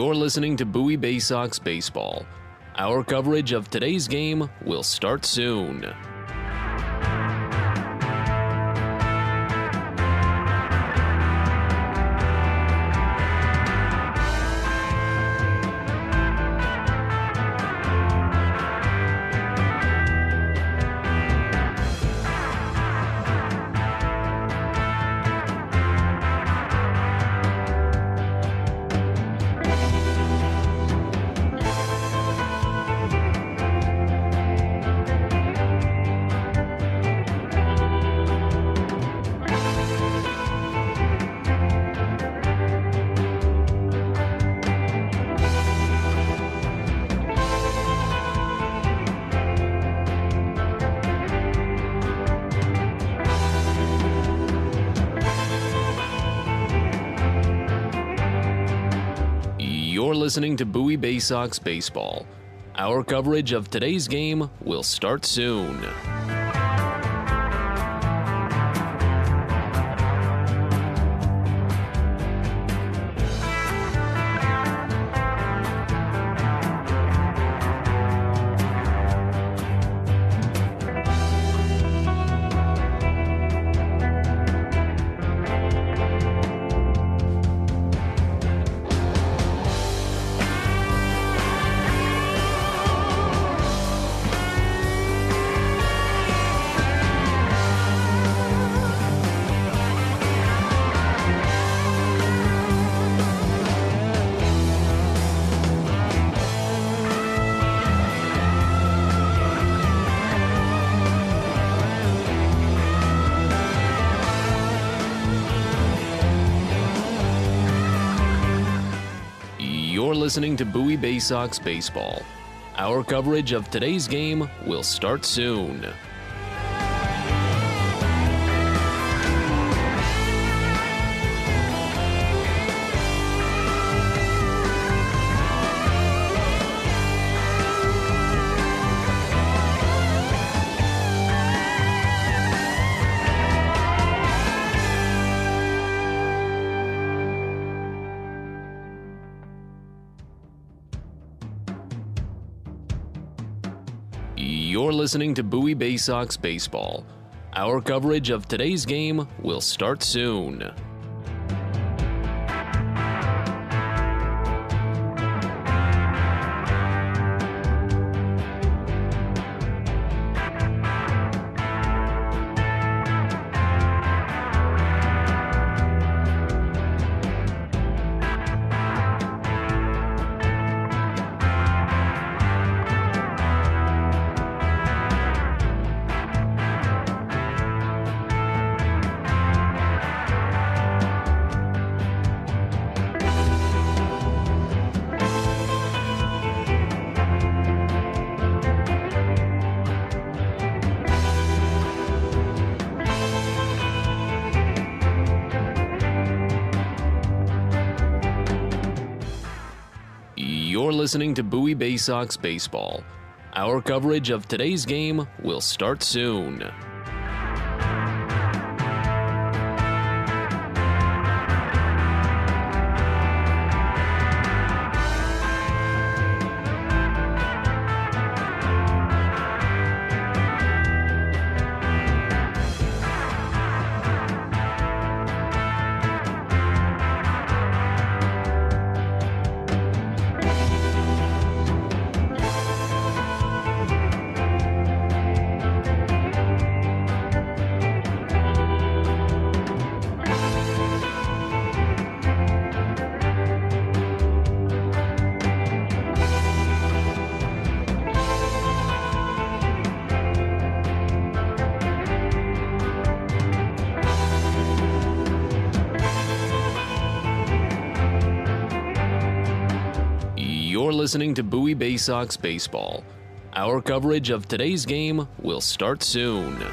You're listening to Bowie Baysox Baseball. Our coverage of today's game will start soon. You're listening to Bowie Baysox Baseball. Our coverage of today's game will start soon. You're listening to Bowie Baysox Baseball. Our coverage of today's game will start soon. You're listening to Bowie Baysox Baseball. Our coverage of today's game will start soon. You're listening to Bowie Baysox Baseball. Our coverage of today's game will start soon. You're listening to Bowie Baysox Baseball. Our coverage of today's game will start soon.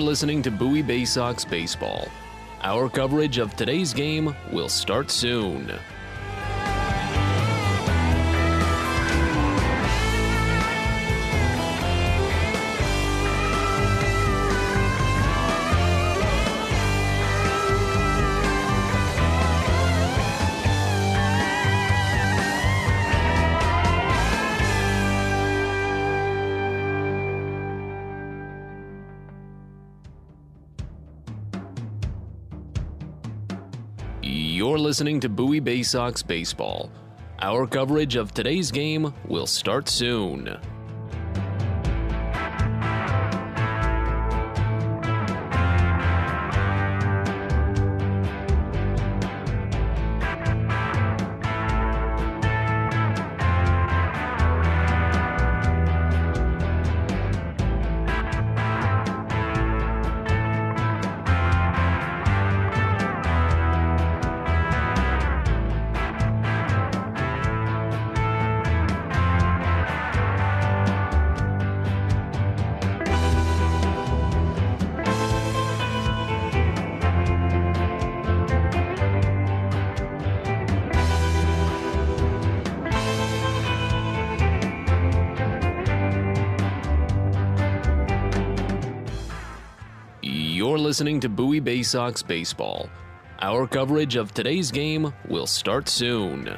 You're listening to Bowie Baysox Baseball. Our coverage of today's game will start soon. You're listening to Bowie Baysox Baseball. Our coverage of today's game will start soon. You're listening to Bowie Baysox Baseball. Our coverage of today's game will start soon.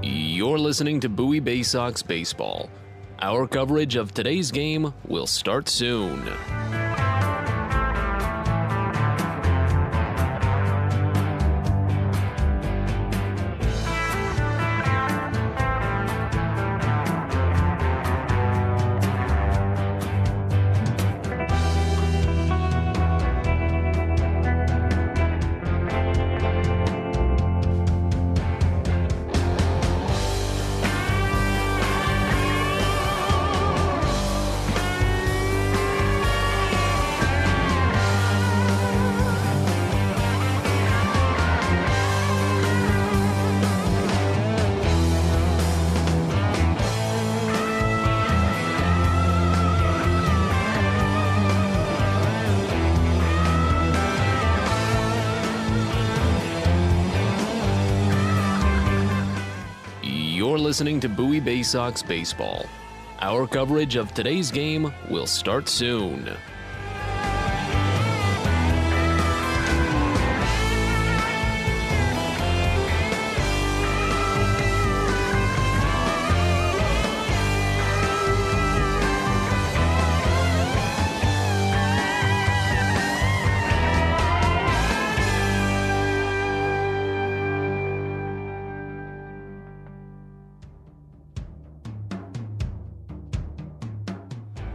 You're listening to Bowie Baysox Baseball. Our coverage of today's game will start soon. You're listening to Bowie Baysox Baseball. Our coverage of today's game will start soon.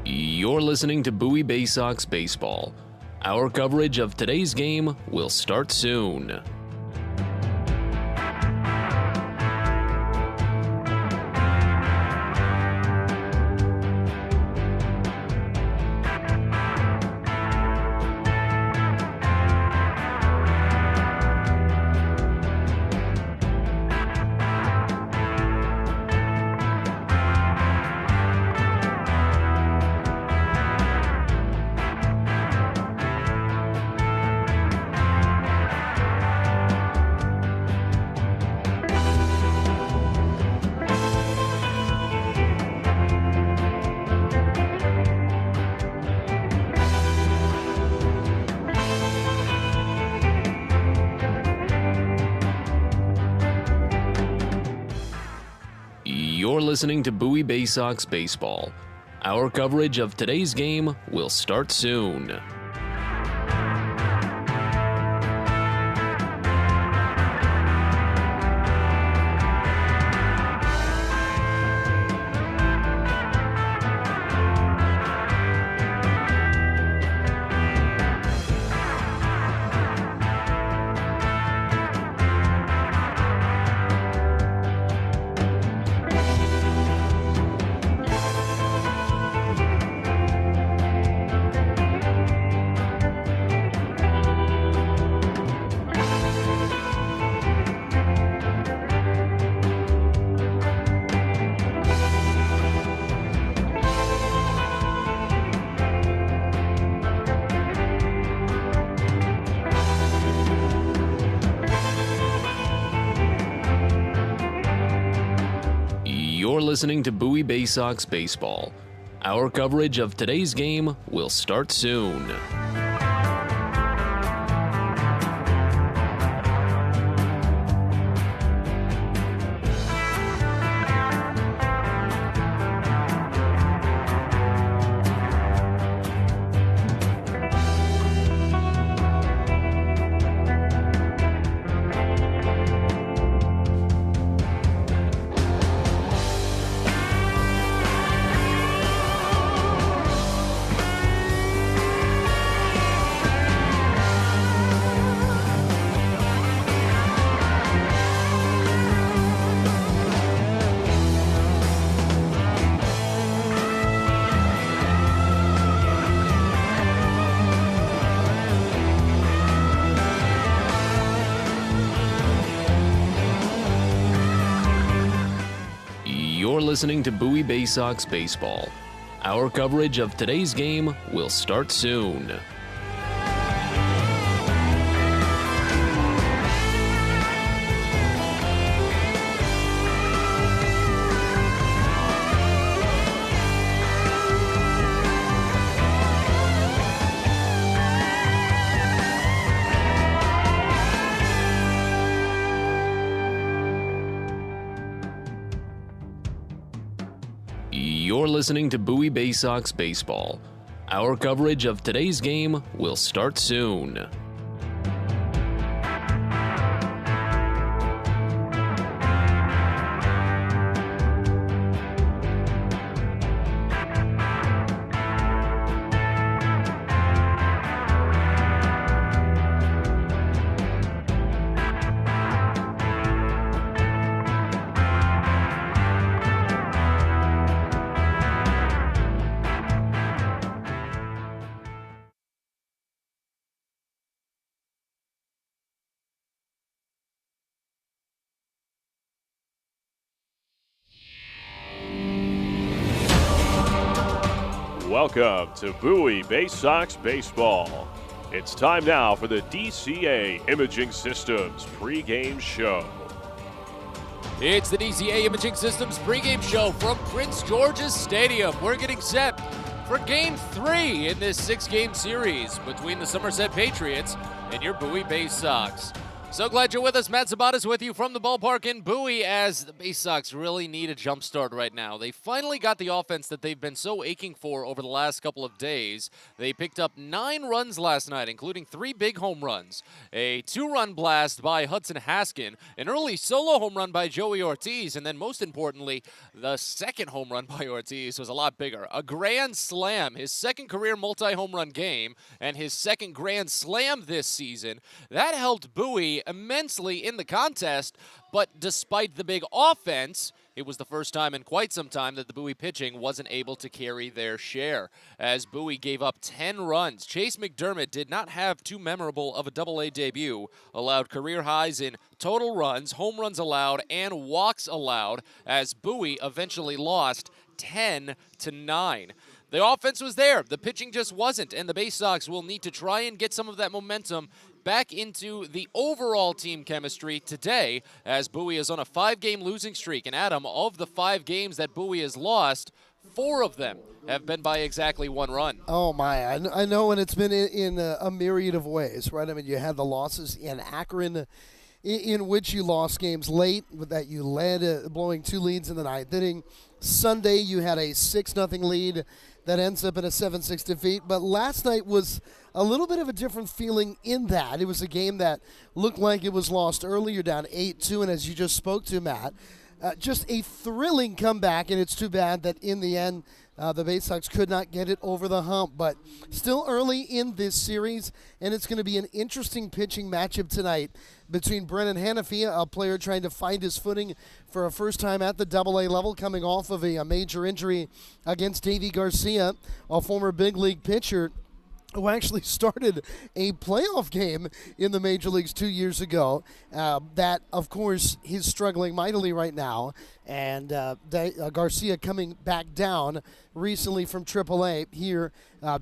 You're listening to Bowie Baysox Baseball. Our coverage of today's game will start soon. You're listening to Bowie Baysox Baseball. Our coverage of today's game will start soon. You're listening to Bowie Baysox Baseball. Our coverage of today's game will start soon. You're listening to Bowie Baysox Baseball. Our coverage of today's game will start soon. You're listening to Bowie Baysox Baseball. Our coverage of today's game will start soon. Welcome to Bowie Baysox Baseball. It's time now for the DCA Imaging Systems pregame show. It's the DCA Imaging Systems pregame show from Prince George's Stadium. We're getting set for Game 3 in this 6-game series between the Somerset Patriots and your Bowie Baysox. So glad you're with us. Matt Zabatas with you from the ballpark in Bowie as the Baysox really need a jump start right now. They finally got the offense that they've been so aching for over the last couple of days. They picked up 9 runs last night, including 3 big home runs, a 2-run blast by Hudson Haskin, an early solo home run by Joey Ortiz, and then most importantly, the second home run by Ortiz was a lot bigger. A grand slam, his second career multi-home run game, and his second grand slam this season. That helped Bowie immensely in the contest, but despite the big offense, it was the first time in quite some time that the Bowie pitching wasn't able to carry their share, as Bowie gave up 10 runs. Chase McDermott did not have too memorable of a Double-A debut, allowed career highs in total runs, home runs allowed, and walks allowed, as Bowie eventually lost 10-9. The offense was there, the pitching just wasn't, and the Baysox will need to try and get some of that momentum back into the overall team chemistry today, as Bowie is on a 5-game losing streak. And Adam, of the 5 games that Bowie has lost, 4 of them have been by exactly 1 run. Oh, my. I know, and it's been in a myriad of ways, right? I mean, you had the losses in Akron in which you lost games late, that you led, blowing 2 leads in the 9th inning. Sunday, you had a 6-0 lead that ends up in a 7-6 defeat. But last night was a little bit of a different feeling in that. It was a game that looked like it was lost early. You're down 8-2, and as you just spoke to, Matt, just a thrilling comeback, and it's too bad that in the end the Baysox could not get it over the hump. But still early in this series, and it's going to be an interesting pitching matchup tonight between Brennan Hanafy, a player trying to find his footing for a first time at the AA level, coming off of a major injury, against Davey Garcia, a former big league pitcher who actually started a playoff game in the major leagues 2 years ago. That, of course, he's struggling mightily right now. And Garcia coming back down recently from AAA here,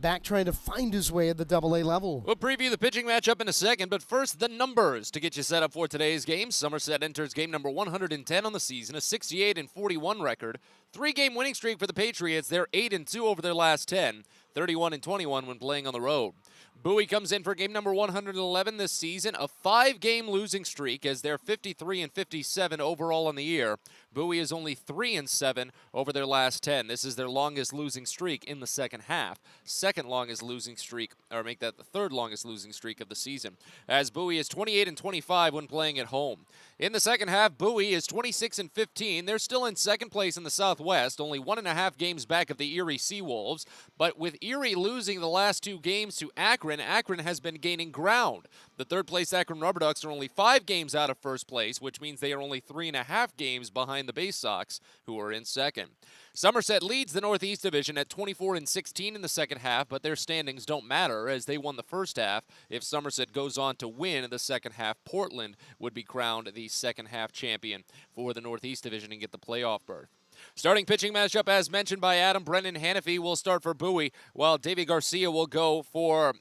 back trying to find his way at the AA level. We'll preview the pitching matchup in a second, but first the numbers to get you set up for today's game. Somerset enters game number 110 on the season, a 68-41 record. 3-game winning streak for the Patriots. They're 8-2 over their last 10. 31-21 when playing on the road. Bowie comes in for game number 111 this season, a 5-game losing streak as they're 53-57 overall on the year. Bowie is only 3-7 over their last 10. This is their longest losing streak in the second half. Second longest losing streak, or make that the third longest losing streak of the season, as Bowie is 28-25 when playing at home. In the second half, Bowie is 26-15. They're still in second place in the Southwest, only 1.5 games back of the Erie Seawolves. But with Erie losing the last 2 games to Akron, Akron has been gaining ground. The third-place Akron Rubber Ducks are only 5 games out of first place, which means they are only 3.5 games behind the Baysox, who are in second. Somerset leads the Northeast Division at 24-16 in the second half, but their standings don't matter as they won the first half. If Somerset goes on to win the second half, Portland would be crowned the second half champion for the Northeast Division and get the playoff berth. Starting pitching matchup, as mentioned by Adam, Brendan Hanafy will start for Bowie, while Davey Garcia will go for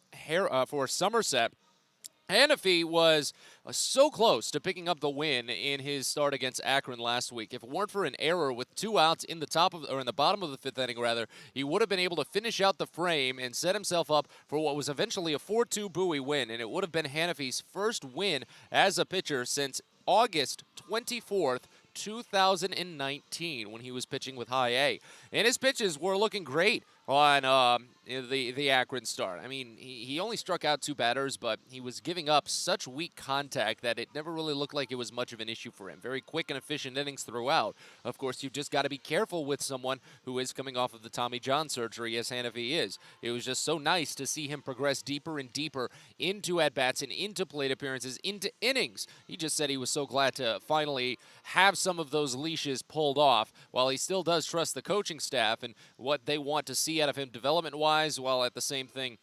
Somerset. Hanafy was so close to picking up the win in his start against Akron last week. If it weren't for an error with 2 outs in the bottom of the 5th inning, he would have been able to finish out the frame and set himself up for what was eventually a 4-2 Bowie win. And it would have been Hanafy's first win as a pitcher since August 24th, 2019, when he was pitching with High A. And his pitches were looking great on the Akron start. I mean, he only struck out 2 batters, but he was giving up such weak contact that it never really looked like it was much of an issue for him. Very quick and efficient innings throughout. Of course, you've just got to be careful with someone who is coming off of the Tommy John surgery, as Hanafy is. It was just so nice to see him progress deeper and deeper into at-bats and into plate appearances, into innings. He just said he was so glad to finally have some of those leashes pulled off, while he still does trust the coaching staff and what they want to see out of him development-wise, while at the same thing,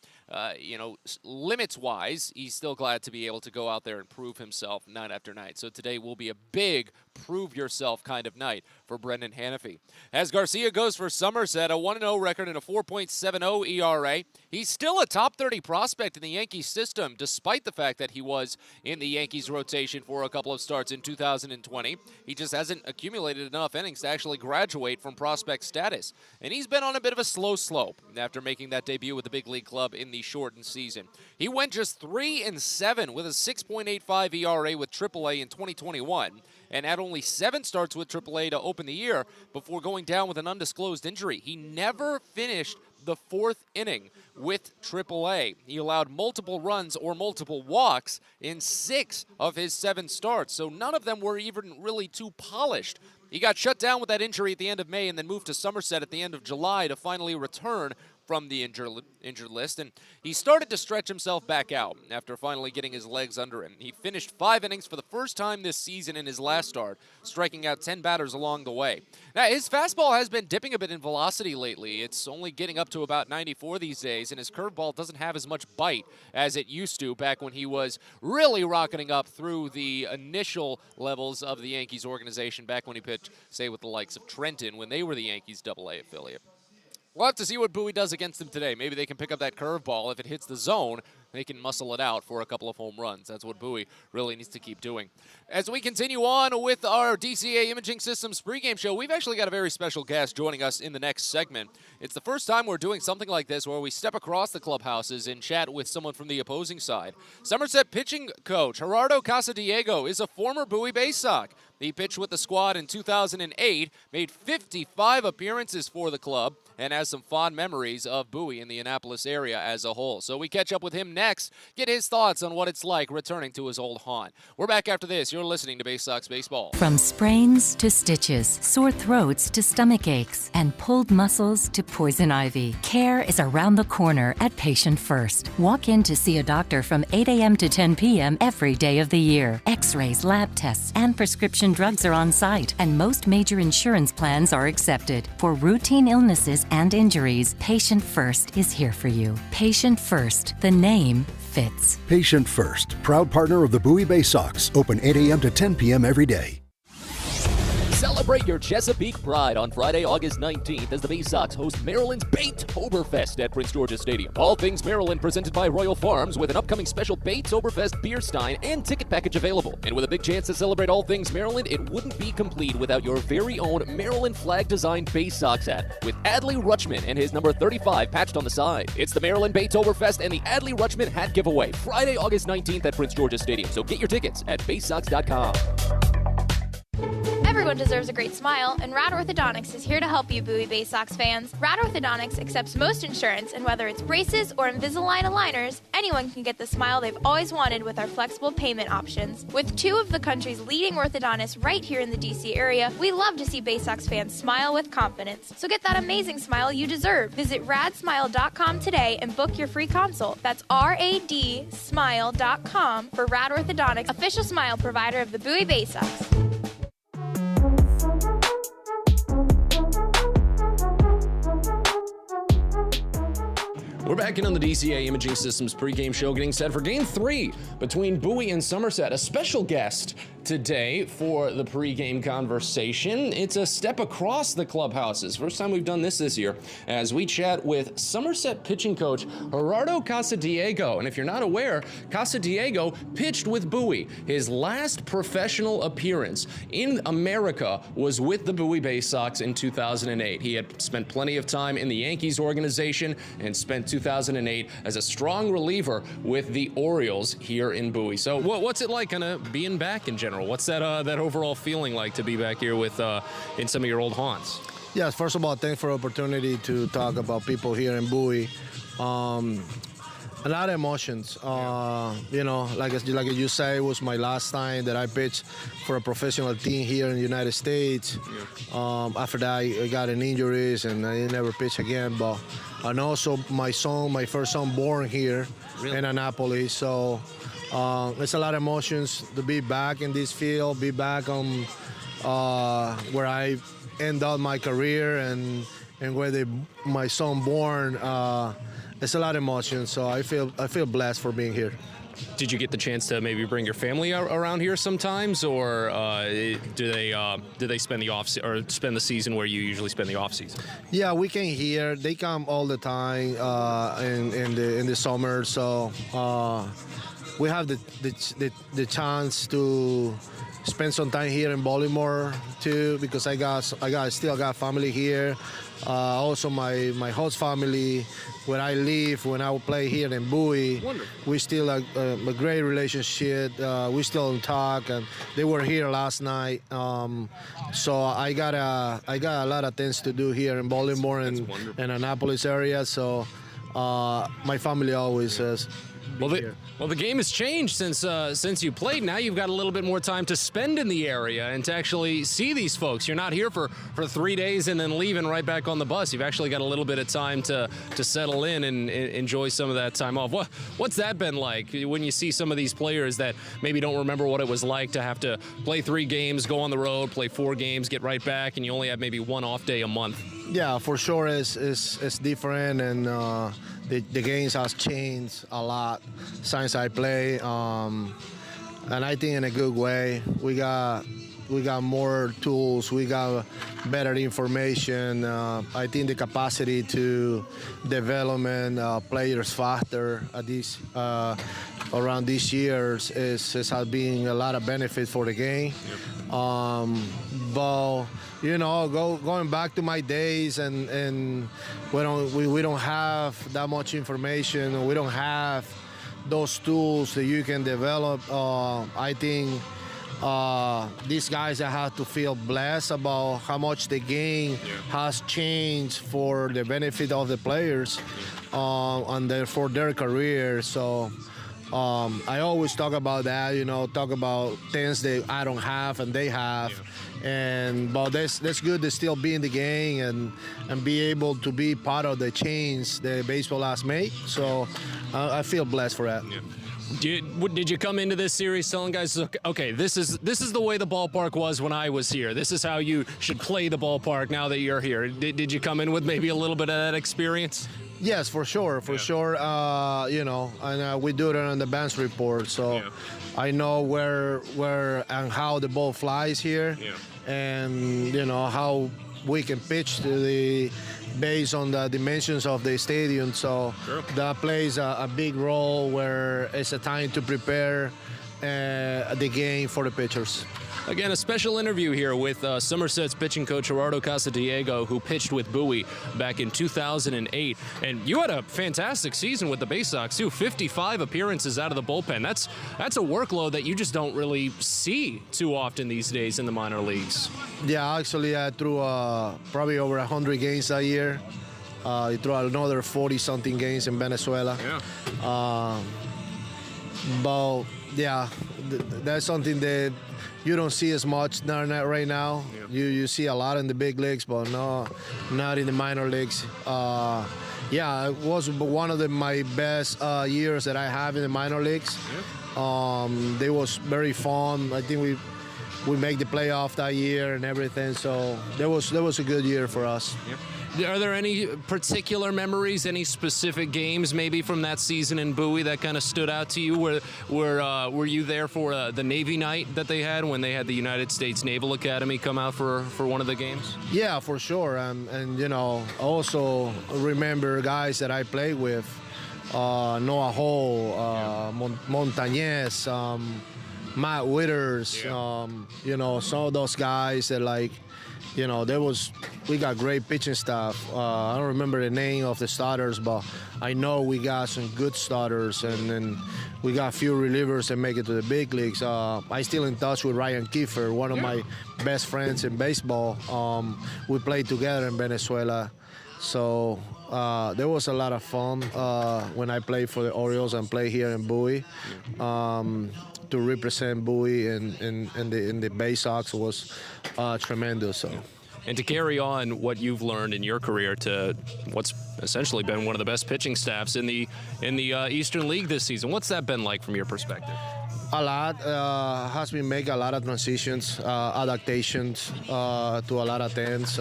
limits-wise, he's still glad to be able to go out there and prove himself night after night. So today will be a big prove-yourself kind of night for Brendan Hanafy. As Garcia goes for Somerset, a 1-0 record and a 4.70 ERA. He's still a top 30 prospect in the Yankees system, despite the fact that he was in the Yankees rotation for a couple of starts in 2020. He just hasn't accumulated enough innings to actually graduate from prospect status. And he's been on a bit of a slow slope after making that debut with the big league club in the shortened season. He went just 3-7 with a 6.85 ERA with AAA in 2021, and had only 7 starts with AAA to open the year before going down with an undisclosed injury. He never finished the 4th inning with AAA. He allowed multiple runs or multiple walks in 6 of his 7 starts, so none of them were even really too polished. He got shut down with that injury at the end of May and then moved to Somerset at the end of July to finally return from the injured list, and he started to stretch himself back out after finally getting his legs under him. He finished 5 innings for the first time this season in his last start, striking out 10 batters along the way. Now, his fastball has been dipping a bit in velocity lately. It's only getting up to about 94 these days, and his curveball doesn't have as much bite as it used to back when he was really rocketing up through the initial levels of the Yankees organization, back when he pitched, say, with the likes of Trenton when they were the Yankees AA affiliate. We'll have to see what Bowie does against him today. Maybe they can pick up that curveball if it hits the zone. they can muscle it out for a couple of home runs. That's what Bowie really needs to keep doing. As we continue on with our DCA Imaging Systems pregame show, we've actually got a very special guest joining us in the next segment. It's the first time we're doing something like this where we step across the clubhouses and chat with someone from the opposing side. Somerset pitching coach Gerardo Casadiego is a former Bowie Baysox. He pitched with the squad in 2008, made 55 appearances for the club, and has some fond memories of Bowie in the Annapolis area as a whole. So we catch up with him next, get his thoughts on what it's like returning to his old haunt. We're back after this. You're listening to Baysox Baseball. From sprains to stitches, sore throats to stomach aches, and pulled muscles to poison ivy, care is around the corner at Patient First. Walk in to see a doctor from 8 a.m. to 10 p.m. every day of the year. X-rays, lab tests, and prescription drugs are on site, and most major insurance plans are accepted. For routine illnesses and injuries, Patient First is here for you. Patient First, the name fits. Patient First, proud partner of the Bowie Baysox, open 8 a.m. to 10 p.m. every day. Celebrate your Chesapeake pride on Friday, August 19th as the Baysox host Maryland's Baytoberfest at Prince George's Stadium. All things Maryland presented by Royal Farms with an upcoming special Baytoberfest beer stein and ticket package available. And with a big chance to celebrate all things Maryland, it wouldn't be complete without your very own Maryland flag-designed Baysox hat with Adley Rutschman and his number 35 patched on the side. It's the Maryland Baytoberfest and the Adley Rutschman hat giveaway Friday, August 19th at Prince George's Stadium. So get your tickets at baysox.com. Everyone deserves a great smile, and Rad Orthodontics is here to help you, Bowie Baysox fans. Rad Orthodontics accepts most insurance, and whether it's braces or Invisalign aligners, anyone can get the smile they've always wanted with our flexible payment options. With two of the country's leading orthodontists right here in the DC area, we love to see Baysox fans smile with confidence. So get that amazing smile you deserve. Visit radsmile.com today and book your free consult. That's radsmile.com for Rad Orthodontics, official smile provider of the Bowie Baysox. We're back in on the DCA Imaging Systems pregame show, getting set for Game 3 between Bowie and Somerset. A special guest today for the pregame conversation. It's a step across the clubhouses. First time we've done this year, as we chat with Somerset pitching coach Gerardo Casadiego. And if you're not aware, Casadiego pitched with Bowie. His last professional appearance in America was with the Bowie Baysox in 2008. He had spent plenty of time in the Yankees organization and spent 2008 as a strong reliever with the Orioles here in Bowie. So what's it like kind of being back in general? What's that overall feeling like to be back here with in some of your old haunts? Yes, first of all, thanks for the opportunity to talk about people here in Bowie. A lot of emotions. You know, like you say, it was my last time that I pitched for a professional team here in the United States. After that, I got an injuries and I never pitched again. And also my first son born here in Annapolis. So it's a lot of emotions to be back in this field, be back on where I end out my career and where my son born. It's a lot of emotion, so I feel blessed for being here. Did you get the chance to maybe bring your family around here sometimes, or do they spend spend the season where you usually spend the off season? Yeah, we came here. They come all the time in the summer, so we have the chance to spend some time here in Baltimore too, because I still got family here. Also my host family, where I live, when I play here in Bowie. Wonderful. We still a great relationship. We still talk, and they were here last night. So I got a lot of things to do here in Baltimore and Annapolis area. So my family always says. Well, the game has changed since you played. Now you've got a little bit more time to spend in the area and to actually see these folks. You're not here for 3 days and then leaving right back on the bus. You've actually got a little bit of time to settle in and enjoy some of that time off. What's that been like when you see some of these players that maybe don't remember what it was like to have to play 3 games, go on the road, play 4 games, get right back, and you only have maybe 1 off day a month? Yeah, for sure it's different, and the games has changed a lot since I play, and I think in a good way. We got got more tools, we got better information. I think the capacity to development players faster at this around these years has been a lot of benefit for the game. But going back to my days, and we don't have that much information. We don't have those tools that you can develop. I think these guys have to feel blessed about how much the game has changed for the benefit of the players for their career. So I always talk about that, talk about things that I don't have and they have. But that's good to still be in the game and be able to be part of the change that baseball has made. So I feel blessed for that. Did you come into this series telling guys, okay, this is the way the ballpark was when I was here. This is how you should play the ballpark now that you're here. Did you come in with maybe a little bit of that experience? Yes, for sure. And we do it on the bench report, so I know where and how the ball flies here, and how we can pitch to the based on the dimensions of the stadium. So that plays a big role where it's a time to prepare the game for the pitchers. Again, a special interview here with Somerset's pitching coach Gerardo Casadiego, who pitched with Bowie back in 2008. And you had a fantastic season with the Baysox, too. 55 appearances out of the bullpen. That's a workload that you just don't really see too often these days in the minor leagues. Yeah, actually, I threw probably over 100 games that year. I threw another 40-something games in Venezuela. But, yeah, that's something that you don't see as much right now. You see a lot in the big leagues, but not in the minor leagues. It was one of my best years that I have in the minor leagues. They was very fun. I think we make the playoff that year and everything. So that was a good year for us. Are there any particular memories, any specific games maybe from that season in Bowie that kind of stood out to you? Were you there for the Navy night that they had when they had the United States Naval Academy come out for one of the games? Yeah, for sure. And I also remember guys that I played with, Noah Hall, Montañez, Matt Withers, some of those guys that we got great pitching staff. I don't remember the name of the starters, but I know we got some good starters, and then we got a few relievers that make it to the big leagues. I'm still in touch with Ryan Kiefer, one of my best friends in baseball. We played together in Venezuela. So there was a lot of fun when I played for the Orioles and played here in Bowie. To represent Bowie in the Baysox was tremendous. So. And to carry on what you've learned in your career to what's essentially been one of the best pitching staffs in the Eastern League this season, what's that been like from your perspective? A lot. Has been making a lot of transitions, adaptations to a lot of things.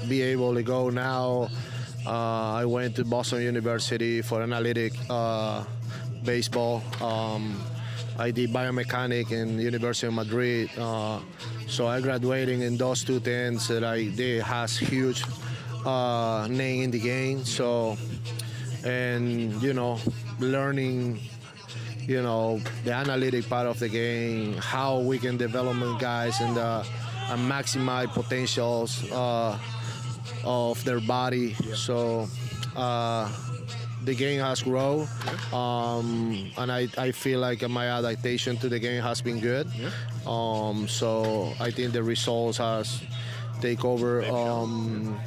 Be able to go now. I went to Boston University for analytic baseball. I did biomechanics in the University of Madrid. So I graduated in those two things that I did has huge name in the game. So, and learning, the analytic part of the game, how we can develop guys and maximize potentials of their body. So the game has grown, and I feel like my adaptation to the game has been good. So I think the results has take over on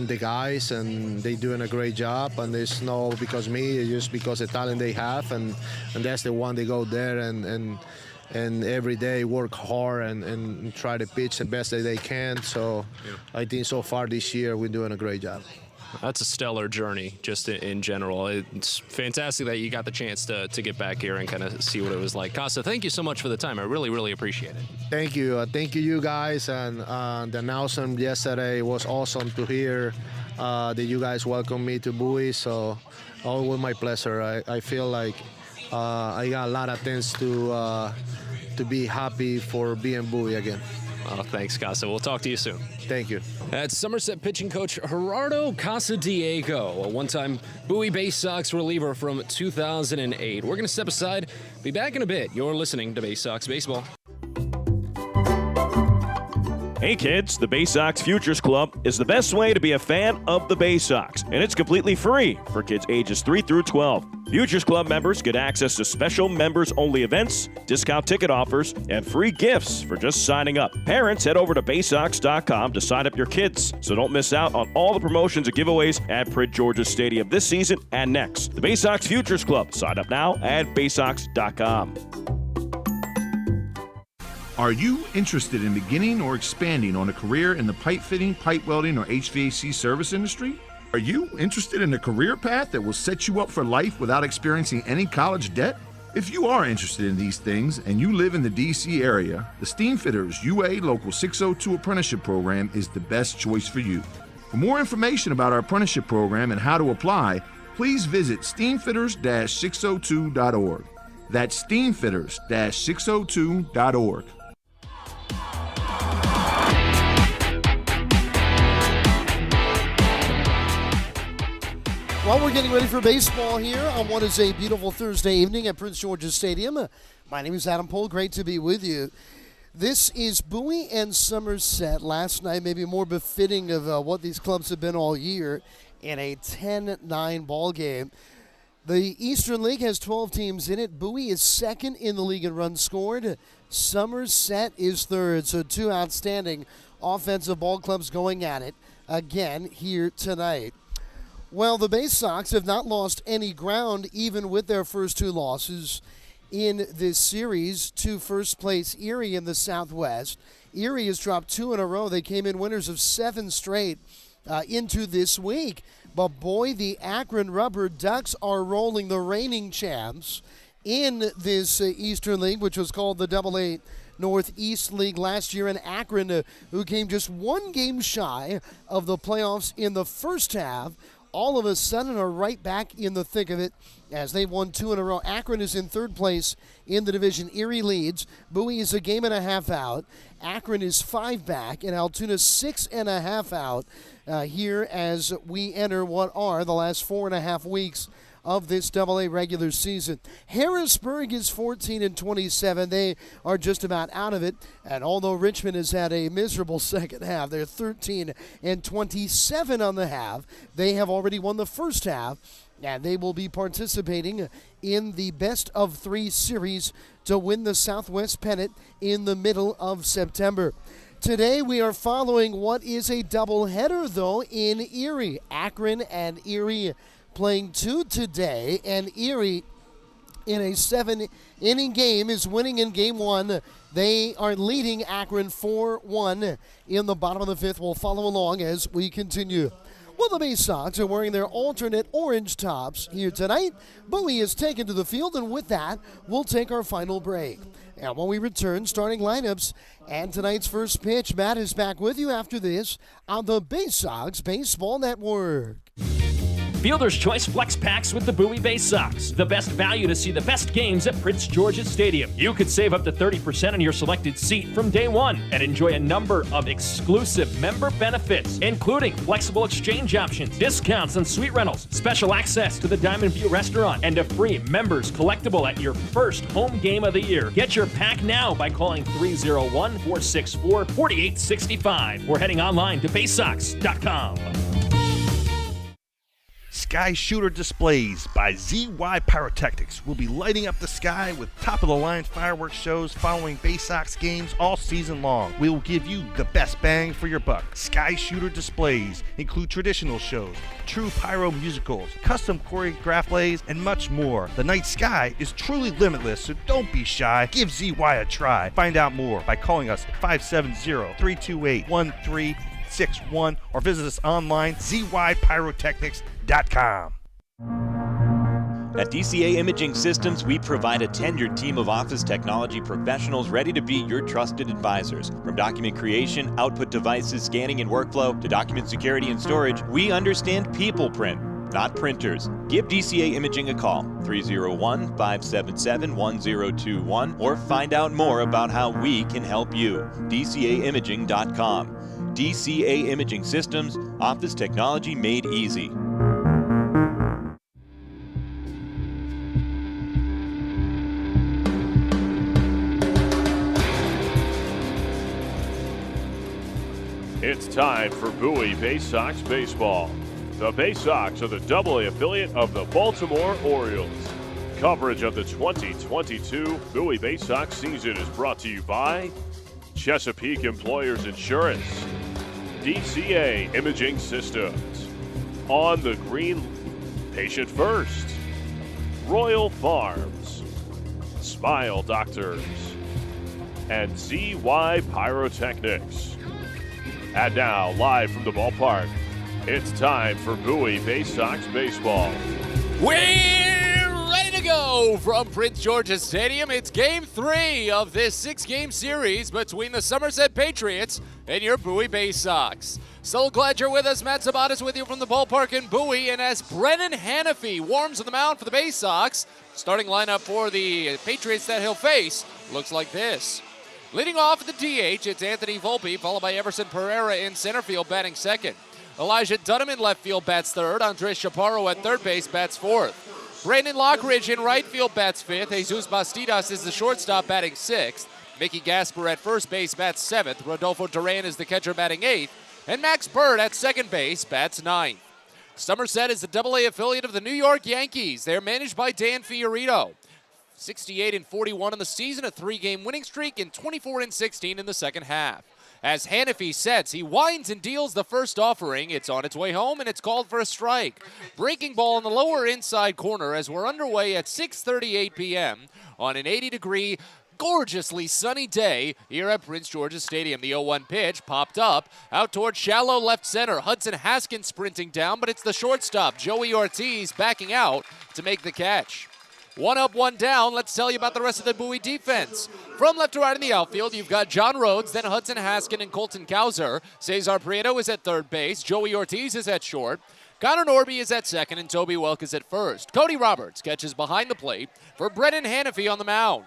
the guys, and they doing a great job. And it's not because me, it's just because the talent they have, and that's the one they go there and every day work hard and try to pitch the best that they can. So I think so far this year we're doing a great job. That's a stellar journey, just in general. It's fantastic that you got the chance to get back here and kind of see what it was like. Casa, thank you so much for the time. I really, really appreciate it. Thank you. Thank you guys. And the announcement yesterday was awesome to hear that you guys welcomed me to Bowie. So always my pleasure. I feel like I got a lot of things to to be happy for being Bowie again. Oh, thanks, Casa. We'll talk to you soon. Thank you. That's Somerset pitching coach Gerardo Casadiego, a one-time Bowie Baysox reliever from 2008. We're going to step aside. Be back in a bit. You're listening to Baysox Baseball. Hey kids, the Sox Futures Club is the best way to be a fan of the Baysox, and it's completely free for kids ages 3 through 12. Futures Club members get access to special members-only events, discount ticket offers, and free gifts for just signing up. Parents, head over to Baysox.com to sign up your kids, so don't miss out on all the promotions and giveaways at Prince George's Stadium this season and next. The Baysox Futures Club. Sign up now at Baysox.com. Are you interested in beginning or expanding on a career in the pipe fitting, pipe welding, or HVAC service industry? Are you interested in a career path that will set you up for life without experiencing any college debt? If you are interested in these things and you live in the D.C. area, the Steamfitters UA Local 602 Apprenticeship Program is the best choice for you. For more information about our apprenticeship program and how to apply, please visit steamfitters-602.org. That's steamfitters-602.org. Well, we're getting ready for baseball here on what is a beautiful Thursday evening at Prince George's Stadium. My name is Adam Pohl. Great to be with you. This is Bowie and Somerset last night, maybe more befitting of what these clubs have been all year, in a 10-9 ball game. The Eastern League has 12 teams in it. Bowie is second in the league in runs scored. Somerset is third. So two outstanding offensive ball clubs going at it again here tonight. Well, the Baysox have not lost any ground even with their first two losses in this series to first place Erie in the Southwest. Erie has dropped two in a row. They came in winners of 7 straight into this week. But boy, the Akron Rubber Ducks are rolling, the reigning champs in this Eastern League, which was called the AA Northeast League last year. And Akron, who came just one game shy of the playoffs in the first half, all of a sudden are right back in the thick of it as they won 2 in a row. Akron is in third place in the division. Erie leads. Bowie is a game and a half out. Akron is 5 back, and Altoona 6.5 out here as we enter what are the last 4.5 weeks of this AA regular season. Harrisburg is 14-27. They are just about out of it. And although Richmond has had a miserable second half, they're 13-27 on the half. They have already won the first half, and they will be participating in the best of 3 series to win the Southwest pennant in the middle of September. Today we are following what is a doubleheader, though, in Erie. Akron and Erie playing 2 today, and Erie in a 7-inning game is winning in game 1. They are leading Akron 4-1 in the bottom of the 5th. We'll follow along as we continue. Well, the Baysox are wearing their alternate orange tops here tonight. Bowie is taken to the field, and with that, we'll take our final break. And when we return, starting lineups and tonight's first pitch, Matt is back with you after this on the Baysox Baseball Network. Fielder's Choice Flex Packs with the Bowie Baysox. The best value to see the best games at Prince George's Stadium. You could save up to 30% on your selected seat from day one and enjoy a number of exclusive member benefits, including flexible exchange options, discounts on suite rentals, special access to the Diamond View restaurant, and a free members collectible at your first home game of the year. Get your pack now by calling 301-464-4865 or heading online to baysox.com. Sky Shooter Displays by ZY Pyrotechnics will be lighting up the sky with top-of-the-line fireworks shows following Baysox games all season long. We will give you the best bang for your buck. Sky Shooter Displays include traditional shows, true pyro musicals, custom choreographed plays, and much more. The night sky is truly limitless, so don't be shy. Give ZY a try. Find out more by calling us at 570-328-1361 or visit us online, zypyrotechnics.com. At DCA Imaging Systems, we provide a tenured team of office technology professionals ready to be your trusted advisors. From document creation, output devices, scanning and workflow, to document security and storage, we understand people print. not printers. Give DCA Imaging a call, 301-577-1021, or find out more about how we can help you. DCAimaging.com. DCA Imaging Systems, office technology made easy. It's time for Bowie Baysox baseball. The Baysox are the AA affiliate of the Baltimore Orioles. Coverage of the 2022 Bowie Baysox season is brought to you by Chesapeake Employers Insurance, DCA Imaging Systems, On the Green, Patient First, Royal Farms, Smile Doctors, and ZY Pyrotechnics. And now, live from the ballpark, it's time for Bowie Baysox baseball. We're ready to go from Prince George's Stadium. It's Game 3 of this 6-game series between the Somerset Patriots and your Bowie Baysox. So glad you're with us. Matt Sabatis with you from the ballpark in Bowie. And as Brennan Hanafy warms on the mound for the Baysox, starting lineup for the Patriots that he'll face looks like this. Leading off at the DH, it's Anthony Volpe, followed by Everson Pereira in center field, batting second. Elijah Dunham in left field bats third. Andres Chaparro at third base bats fourth. Brandon Lockridge in right field bats fifth. Jesus Bastidas is the shortstop batting sixth. Mickey Gasper at first base bats seventh. Rodolfo Duran is the catcher batting eighth. And Max Bird at second base bats ninth. Somerset is the AA affiliate of the New York Yankees. They're managed by Dan Fiorito. 68-41 in the season, a 3-game winning streak, and 24-16 in the second half. As Hanafy sets, he winds and deals the first offering. It's on its way home, and it's called for a strike. Breaking ball in the lower inside corner as we're underway at 6:38 p.m. on an 80-degree, gorgeously sunny day here at Prince George's Stadium. The 0-1 pitch popped up out towards shallow left center. Hudson Haskins sprinting down, but it's the shortstop, Joey Ortiz, backing out to make the catch. 1 up, 1 down. Let's tell you about the rest of the Bowie defense. From left to right in the outfield, you've got John Rhodes, then Hudson Haskin and Colton Cowser. Cesar Prieto is at third base. Joey Ortiz is at short. Connor Norby is at second, and Toby Welk is at first. Cody Roberts catches behind the plate for Brennan Hanafy on the mound.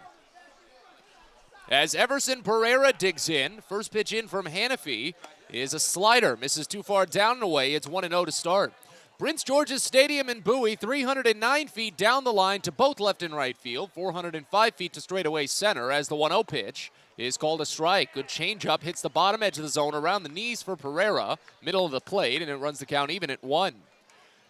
As Everson Pereira digs in, first pitch in from Hanafy is a slider. Misses too far down and away. It's 1-0 to start. Prince George's Stadium in Bowie, 309 feet down the line to both left and right field, 405 feet to straightaway center as the 1-0 pitch is called a strike. Good changeup, hits the bottom edge of the zone around the knees for Pereira, middle of the plate, and it runs the count even at 1.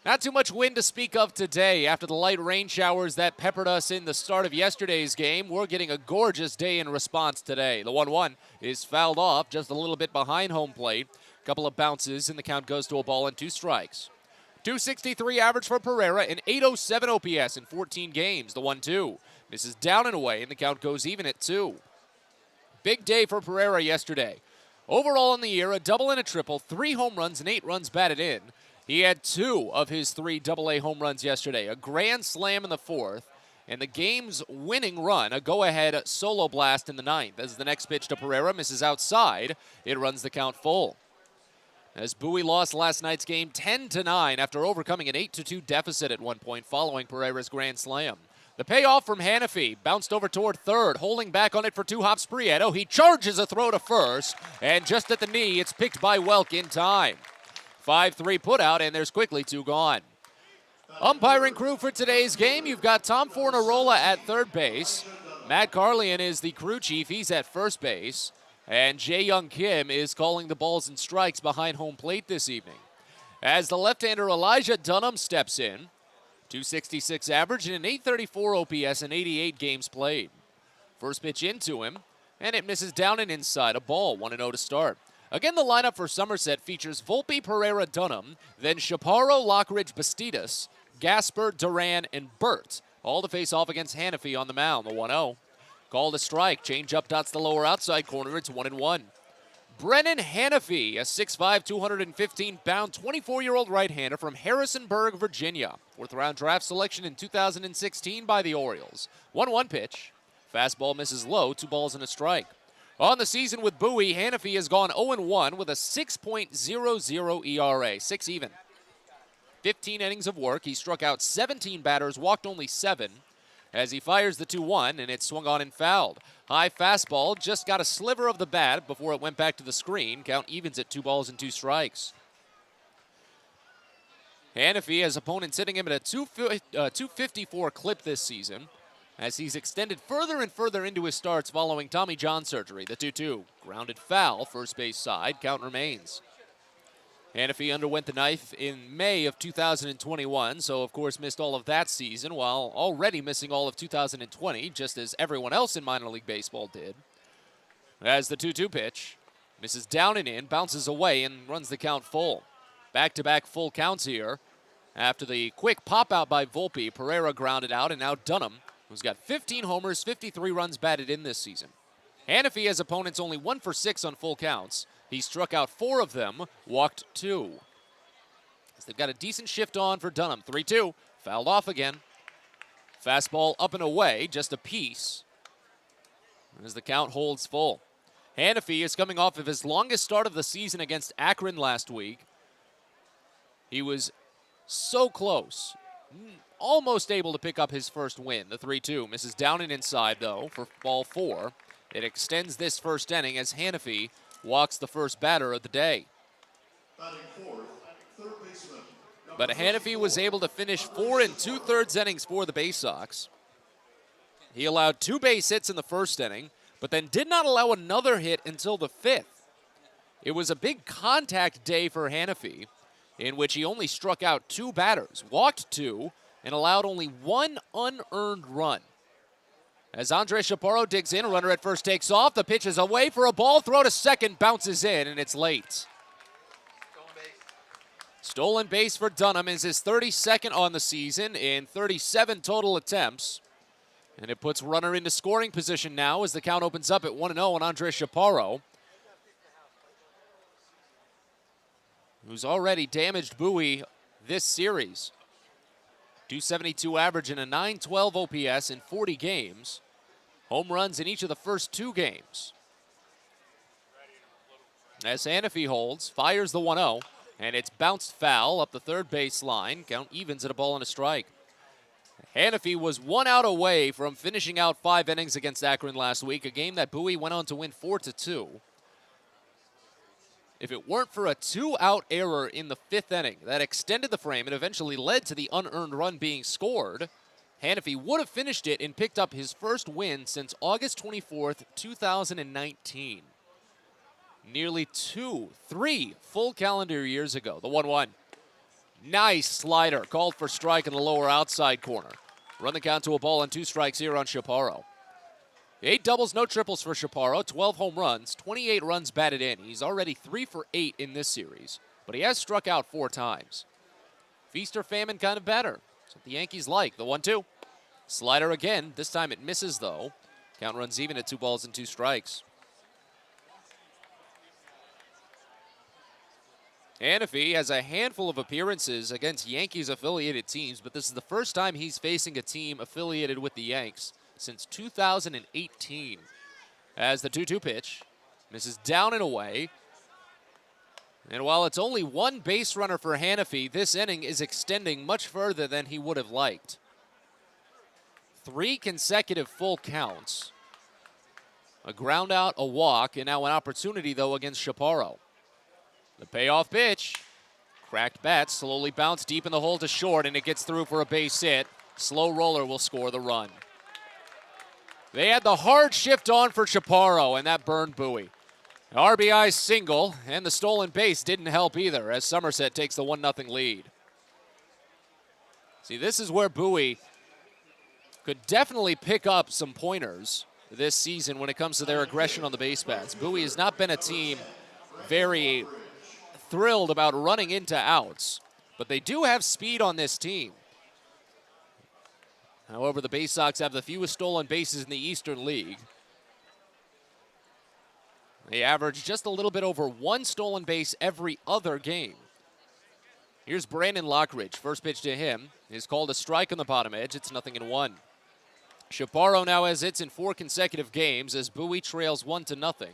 Not too much wind to speak of today. After the light rain showers that peppered us in the start of yesterday's game, we're getting a gorgeous day in response today. The 1-1 is fouled off just a little bit behind home plate. Couple of bounces, and the count goes to a ball and 2 strikes. 263 average for Pereira and 807 OPS in 14 games. The 1-2 misses down and away, and the count goes even at 2. Big day for Pereira yesterday. Overall in the year, a double and a triple, 3 home runs and 8 runs batted in. He had 2 of his 3 AA home runs yesterday, a grand slam in the 4th, and the game's winning run, a go-ahead solo blast in the 9th. As the next pitch to Pereira misses outside, it runs the count full. As Bowie lost last night's game 10-9 after overcoming an 8-2 deficit at one point following Pereira's grand slam. The payoff from Hanafy, bounced over toward third, holding back on it for 2 hops Prieto. He charges a throw to first, and just at the knee, it's picked by Welk in time. 5-3 put out, and there's quickly 2 gone. Umpiring crew for today's game, you've got Tom Fornarola at third base. Matt Carlian is the crew chief, he's at first base. And Jae-Young Kim is calling the balls and strikes behind home plate this evening. As the left-hander Elijah Dunham steps in, 266 average and an 834 OPS in 88 games played. First pitch into him, and it misses down and inside, a ball, 1-0 to start. Again, the lineup for Somerset features Volpe, Pereira, Dunham, then Chaparro, Lockridge, Bastidas, Gasper, Duran, and Burt, all to face off against Hanafy on the mound, the 1-0. Called a strike. Change-up dots the lower outside corner. It's 1-1. Brennan Hanafy, a 6'5", 215-pound, 24-year-old right-hander from Harrisonburg, Virginia. 4th-round draft selection in 2016 by the Orioles. 1-1 pitch. Fastball misses low, 2 balls and a strike. On the season with Bowie, Hanafy has gone 0-1 with a 6.00 ERA, 6 even. 15 innings of work. He struck out 17 batters, walked only 7 as he fires the 2-1, and it's swung on and fouled. High fastball, just got a sliver of the bat before it went back to the screen. Count evens at 2 balls and 2 strikes. Hannafy has opponents hitting him at a 254 clip this season as he's extended further and further into his starts following Tommy John surgery. The 2-2, grounded foul, first base side, count remains. Hannafy underwent the knife in May of 2021, so of course missed all of that season while already missing all of 2020, just as everyone else in minor league baseball did. As the 2-2 pitch misses down and in, bounces away and runs the count full. Back-to-back full counts here. After the quick pop-out by Volpe, Pereira grounded out, and now Dunham, who's got 15 homers, 53 runs batted in this season. Hannafy has opponents only 1 for 6 on full counts. He struck out 4 of them, walked 2. So they've got a decent shift on for Dunham. 3-2, fouled off again. Fastball up and away, just a piece, as the count holds full. Hannafy is coming off of his longest start of the season against Akron last week. He was so close, almost able to pick up his first win. The 3-2 misses down and inside, though, for ball 4. It extends this first inning as Hannafy walks the first batter of the day. But Hannafy was able to finish 4 2/3 innings for the Baysox. He allowed 2 base hits in the first inning, but then did not allow another hit until the 5th. It was a big contact day for Hannafy, in which he only struck out 2 batters, walked 2, and allowed only 1 unearned run. As Andre Chaparro digs in, a runner at first takes off. The pitch is away for a ball. Throw to second, bounces in, and it's late. Stolen base for Dunham is his 32nd on the season in 37 total attempts. And it puts runner into scoring position now as the count opens up at 1-0 on Andre Chaparro, who's already damaged Bowie this series. 272 average and a 912 OPS in 40 games. Home runs in each of the first 2 games. As Hannafy holds, fires the 1-0, and it's bounced foul up the third base line. Count evens at a ball and a strike. Hannafy was 1 out away from finishing out 5 innings against Akron last week, a game that Bowie went on to win 4-2. If it weren't for a 2-out error in the 5th inning that extended the frame and eventually led to the unearned run being scored, Hannafy would have finished it and picked up his first win since August 24th, 2019. Nearly 3 full calendar years ago. The 1-1. Nice slider, called for strike in the lower outside corner. Run the count to a ball and 2 strikes here on Chaparro. 8 doubles, no triples for Chaparro, 12 home runs, 28 runs batted in. He's already 3 for 8 in this series, but he has struck out 4 times. Feast or famine kind of batter. That's what the Yankees like. The 1-2. Slider again. This time it misses, though. Count runs even at 2 balls and 2 strikes. Hannafy has a handful of appearances against Yankees-affiliated teams, but this is the first time he's facing a team affiliated with the Yanks since 2018. As the 2-2 pitch misses down and away. And while it's only 1 base runner for Hannafy, this inning is extending much further than he would have liked. 3 consecutive full counts. A ground out, a walk, and now an opportunity, though, against Chaparro. The payoff pitch. Cracked bat, slowly bounced deep in the hole to short, and it gets through for a base hit. Slow roller will score the run. They had the hard shift on for Chaparro, and that burned Bowie. RBI single, and the stolen base didn't help either as Somerset takes the 1-0 lead. See, this is where Bowie could definitely pick up some pointers this season when it comes to their aggression on the base paths. Bowie has not been a team very thrilled about running into outs, but they do have speed on this team. However, the Baysox have the fewest stolen bases in the Eastern League. They average just a little bit over 1 stolen base every other game. Here's Brandon Lockridge. First pitch to him is called a strike on the bottom edge. It's 0-1. Chaparro now has hits in 4 consecutive games as Bowie trails 1-0.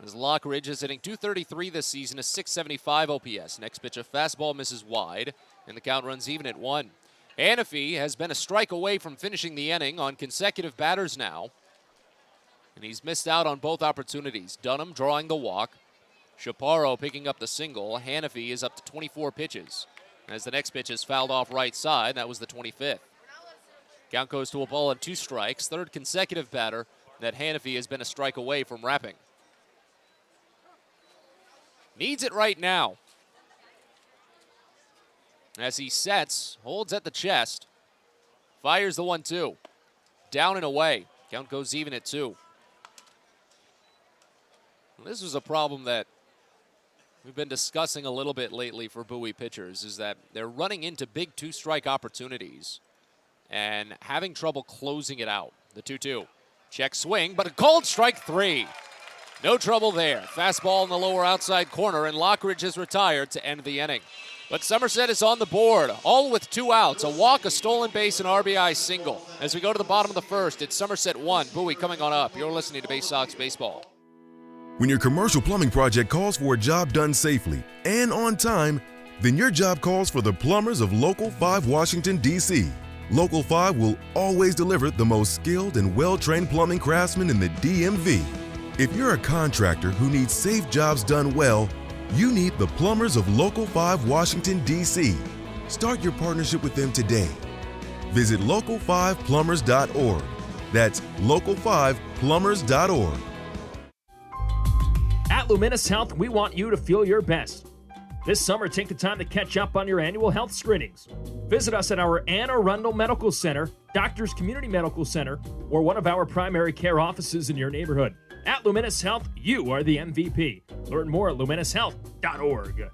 As Lockridge is hitting .233 this season, a .675 OPS. Next pitch, a fastball misses wide, and the count runs even at 1. Hannafy has been a strike away from finishing the inning on consecutive batters now, and he's missed out on both opportunities. Dunham drawing the walk, Chaparro picking up the single. Hannafy is up to 24 pitches. As the next pitch is fouled off right side, that was the 25th. Count goes to a ball and 2 strikes. Third consecutive batter that Hannafy has been a strike away from wrapping. Needs it right now. As he sets, holds at the chest, fires the 1-2. Down and away. Count goes even at 2. This was a problem that we've been discussing a little bit lately for Bowie pitchers, is that they're running into big 2-strike opportunities and having trouble closing it out. The 2-2. Check swing, but a called strike 3. No trouble there. Fastball in the lower outside corner, and Lockridge is retired to end the inning. But Somerset is on the board, all with 2 outs, a walk, a stolen base, and RBI single. As we go to the bottom of the first, it's Somerset 1, Bowie coming on up. You're listening to Baysox Baseball. When your commercial plumbing project calls for a job done safely and on time, then your job calls for the plumbers of Local 5 Washington, D.C. Local 5 will always deliver the most skilled and well-trained plumbing craftsmen in the DMV. If you're a contractor who needs safe jobs done well, you need the plumbers of Local 5 Washington, D.C. Start your partnership with them today. Visit local5plumbers.org. That's local5plumbers.org. At Luminous Health, we want you to feel your best. This summer, take the time to catch up on your annual health screenings. Visit us at our Anne Arundel Medical Center, Doctors Community Medical Center, or one of our primary care offices in your neighborhood. At Luminous Health, you are the MVP. Learn more at luminoushealth.org.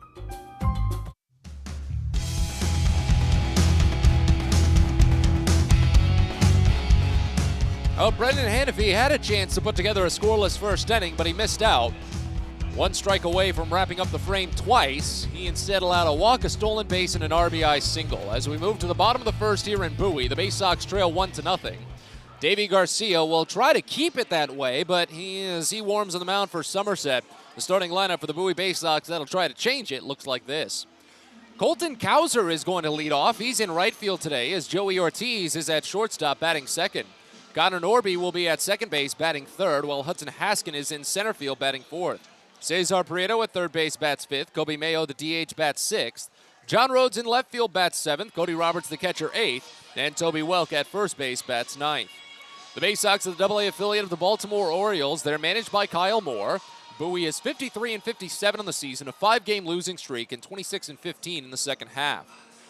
Oh, Brendan Hannafy had a chance to put together a scoreless first inning, but he missed out. 1 strike away from wrapping up the frame twice. He instead allowed a walk, a stolen base, and an RBI single. As we move to the bottom of the first here in Bowie, the Baysox trail 1-0. Davey Garcia will try to keep it that way, but as he warms on the mound for Somerset, the starting lineup for the Bowie Baysox that'll try to change it looks like this. Colton Cowser is going to lead off. He's in right field today as Joey Ortiz is at shortstop batting second. Connor Norby will be at second base batting third, while Hudson Haskin is in center field batting fourth. Cesar Prieto at third base bats fifth. Kobe Mayo, the DH, bats sixth. John Rhodes in left field bats seventh. Cody Roberts, the catcher, eighth. And Toby Welk at first base bats ninth. The Baysox are the AA affiliate of the Baltimore Orioles. They're managed by Kyle Moore. Bowie is 53-57 on the season, a 5-game losing streak, and 26-15 in the second half.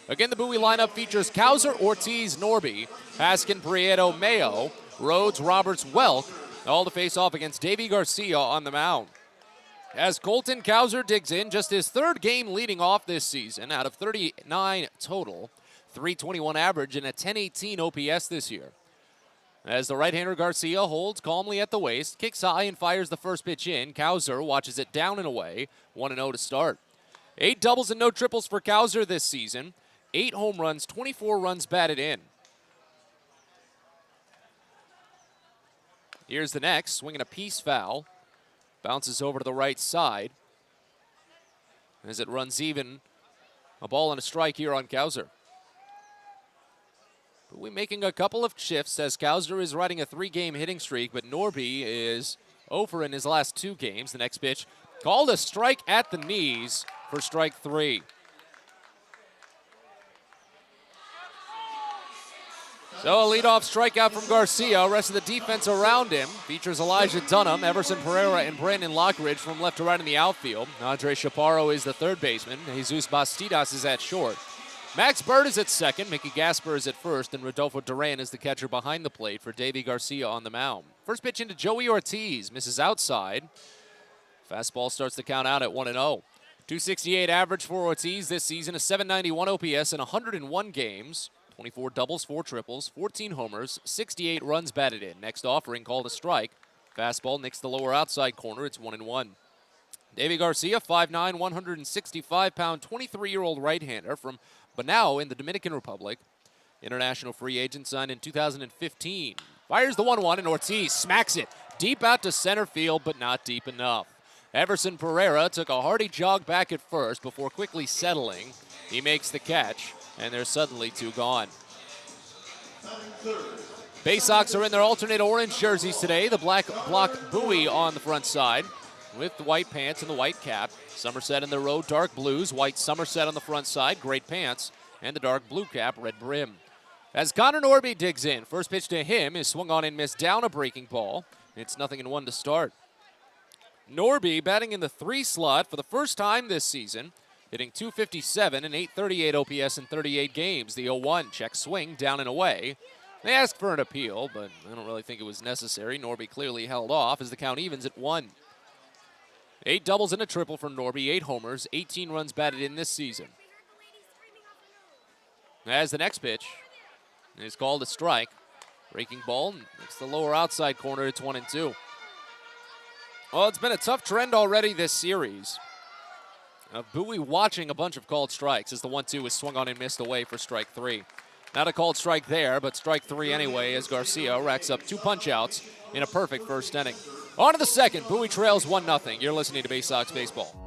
Again, the Bowie lineup features Cowser, Ortiz, Norby, Haskin, Prieto, Mayo, Rhodes, Roberts, Welk, all to face off against Davey Garcia on the mound. As Colton Cowser digs in, just his 3rd game leading off this season out of 39 total, 321 average and a 1018 OPS this year. As the right-hander Garcia holds calmly at the waist, kicks high and fires the first pitch in. Cowser watches it down and away, 1-0 to start. 8 doubles and no triples for Cowser this season. 8 home runs, 24 runs batted in. Here's the next, swinging a piece foul. Bounces over to the right side. As it runs even, a ball and a strike here on Cowser. We're making a couple of shifts as Cowser is riding a 3-game hitting streak, but Norby is over in his last 2 games. The next pitch, called a strike at the knees for strike 3. So a leadoff strikeout from Garcia. Rest of the defense around him features Elijah Dunham, Everson Pereira, and Brandon Lockridge from left to right in the outfield. Andre Chaparro is the third baseman. Jesus Bastidas is at short. Max Bird is at second. Mickey Gasper is at first. And Rodolfo Duran is the catcher behind the plate for Davey Garcia on the mound. First pitch into Joey Ortiz. Misses outside. Fastball starts the count out at 1-0. 268 average for Ortiz this season. A 791 OPS in 101 games. 24 doubles, 4 triples, 14 homers, 68 runs batted in. Next offering called a strike. Fastball nicks the lower outside corner. It's 1-1. Davey Garcia, 5'9", 165-pound, 23-year-old right-hander from Banao in the Dominican Republic. International free agent signed in 2015. Fires the 1-1, and Ortiz smacks it deep out to center field, but not deep enough. Everson Pereira took a hearty jog back at first before quickly settling. He makes the catch, and there's suddenly 2 gone. Baysox are in their alternate orange jerseys today. The black block Bowie on the front side with the white pants and the white cap. Somerset in the row, dark blues. White Somerset on the front side, great pants, and the dark blue cap, red brim. As Connor Norby digs in, first pitch to him is swung on and missed down a breaking ball. It's 0-1 to start. Norby batting in the 3 slot for the first time this season, hitting .257 and .838 OPS in 38 games. The 0-1 check swing down and away. They asked for an appeal, but I don't really think it was necessary. Norby clearly held off as the count evens at 1. 8 doubles and a triple from Norby, 8 homers, 18 runs batted in this season. As the next pitch is called a strike. Breaking ball, it's the lower outside corner, it's 1-2. Well, it's been a tough trend already this series of Bowie watching a bunch of called strikes as the 1-2 is swung on and missed away for strike 3. Not a called strike there, but strike 3 anyway as Garcia racks up 2 punch-outs in a perfect first inning. On to the second, Bowie trails 1-0. You're listening to Baysox Baseball.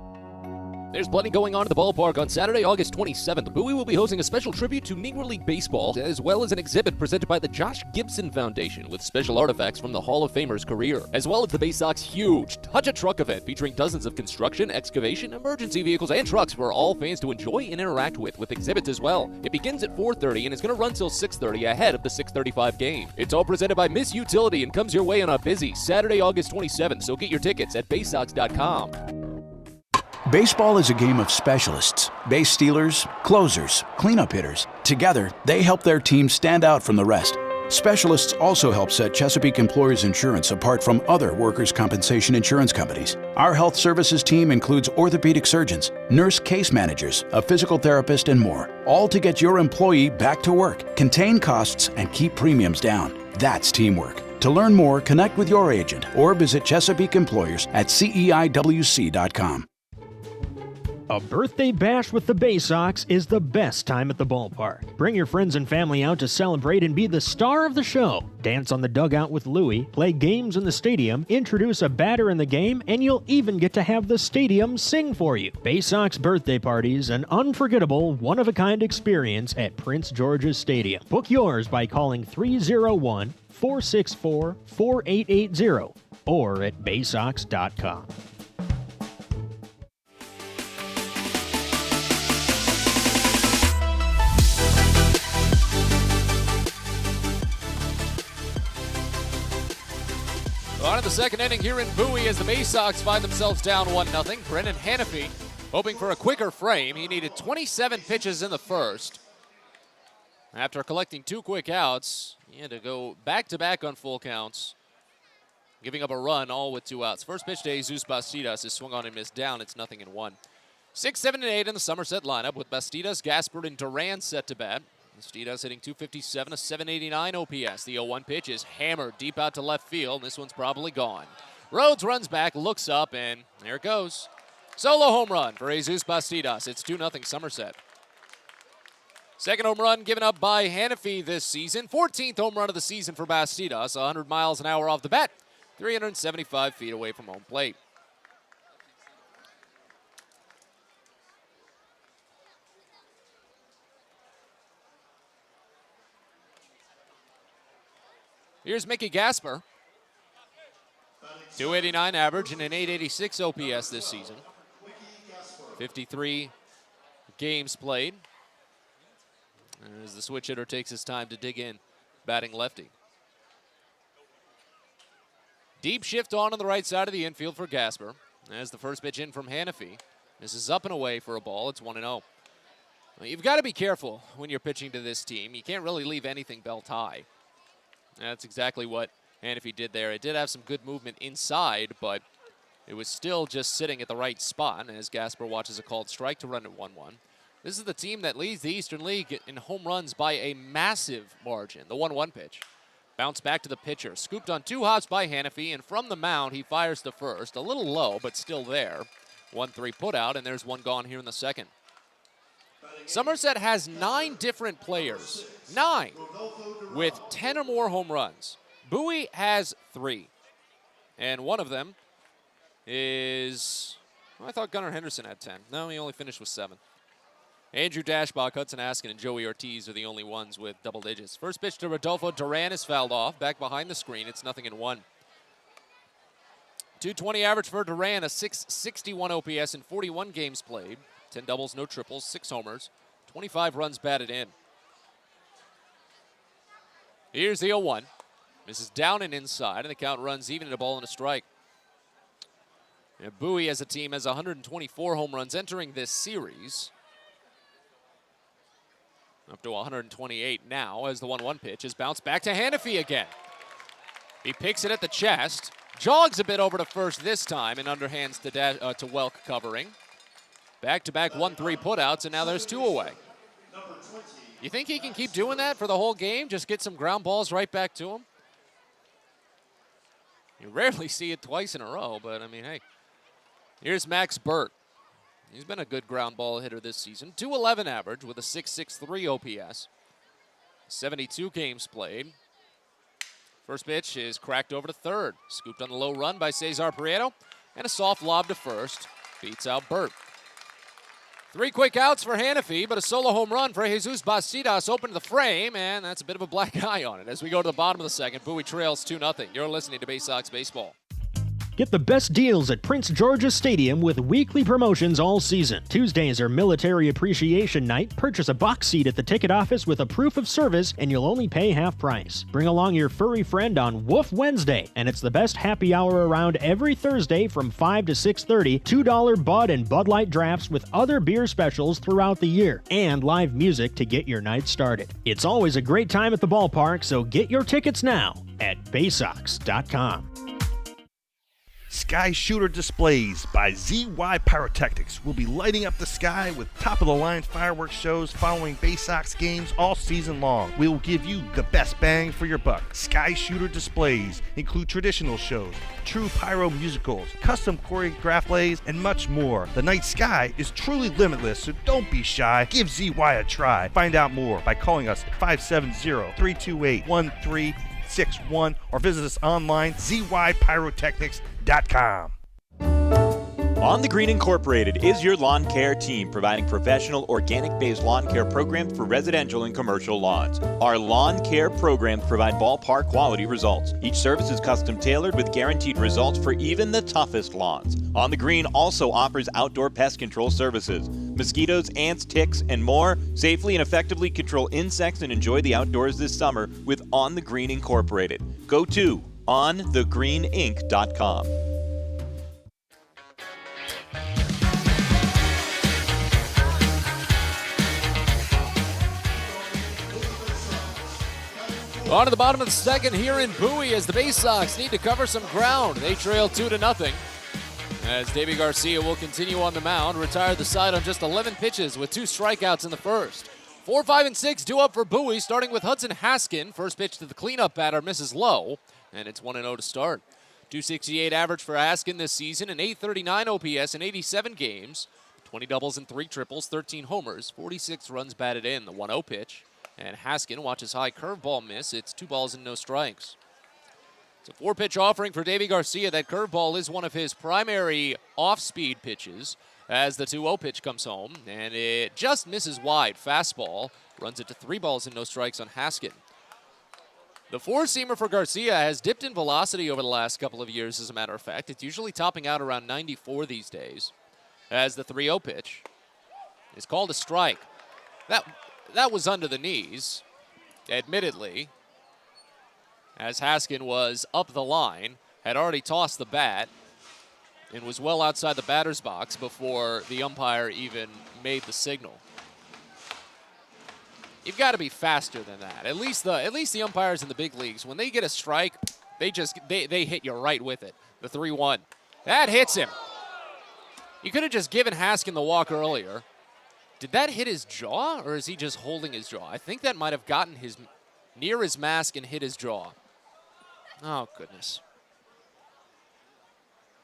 There's plenty going on at the ballpark on Saturday, August 27th. Bowie will be hosting a special tribute to Negro League Baseball, as well as an exhibit presented by the Josh Gibson Foundation with special artifacts from the Hall of Famer's career, as well as the Baysox huge Touch a Truck event featuring dozens of construction, excavation, emergency vehicles, and trucks for all fans to enjoy and interact with exhibits as well. It begins at 4:30 and is going to run till 6:30 ahead of the 6:35 game. It's all presented by Miss Utility and comes your way on a busy Saturday, August 27th, so get your tickets at baysox.com. Baseball is a game of specialists. Base stealers, closers, cleanup hitters. Together, they help their team stand out from the rest. Specialists also help set Chesapeake Employers Insurance apart from other workers' compensation insurance companies. Our health services team includes orthopedic surgeons, nurse case managers, a physical therapist, and more, all to get your employee back to work, contain costs, and keep premiums down. That's teamwork. To learn more, connect with your agent or visit Chesapeake Employers at CEIWC.com. A birthday bash with the Baysox is the best time at the ballpark. Bring your friends and family out to celebrate and be the star of the show. Dance on the dugout with Louie, play games in the stadium, introduce a batter in the game, and you'll even get to have the stadium sing for you. Baysox birthday parties, an unforgettable, one-of-a-kind experience at Prince George's Stadium. Book yours by calling 301-464-4880 or at baysox.com. On to the second inning here in Bowie as the Baysox find themselves down 1-0. Brennan Hannafy hoping for a quicker frame. He needed 27 pitches in the first. After collecting 2 quick outs, he had to go back-to-back on full counts, giving up a run, all with 2 outs. First pitch to Jesus Bastidas is swung on and missed down. It's 0-1. 6, 7, and 8 in the Somerset lineup with Bastidas, Gaspard, and Duran set to bat. Bastidas hitting .257, a 789 OPS. The 0-1 pitch is hammered deep out to left field. This one's probably gone. Rhodes runs back, looks up, and there it goes. Solo home run for Jesus Bastidas. It's 2-0 Somerset. Second home run given up by Hannafy this season. 14th home run of the season for Bastidas. 100 miles an hour off the bat. 375 feet away from home plate. Here's Mickey Gasper. 289 average and an 886 OPS this season. 53 games played. As the switch hitter takes his time to dig in, batting lefty. Deep shift on the right side of the infield for Gasper. As the first pitch in from Hannafy. This is up and away for a ball. It's 1-0. Well, you've got to be careful when you're pitching to this team. You can't really leave anything belt high. That's exactly what Hannafy did there. It did have some good movement inside, but it was still just sitting at the right spot as Gasper watches a called strike to run at 1-1. This is the team that leads the Eastern League in home runs by a massive margin. The 1-1 pitch. Bounce back to the pitcher. Scooped on 2 hops by Hannafy, and from the mound, he fires to first. A little low, but still there. 1-3 put out, and there's one gone here in the second. Somerset has 9 different players. 9 with 10 or more home runs. Bowie has 3. And one of them is, well, I thought Gunnar Henderson had 10. No, he only finished with 7. Andrew Dashbach, Hudson Haskin, and Joey Ortiz are the only ones with double digits. First pitch to Rodolfo Duran is fouled off. Back behind the screen, it's 0-1. 220 average for Duran, a 661 OPS in 41 games played. 10 doubles, no triples, 6 homers, 25 runs batted in. Here's the 0-1. Misses down and inside, and the count runs even at a ball and a strike. And Bowie as a team has 124 home runs entering this series. Up to 128 now as the 1-1 pitch is bounced back to Hannafy again. He picks it at the chest, jogs a bit over to first this time, and underhands to Welk covering. Back-to-back 1-3 putouts, and now there's 2 away. You think he can keep doing that for the whole game? Just get some ground balls right back to him? You rarely see it twice in a row, but I mean, hey. Here's Max Burt. He's been a good ground ball hitter this season. 211 average with a 663 OPS. 72 games played. First pitch is cracked over to third. Scooped on the low run by Cesar Prieto. And a soft lob to first. Beats out Burt. 3 quick outs for Hannafy, but a solo home run for Jesus Bastidas opened the frame, and that's a bit of a black eye on it. As we go to the bottom of the second, Bowie trails 2-0. You're listening to Baysox Baseball. Get the best deals at Prince George's Stadium with weekly promotions all season. Tuesdays are Military Appreciation Night. Purchase a box seat at the ticket office with a proof of service, and you'll only pay half price. Bring along your furry friend on Woof Wednesday, and it's the best happy hour around every Thursday from 5 to 6:30. $2 Bud and Bud Light drafts with other beer specials throughout the year, and live music to get your night started. It's always a great time at the ballpark, so get your tickets now at Baysox.com. Sky Shooter Displays by ZY Pyrotechnics will be lighting up the sky with top-of-the-line fireworks shows following Baysox games all season long. We will give you the best bang for your buck. Sky Shooter Displays include traditional shows, true pyro musicals, custom choreographed plays, and much more. The night sky is truly limitless, so don't be shy. Give ZY a try. Find out more by calling us at 570-328-1361 or visit us online, zypyrotechnics.com. On the Green Incorporated is your lawn care team, providing professional organic-based lawn care programs for residential and commercial lawns. Our lawn care programs provide ballpark quality results. Each service is custom tailored with guaranteed results for even the toughest lawns. On the Green also offers outdoor pest control services. Mosquitoes, ants, ticks, and more. Safely and effectively control insects and enjoy the outdoors this summer with On the Green Incorporated. Go to onthegreeninc.com. On to the bottom of the second here in Bowie as the Baysox need to cover some ground. They trail 2-0. As Davey Garcia will continue on the mound, retired the side on just 11 pitches with 2 strikeouts in the first. 4, 5, and 6 due up for Bowie, starting with Hudson Haskin. First pitch to the cleanup batter misses low, and it's 1-0 to start. 268 average for Haskin this season, an 839 OPS in 87 games. 20 doubles and 3 triples, 13 homers, 46 runs batted in. The 1-0 pitch. And Haskin watches high curveball miss. It's 2 balls and no strikes. It's a 4-pitch offering for Davey Garcia. That curveball is one of his primary off-speed pitches as the 2-0 pitch comes home. And it just misses wide. Fastball runs it to 3 balls and no strikes on Haskin. The 4-seamer for Garcia has dipped in velocity over the last couple of years, as a matter of fact. It's usually topping out around 94 these days. As the 3-0 pitch is called a strike. That was under the knees, admittedly, as Haskin was up the line, had already tossed the bat, and was well outside the batter's box before the umpire even made the signal. You've got to be faster than that. At least the umpires in the big leagues, when they get a strike, they hit you right with it. The 3-1. That hits him. You could have just given Haskin the walk earlier. Did that hit his jaw, or is he just holding his jaw? I think that might have gotten near his mask and hit his jaw. Oh, goodness.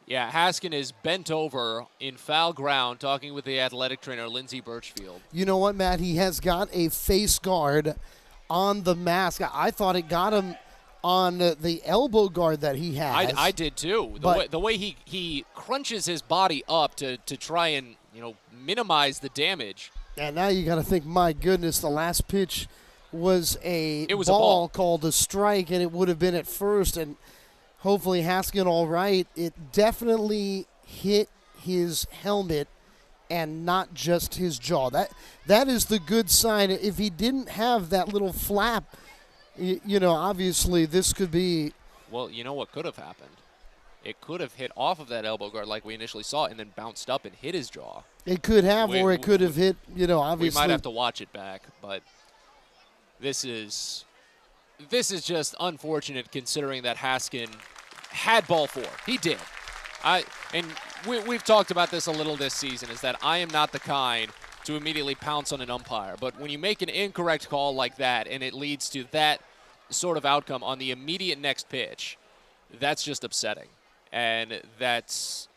Yeah, Haskin is bent over in foul ground talking with the athletic trainer, Lindsey Birchfield. You know what, Matt? He has got a face guard on the mask. I thought it got him on the elbow guard that he has. I did too. The way he crunches his body up to try and minimize the damage. And now you got to think, my goodness, the last pitch was a ball called a strike, and it would have been at first, and hopefully Haskin all right. It definitely hit his helmet and not just his jaw. That is the good sign. If he didn't have that little flap, obviously this could be. Well, you know what could have happened? It could have hit off of that elbow guard like we initially saw and then bounced up and hit his jaw. It could have, or it could have hit, obviously. We might have to watch it back, but this is just unfortunate considering that Haskin had ball 4. He did. We've talked about this a little this season, is that I am not the kind to immediately pounce on an umpire. But when you make an incorrect call like that and it leads to that sort of outcome on the immediate next pitch, that's just upsetting. And that's...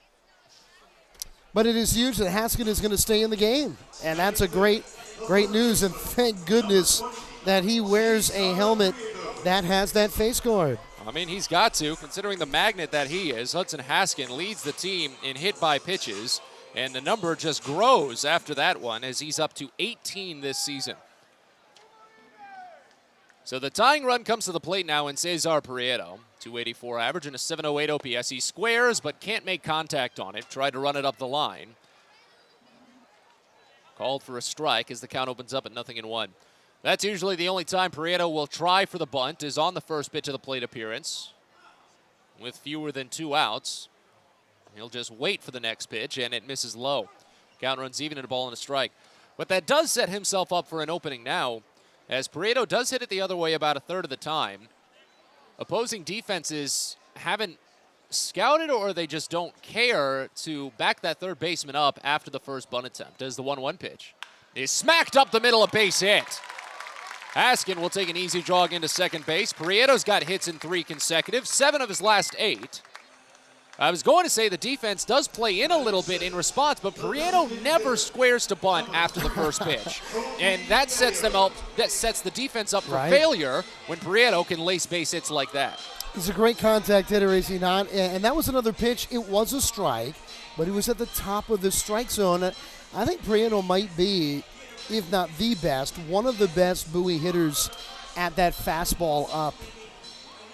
But it is huge that Haskin is going to stay in the game. And that's a great news. And thank goodness that he wears a helmet that has that face guard. I mean, he's got to, considering the magnet that he is. Hudson Haskin leads the team in hit by pitches, and the number just grows after that one as he's up to 18 this season. So the tying run comes to the plate now in Cesar Prieto. 284 average and a 708 OPS. He squares but can't make contact on it. Tried to run it up the line. Called for a strike as the count opens up at 0-1. That's usually the only time Prieto will try for the bunt, is on the first pitch of the plate appearance. With fewer than 2 outs, he'll just wait for the next pitch, and it misses low. Count runs even and a ball and a strike. But that does set himself up for an opening now, as Prieto does hit it the other way about a third of the time. Opposing defenses haven't scouted, or they just don't care to back that third baseman up after the first bunt attempt, as the 1-1 pitch is smacked up the middle, a base hit. Haskin will take an easy jog into second base. Prieto's got hits in 3 consecutive, 7 of his last 8. I was going to say the defense does play in a little bit in response, but Prieto never squares to bunt after the first pitch. And that sets them up, that sets the defense up for failure when Prieto can lace base hits like that. He's a great contact hitter, is he not? And that was another pitch. It was a strike, but it was at the top of the strike zone. I think Prieto might be, if not the best, one of the best Bowie hitters at that fastball up.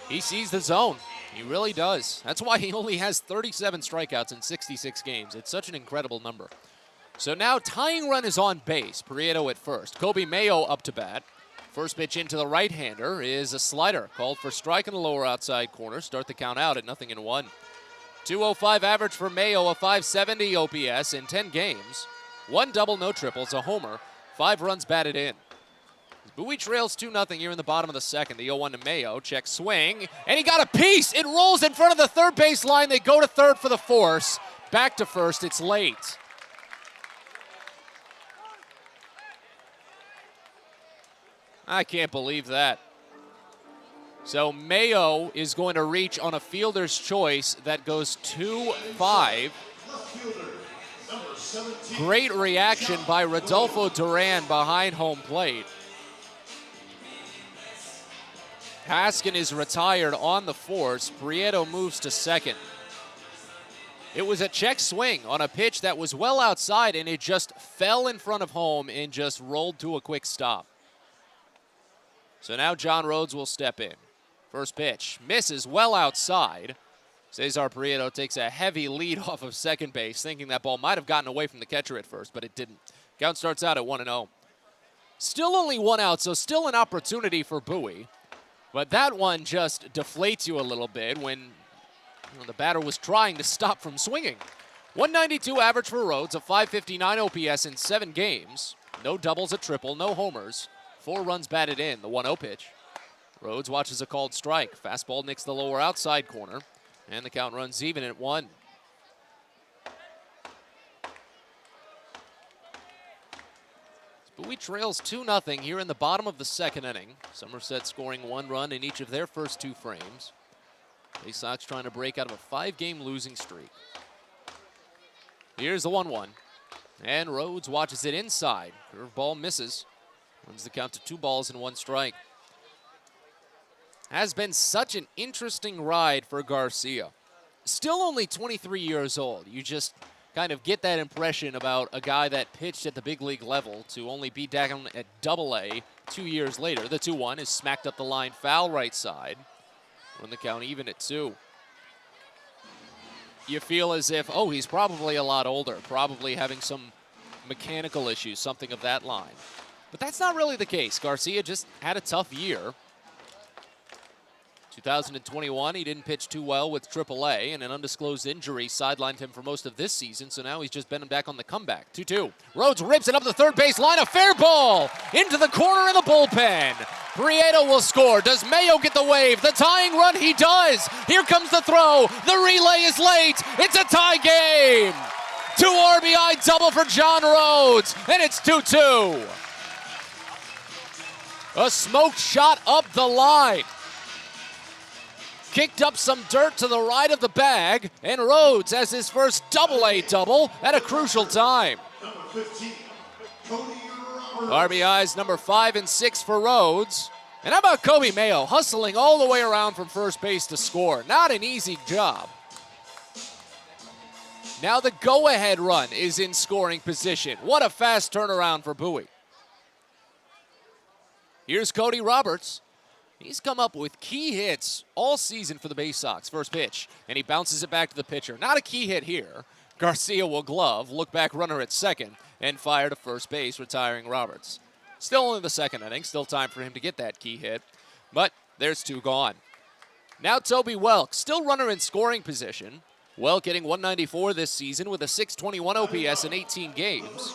He sees the zone. He really does. That's why he only has 37 strikeouts in 66 games. It's such an incredible number. So now tying run is on base. Prieto at first. Kobe Mayo up to bat. First pitch into the right-hander is a slider. Called for strike in the lower outside corner. Start the count out at 0-1. 205 average for Mayo, a 570 OPS in 10 games. 1 double, no triples, a homer. 5 runs batted in. Bowie trails 2-0 here in the bottom of the second. The 0-1 to Mayo. Check swing. And he got a piece. It rolls in front of the third base line. They go to third for the force. Back to first. It's late. I can't believe that. So Mayo is going to reach on a fielder's choice that goes 2-5. Great reaction by Rodolfo Duran behind home plate. Haskin is retired on the force. Prieto moves to second. It was a check swing on a pitch that was well outside, and it just fell in front of home and just rolled to a quick stop. So now John Rhodes will step in. First pitch misses well outside. Cesar Prieto takes a heavy lead off of second base, thinking that ball might have gotten away from the catcher at first, but it didn't. Count starts out at 1-0. Still only 1 out, so still an opportunity for Bowie. But that one just deflates you a little bit when the batter was trying to stop from swinging. 192 average for Rhodes, a 559 OPS in 7 games. No doubles, a triple, no homers. 4 runs batted in, the 1-0 pitch. Rhodes watches a called strike. Fastball nicks the lower outside corner. And the count runs even at 1. Bowie trails 2-0 here in the bottom of the second inning. Somerset scoring 1 run in each of their first 2 frames. Baysox trying to break out of a 5-game losing streak. Here's the 1-1. And Rhodes watches it inside. Curveball misses. Runs the count to 2 balls and 1 strike. has been such an interesting ride for Garcia. Still only 23 years old. You just kind of get that impression about a guy that pitched at the big league level to only be down at Double-A 2 years later. The 2-1 is smacked up the line, foul right side. Run the count even at 2. You feel as if, oh, he's probably a lot older, probably having some mechanical issues, something of that line. But that's not really the case. Garcia just had a tough year. 2021, he didn't pitch too well with AAA, and an undisclosed injury sidelined him for most of this season, so now he's just been back on the comeback. 2-2. Rhodes rips it up the third base line, a fair ball into the corner in the bullpen. Prieto will score. Does Mayo get the wave? The tying run, he does. Here comes the throw. The relay is late. It's a tie game. 2 RBI double for John Rhodes, and it's 2-2. A smoked shot up the line. Kicked up some dirt to the right of the bag, and Rhodes has his first Double-A double at a crucial time. RBIs number 5 and 6 for Rhodes. And how about Kobe Mayo hustling all the way around from first base to score? Not an easy job. Now the go-ahead run is in scoring position. What a fast turnaround for Bowie. Here's Cody Roberts. He's come up with key hits all season for the Baysox. First pitch, and he bounces it back to the pitcher. Not a key hit here. Garcia will glove, look back runner at second, and fire to first base, retiring Roberts. Still only the second inning, still time for him to get that key hit, but there's 2 gone. Now Toby Welk, still runner in scoring position. Welk getting 194 this season with a 621 OPS in 18 games.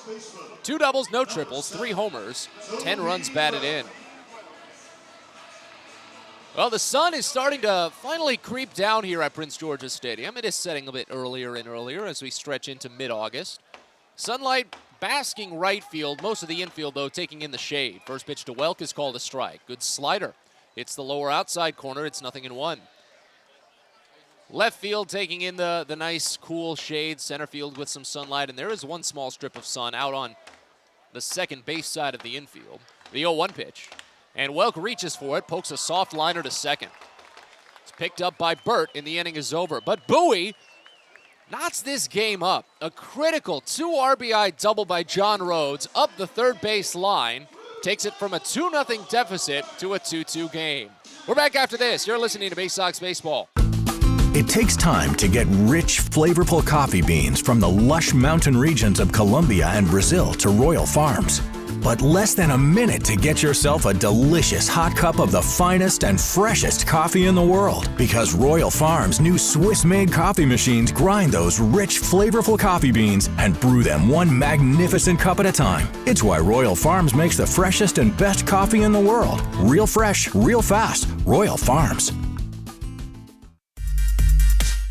2 doubles, no triples, 3 homers, 10 runs batted in. Well, the sun is starting to finally creep down here at Prince George's Stadium. It is setting a bit earlier and earlier as we stretch into mid-August. Sunlight basking right field, most of the infield, though, taking in the shade. First pitch to Welk is called a strike. Good slider. It's the lower outside corner. It's 0-1. Left field taking in the nice, cool shade. Center field with some sunlight, and there is one small strip of sun out on the second base side of the infield. The 0-1 pitch. And Welk reaches for it, pokes a soft liner to second. It's picked up by Burt, and the inning is over. But Bowie knots this game up. A critical 2 RBI double by John Rhodes up the third base line. Takes it from a 2-0 deficit to a 2-2 game. We're back after this. You're listening to Baysox Baseball. It takes time to get rich, flavorful coffee beans from the lush mountain regions of Colombia and Brazil to Royal Farms. But less than a minute to get yourself a delicious hot cup of the finest and freshest coffee in the world. Because Royal Farms' new Swiss-made coffee machines grind those rich, flavorful coffee beans and brew them one magnificent cup at a time. It's why Royal Farms makes the freshest and best coffee in the world. Real fresh, real fast. Royal Farms.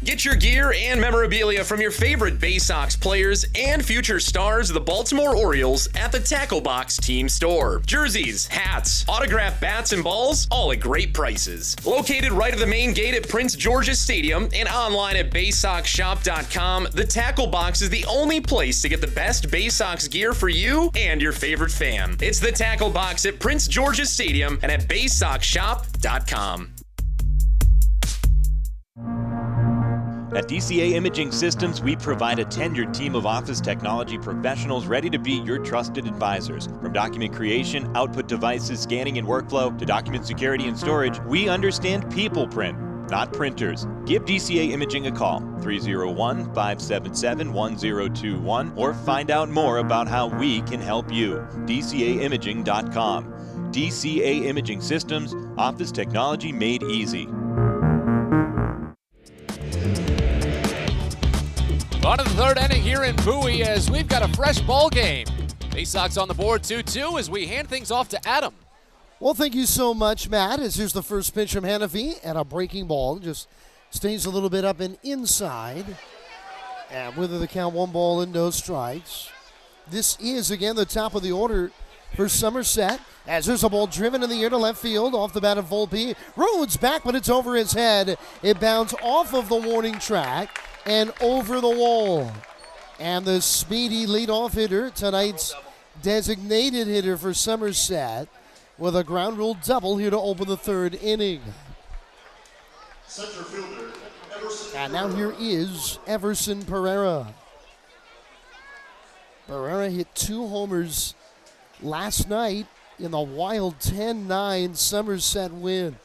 Get your gear and memorabilia from your favorite Baysox players and future stars of the Baltimore Orioles at the Tackle Box Team Store. Jerseys, hats, autographed bats and balls, all at great prices. Located right at the main gate at Prince George's Stadium and online at BaysoxShop.com, the Tackle Box is the only place to get the best Baysox gear for you and your favorite fan. It's the Tackle Box at Prince George's Stadium and at BaysoxShop.com. At DCA Imaging Systems, we provide a tenured team of office technology professionals ready to be your trusted advisors. From document creation, output devices, scanning and workflow, to document security and storage, we understand people print, not printers. Give DCA Imaging a call, 301-577-1021, or find out more about how we can help you. DCAimaging.com. DCA Imaging Systems, office technology made easy. On to the third inning here in Bowie as we've got a fresh ball game. Baysox on the board 2-2 as we hand things off to Adam. Well, thank you so much, Matt. As here's the first pitch from Hannafy and a breaking ball. Just stays a little bit up and inside. And with the count, 1 ball and no strikes. This is, again, the top of the order for Somerset. As there's a ball driven in the air to left field off the bat of Volpe. Rhodes back, but it's over his head. It bounced off of the warning track and over the wall. And the speedy leadoff hitter, tonight's designated hitter for Somerset, with a ground rule double here to open the third inning. And now here is Everson Pereira. Pereira hit 2 homers last night in the wild 10-9 Somerset win.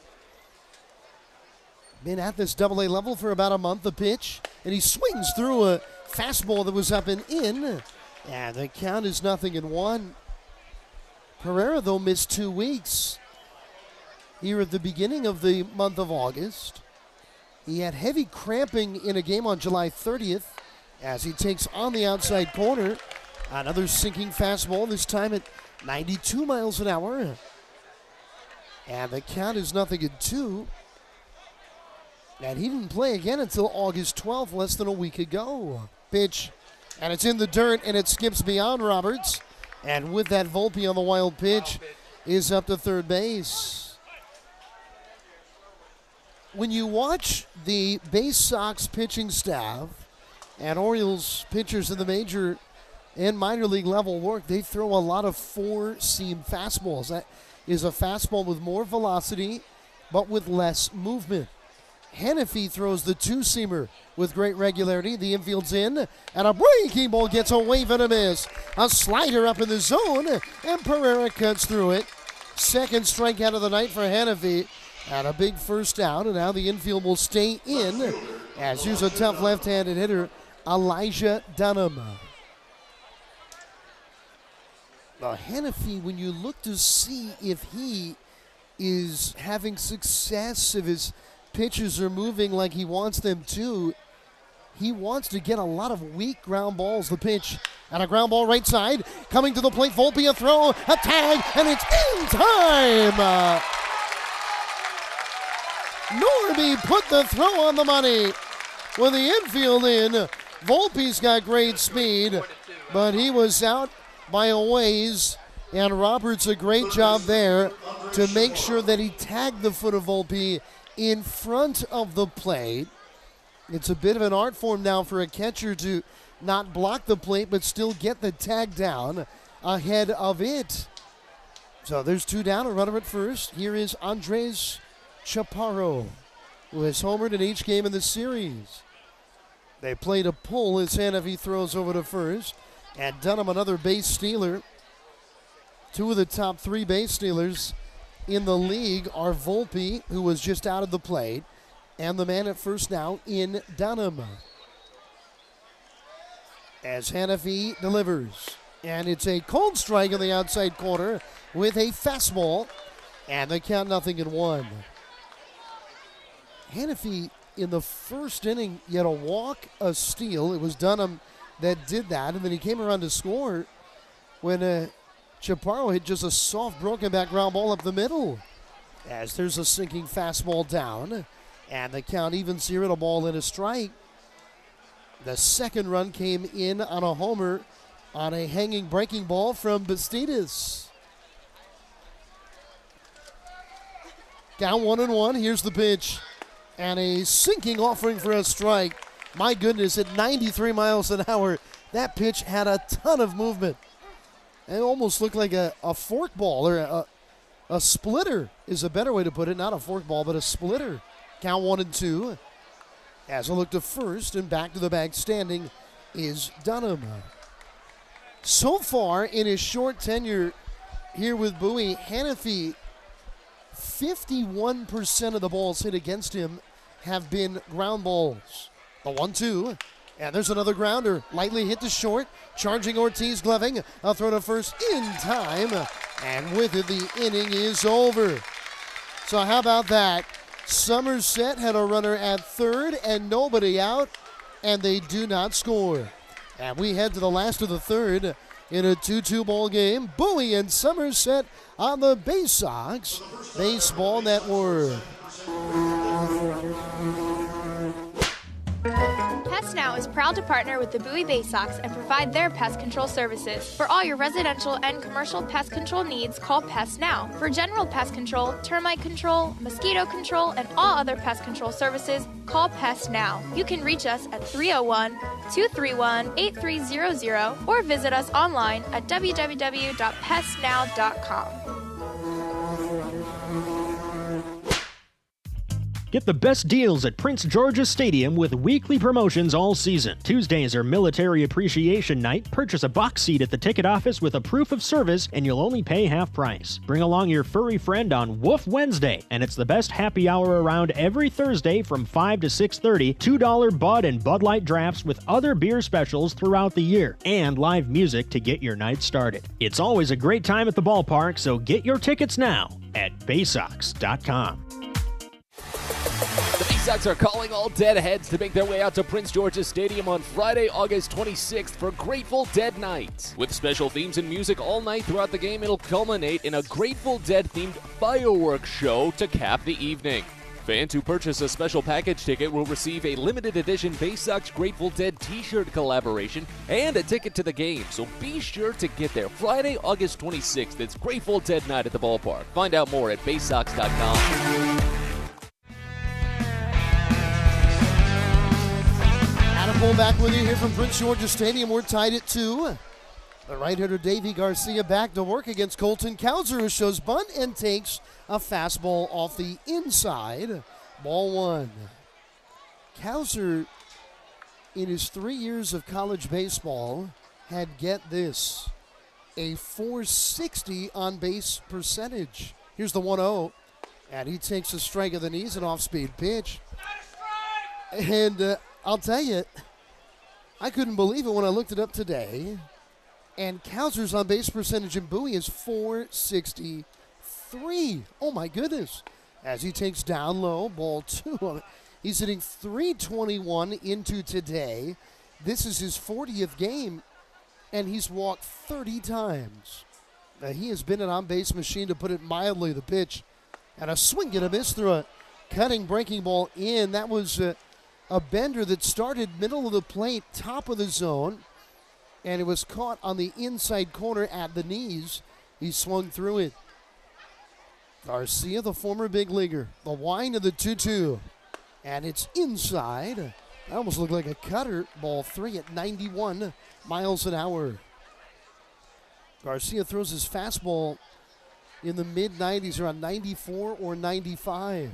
Been at this AA level for about a month, the pitch, and he swings through a fastball that was up and in, and the count is 0-1. Pereira, though, missed 2 weeks here at the beginning of the month of August. He had heavy cramping in a game on July 30th as he takes on the outside corner. Another sinking fastball, this time at 92 miles an hour. And the count is 0-2. And he didn't play again until August 12th, less than a week ago. Pitch, and it's in the dirt, and it skips beyond Roberts. And with that, Volpe on the wild pitch is up to third base. When you watch the Baysox pitching staff and Orioles pitchers in the major and minor league level work, they throw a lot of 4-seam fastballs. That is a fastball with more velocity, but with less movement. Hennefy throws the 2-seamer with great regularity. The infield's in, and a breaking ball gets a wave and a miss. A slider up in the zone, and Pereira cuts through it. Second strikeout of the night for Hennefy, and a big first out, and now the infield will stay in, as here's a tough left-handed hitter, Elijah Dunham. Now, Hennefy, when you look to see if he is having success, if his pitches are moving like he wants them to, he wants to get a lot of weak ground balls. The pitch, and a ground ball right side, coming to the plate, Volpe, a throw, a tag, and it's in time! Norby put the throw on the money. With the infield in, Volpe's got great speed, but he was out by a ways, and Roberts a great job there to make sure that he tagged the foot of Volpe in front of the plate. It's a bit of an art form now for a catcher to not block the plate but still get the tag down ahead of it. So there's 2 down, a runner at first. Here is Andres Chaparro, who has homered in each game in the series. They played a pull as Hennefy throws over to first, and Dunham another base stealer. 2 of the top 3 base stealers in the league are Volpe, who was just out of the plate, and the man at first now in Dunham. As Hennefy delivers, and it's a cold strike on the outside corner with a fastball, and the count 0-1. Hennefy in the first inning, he had a walk, a steal. It was Dunham that did that, and then he came around to score when Chaparro hit just a soft broken back ground ball up the middle. As there's a sinking fastball down, and the count evens here at a ball and a strike. The second run came in on a homer on a hanging breaking ball from Bastidas. Down 1-1, here's the pitch. And a sinking offering for a strike. My goodness, at 93 miles an hour, that pitch had a ton of movement. It almost looked like a fork ball, or a splitter is a better way to put it. Not a fork ball, but a splitter. Count 1-2. As a look to first, and back to the bag standing is Dunham. So far in his short tenure here with Bowie, Hennefy, 51% of the balls hit against him have been ground balls. The 1-2, and there's another grounder. Lightly hit to short, charging Ortiz, gloving. A throw to first in time, and with it, the inning is over. So how about that? Somerset had a runner at third and nobody out, and they do not score. And we head to the last of the third in a 2-2 ball game. Bowie and Somerset on the Baysox Baseball Network. Pest Now is proud to partner with the Bowie Baysox and provide their pest control services. For all your residential and commercial pest control needs, call Pest Now. For general pest control, termite control, mosquito control, and all other pest control services, call Pest Now. You can reach us at 301-231-8300 or visit us online at www.pestnow.com. Get the best deals at Prince George's Stadium with weekly promotions all season. Tuesdays are Military Appreciation Night. Purchase a box seat at the ticket office with a proof of service and you'll only pay half price. Bring along your furry friend on Woof Wednesday, and it's the best happy hour around every Thursday from 5 to 6:30. $2 Bud and Bud Light drafts with other beer specials throughout the year, and live music to get your night started. It's always a great time at the ballpark, so get your tickets now at Baysox.com. The Baysox are calling all deadheads to make their way out to Prince George's Stadium on Friday, August 26th for Grateful Dead Night. With special themes and music all night throughout the game, it'll culminate in a Grateful Dead-themed fireworks show to cap the evening. Fans who purchase a special package ticket will receive a limited edition Baysox Grateful Dead t-shirt collaboration and a ticket to the game, so be sure to get there Friday, August 26th. It's Grateful Dead Night at the ballpark. Find out more at Baysox.com. Adam Cole back with you here from Prince George's Stadium. We're tied at 2. The right-hander Davey Garcia back to work against Colton Cowser, who shows bunt and takes a fastball off the inside. Ball 1. Cowser, in his 3 years of college baseball, had, get this, a .460 on-base percentage. Here's the 1-0, and he takes a strike of the knees, an off-speed pitch. And I'll tell you, I couldn't believe it when I looked it up today. And Cowser's on-base percentage in Bowie is .463. Oh, my goodness. As he takes down low, ball 2. He's hitting .321 into today. This is his 40th game, and he's walked 30 times. Now, he has been an on-base machine, to put it mildly. The pitch and a swing and a miss through a cutting breaking ball in. That was a bender that started middle of the plate, top of the zone, and it was caught on the inside corner at the knees. He swung through it. Garcia, the former big leaguer, the wind of the 2-2, and it's inside. That almost looked like a cutter. Ball 3 at 91 miles an hour. Garcia throws his fastball in the mid-90s, around 94 or 95.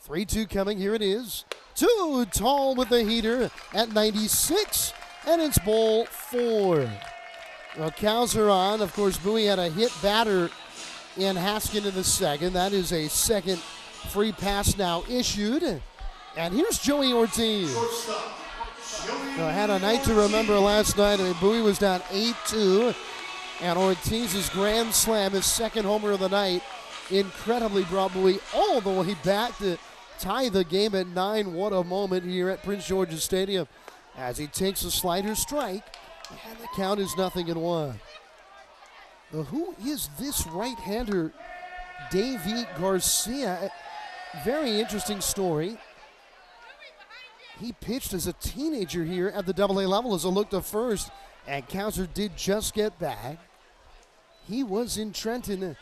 3-2 coming. Here it is. Too tall with the heater at 96, and it's ball 4. Well, Cowser on. Of course, Bowie had a hit batter in Haskin in the second. That is a second free pass now issued. And here's Joey Ortiz. I had a night to remember last night. I mean, Bowie was down 8-2, and Ortiz's grand slam, his second homer of the night, incredibly brought Bowie all the way back to tie the game at 9. What a moment here at Prince George's Stadium as he takes a slider strike, and the count is 0-1. Now, who is this right-hander, Davey Garcia? Very interesting story. He pitched as a teenager here at the AA level as a look to first, and Cowser did just get back. He was in Trenton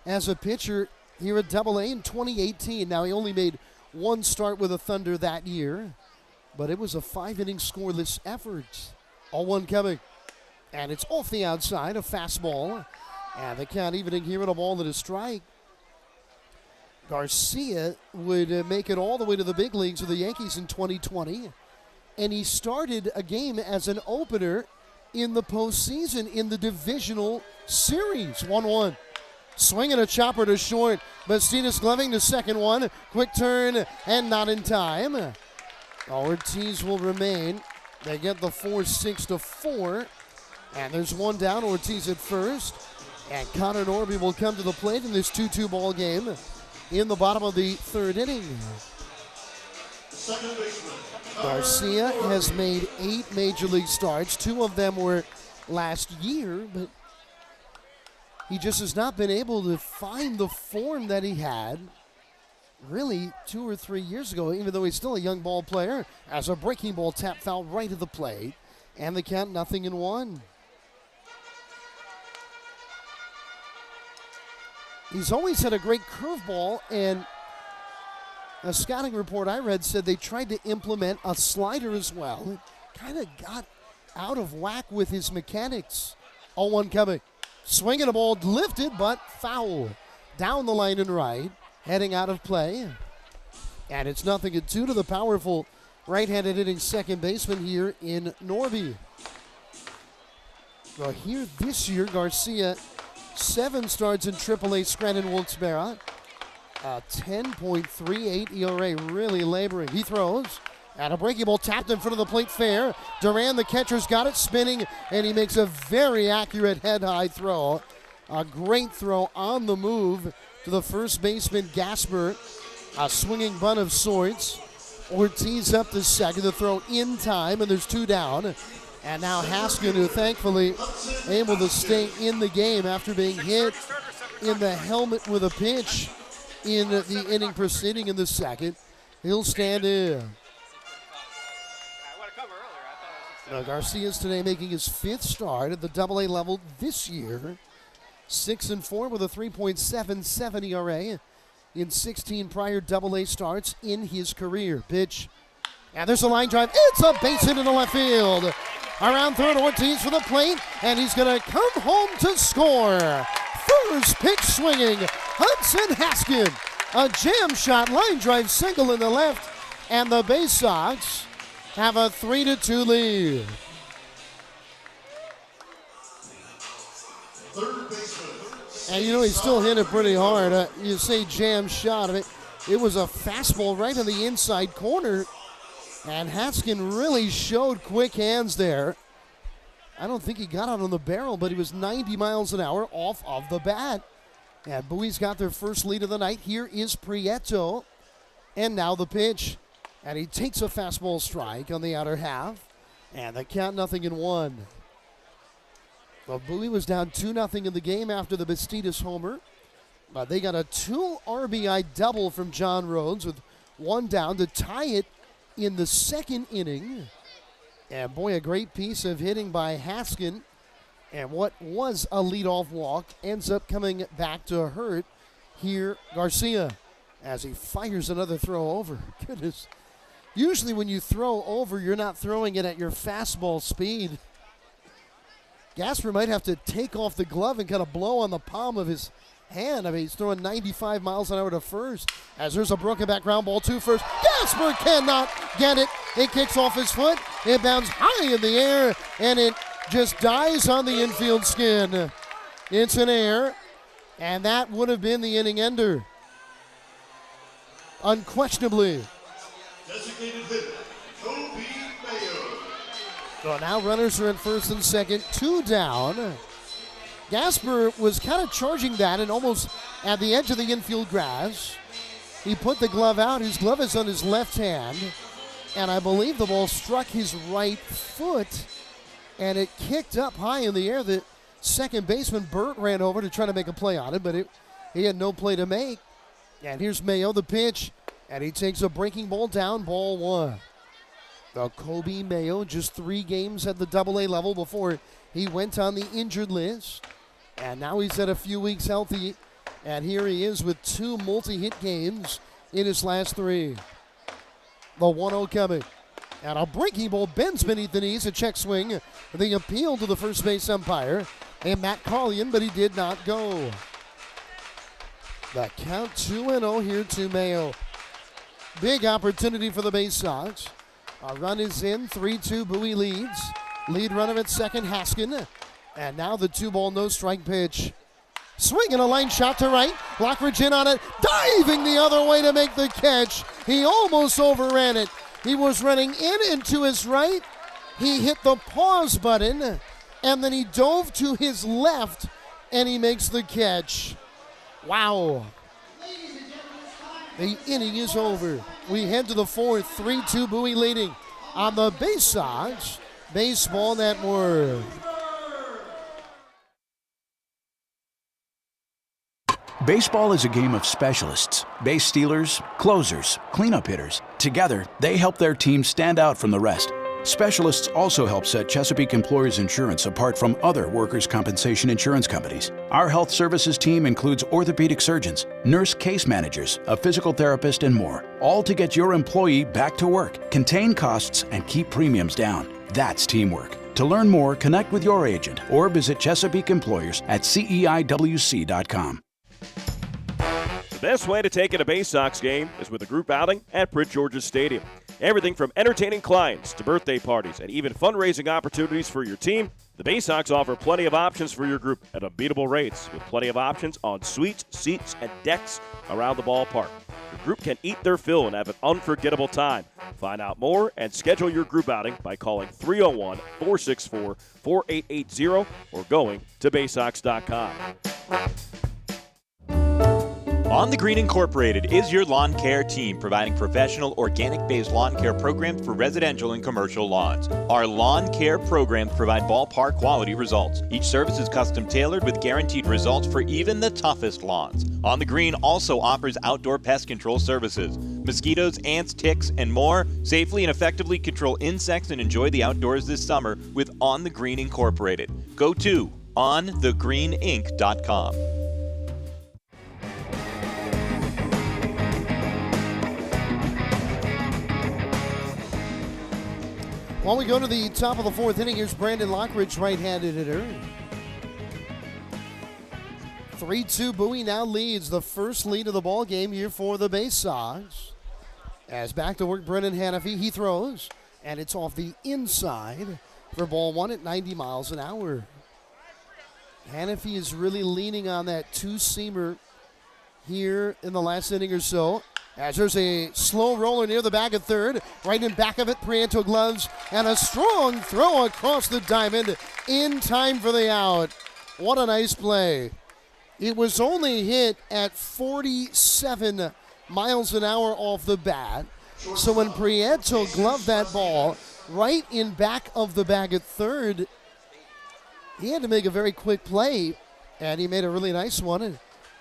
as a pitcher here at AA in 2018. Now, he only made one start with the Thunder that year, but it was a 5-inning scoreless effort. 0-1 coming, and it's off the outside, a fastball, and the count evening here at a ball that is strike. Garcia would make it all the way to the big leagues with the Yankees in 2020, and he started a game as an opener in the postseason in the divisional series. 1-1. Swinging a chopper to short. Bastidas gloving to second one. Quick turn and not in time. Ortiz will remain. They get the 4-6-4. And there's one down. Ortiz at first. And Connor Norby will come to the plate in this 2-2 ball game in the bottom of the third inning. Garcia has made 8 major league starts. 2 of them were last year, but he just has not been able to find the form that he had really 2 or 3 years ago, even though he's still a young ball player, as a breaking ball tap foul right at the plate, and the count 0-1. He's always had a great curveball, and a scouting report I read said they tried to implement a slider as well. It kind of got out of whack with his mechanics. 0-1 coming. Swinging a ball lifted, but foul. Down the line and right. Heading out of play. And it's 0-2 to the powerful right-handed hitting second baseman here in Norby. Well, here this year, Garcia, 7 starts in AAA Scranton Wilkes-Barre. 10.38 ERA, really laboring. He throws, and a breaking ball tapped in front of the plate fair. Duran, the catcher's got it spinning, and he makes a very accurate head-high throw. A great throw on the move to the first baseman, Gasper. A swinging bunt of sorts. Ortiz up to second, the throw in time, and there's 2 down. And now Haskin, who thankfully able to stay in the game after being hit in the helmet with a pitch in the inning preceding in the second. He'll stand in. Now Garcia's today making his 5th start at the AA level this year. 6-4 with a 3.77 ERA in 16 prior AA starts in his career. Pitch. And there's a line drive. It's a base hit into left field. Around third, Ortiz for the plate, and he's going to come home to score. First pitch swinging, Hudson Haskin. A jam shot line drive single in the left, and the Baysox have a 3-2 lead. And you know, he still hit it pretty hard. You say jam shot. It was a fastball right in the inside corner. And Haskin really showed quick hands there. I don't think he got out on the barrel, but he was 90 miles an hour off of the bat. And Bowie's got their first lead of the night. Here is Prieto. And now the pitch. And he takes a fastball strike on the outer half. And the count 0-1. Well, Bowie was down 2-0 in the game after the Bastidas homer. But they got a 2 RBI double from John Rhodes with 1 down to tie it in the second inning. And boy, a great piece of hitting by Haskin. And what was a leadoff walk ends up coming back to hurt here Garcia as he fires another throw over. Goodness. Usually when you throw over, you're not throwing it at your fastball speed. Gasper might have to take off the glove and kind of blow on the palm of his hand. I mean, he's throwing 95 miles an hour to first. As there's a broken back ground ball to first. Gasper cannot get it. It kicks off his foot. It bounds high in the air, and it just dies on the infield skin. It's an error, and that would have been the inning ender. Unquestionably. Designated hitter, Bowie Baysox. So now runners are in first and second, 2 down. Gasper was kind of charging that and almost at the edge of the infield grass. He put the glove out. His glove is on his left hand. And I believe the ball struck his right foot. And it kicked up high in the air. The second baseman, Burt, ran over to try to make a play on it, but he had no play to make. And here's Mayo, the pitch. And he takes a breaking ball down, ball 1. Now Kobe Mayo, just 3 games at the AA level before he went on the injured list. And now he's at a few weeks healthy. And here he is with 2 multi-hit games in his last 3. The 1-0 coming. And a breaking ball bends beneath the knees, a check swing. The appeal to the first base umpire. And Matt Carlian, but he did not go. The count 2-0 here to Mayo. Big opportunity for the Baysox. A run is in, 3-2, Bowie leads. Lead runner at second, Haskin. And now the 2-ball, no-strike pitch. Swinging a line shot to right. Lockridge in on it. Diving the other way to make the catch. He almost overran it. He was running in and to his right. He hit the pause button. And then he dove to his left. And he makes the catch. Wow. The inning is over. We head to the 4th, 3-2 Bowie leading on the Baysox Baseball Network. Baseball is a game of specialists. Base stealers, closers, cleanup hitters. Together, they help their team stand out from the rest. Specialists also help set Chesapeake Employers Insurance apart from other workers' compensation insurance companies. Our health services team includes orthopedic surgeons, nurse case managers, a physical therapist, and more, all to get your employee back to work, contain costs, and keep premiums down. That's teamwork. To learn more, connect with your agent or visit Chesapeake Employers at CEIWC.com. best way to take in a Bay Sox game is with a group outing at Prince George's Stadium. Everything from entertaining clients to birthday parties and even fundraising opportunities for your team, the Bay Sox offer plenty of options for your group at unbeatable rates with plenty of options on suites, seats, and decks around the ballpark. Your group can eat their fill and have an unforgettable time. Find out more and schedule your group outing by calling 301-464-4880 or going to baysox.com. On the Green Incorporated is your lawn care team providing professional organic-based lawn care programs for residential and commercial lawns. Our lawn care programs provide ballpark quality results. Each service is custom tailored with guaranteed results for even the toughest lawns. On the Green also offers outdoor pest control services. Mosquitoes, ants, ticks, and more. Safely and effectively control insects and enjoy the outdoors this summer with On the Green Incorporated. Go to onthegreeninc.com. While we go to the top of the fourth inning, here's Brandon Lockridge, right-handed hitter. 3-2, Bowie now leads the first lead of the ball game here for the Bay Sox. As back to work, Brennan Hanafy, he throws, and it's off the inside for ball one at 90 miles an hour. Hanafy is really leaning on that two-seamer here in the last inning or so. As there's a slow roller near the bag of third, right in back of it, Prieto gloves, and a strong throw across the diamond in time for the out. What a nice play. It was only hit at 47 miles an hour off the bat. So when Prieto gloved that ball right in back of the bag at third, he had to make a very quick play, and he made a really nice one. And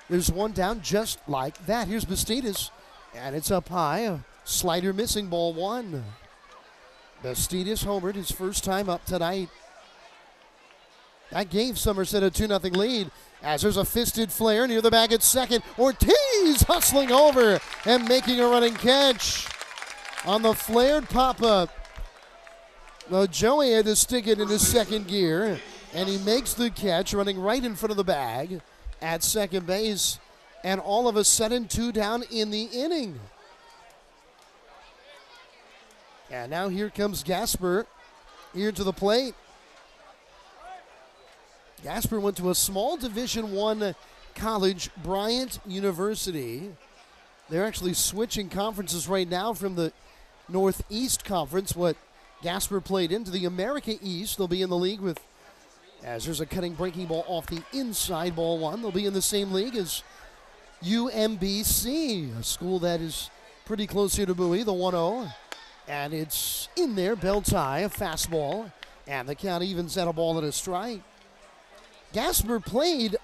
there's one down just like that. Here's Bastidas. And it's up high, a slider missing, ball one. Bastidas homered his first time up tonight. That gave Somerset a 2-0 lead as there's a fisted flare near the bag at second. Ortiz hustling over and making a running catch on the flared pop-up. Well, Joey had to stick it in his second gear, and he makes the catch running right in front of the bag at second base. And all of a sudden, 2 down in the inning. And now here comes Gasper here to the plate. Gasper went to a small Division I college, Bryant University. They're actually switching conferences right now from the Northeast Conference, what Gasper played into the America East. They'll be in the league with, as there's a cutting breaking ball off the inside, ball one. They'll be in the same league as UMBC, a school that is pretty close here to Bowie, the 1-0. And it's in there, bell tie, a fastball. And the count evens at a ball and a strike. Gasper played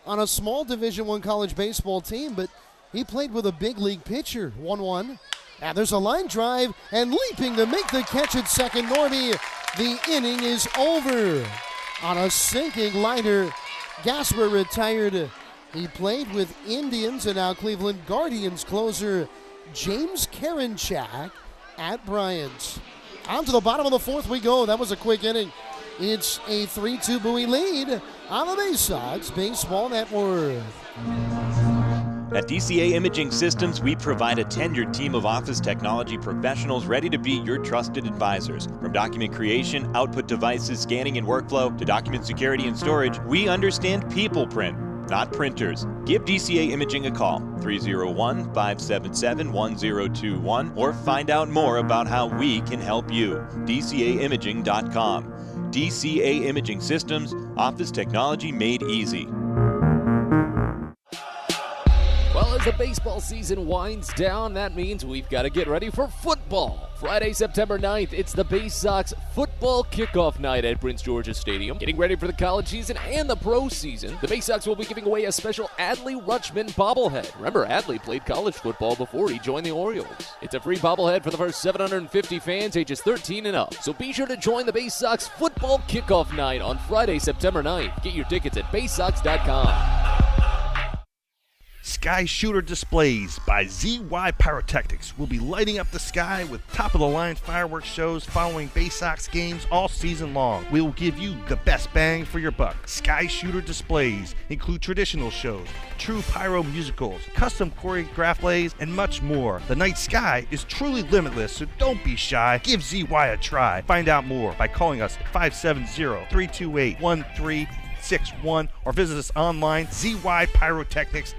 on a small Division I college baseball team, but he played with a big league pitcher, 1-1. And there's a line drive, and leaping to make the catch at second, Norby. The inning is over. On a sinking liner, Gasper retired. He played with Indians and now Cleveland Guardians closer James Karinchak at Bryant. On to the bottom of the fourth we go. That was a quick inning. It's a 3-2 Bowie lead on the Bay Sox Baseball Network. At DCA Imaging Systems, we provide a tenured team of office technology professionals ready to be your trusted advisors. From document creation, output devices, scanning and workflow, to document security and storage, we understand people print, not printers. Give DCA Imaging a call, 301-577-1021, or find out more about how we can help you. DCAimaging.com. DCA Imaging Systems, office technology made easy. Well, as the baseball season winds down, that means we've got to get ready for football. Friday, September 9th, it's the Bay Sox football kickoff night at Prince George's Stadium. Getting ready for the college season and the pro season, the Bay Sox will be giving away a special Adley Rutschman bobblehead. Remember, Adley played college football before he joined the Orioles. It's a free bobblehead for the first 750 fans ages 13 and up. So be sure to join the Bay Sox football kickoff night on Friday, September 9th. Get your tickets at baysox.com. Sky Shooter Displays by ZY Pyrotechnics will be lighting up the sky with top-of-the-line fireworks shows following Baysox games all season long. We will give you the best bang for your buck. Sky Shooter Displays include traditional shows, true pyro musicals, custom choreographed lays, and much more. The night sky is truly limitless, so don't be shy. Give ZY a try. Find out more by calling us at 570-328-1361 or visit us online, zypyrotechnics.com.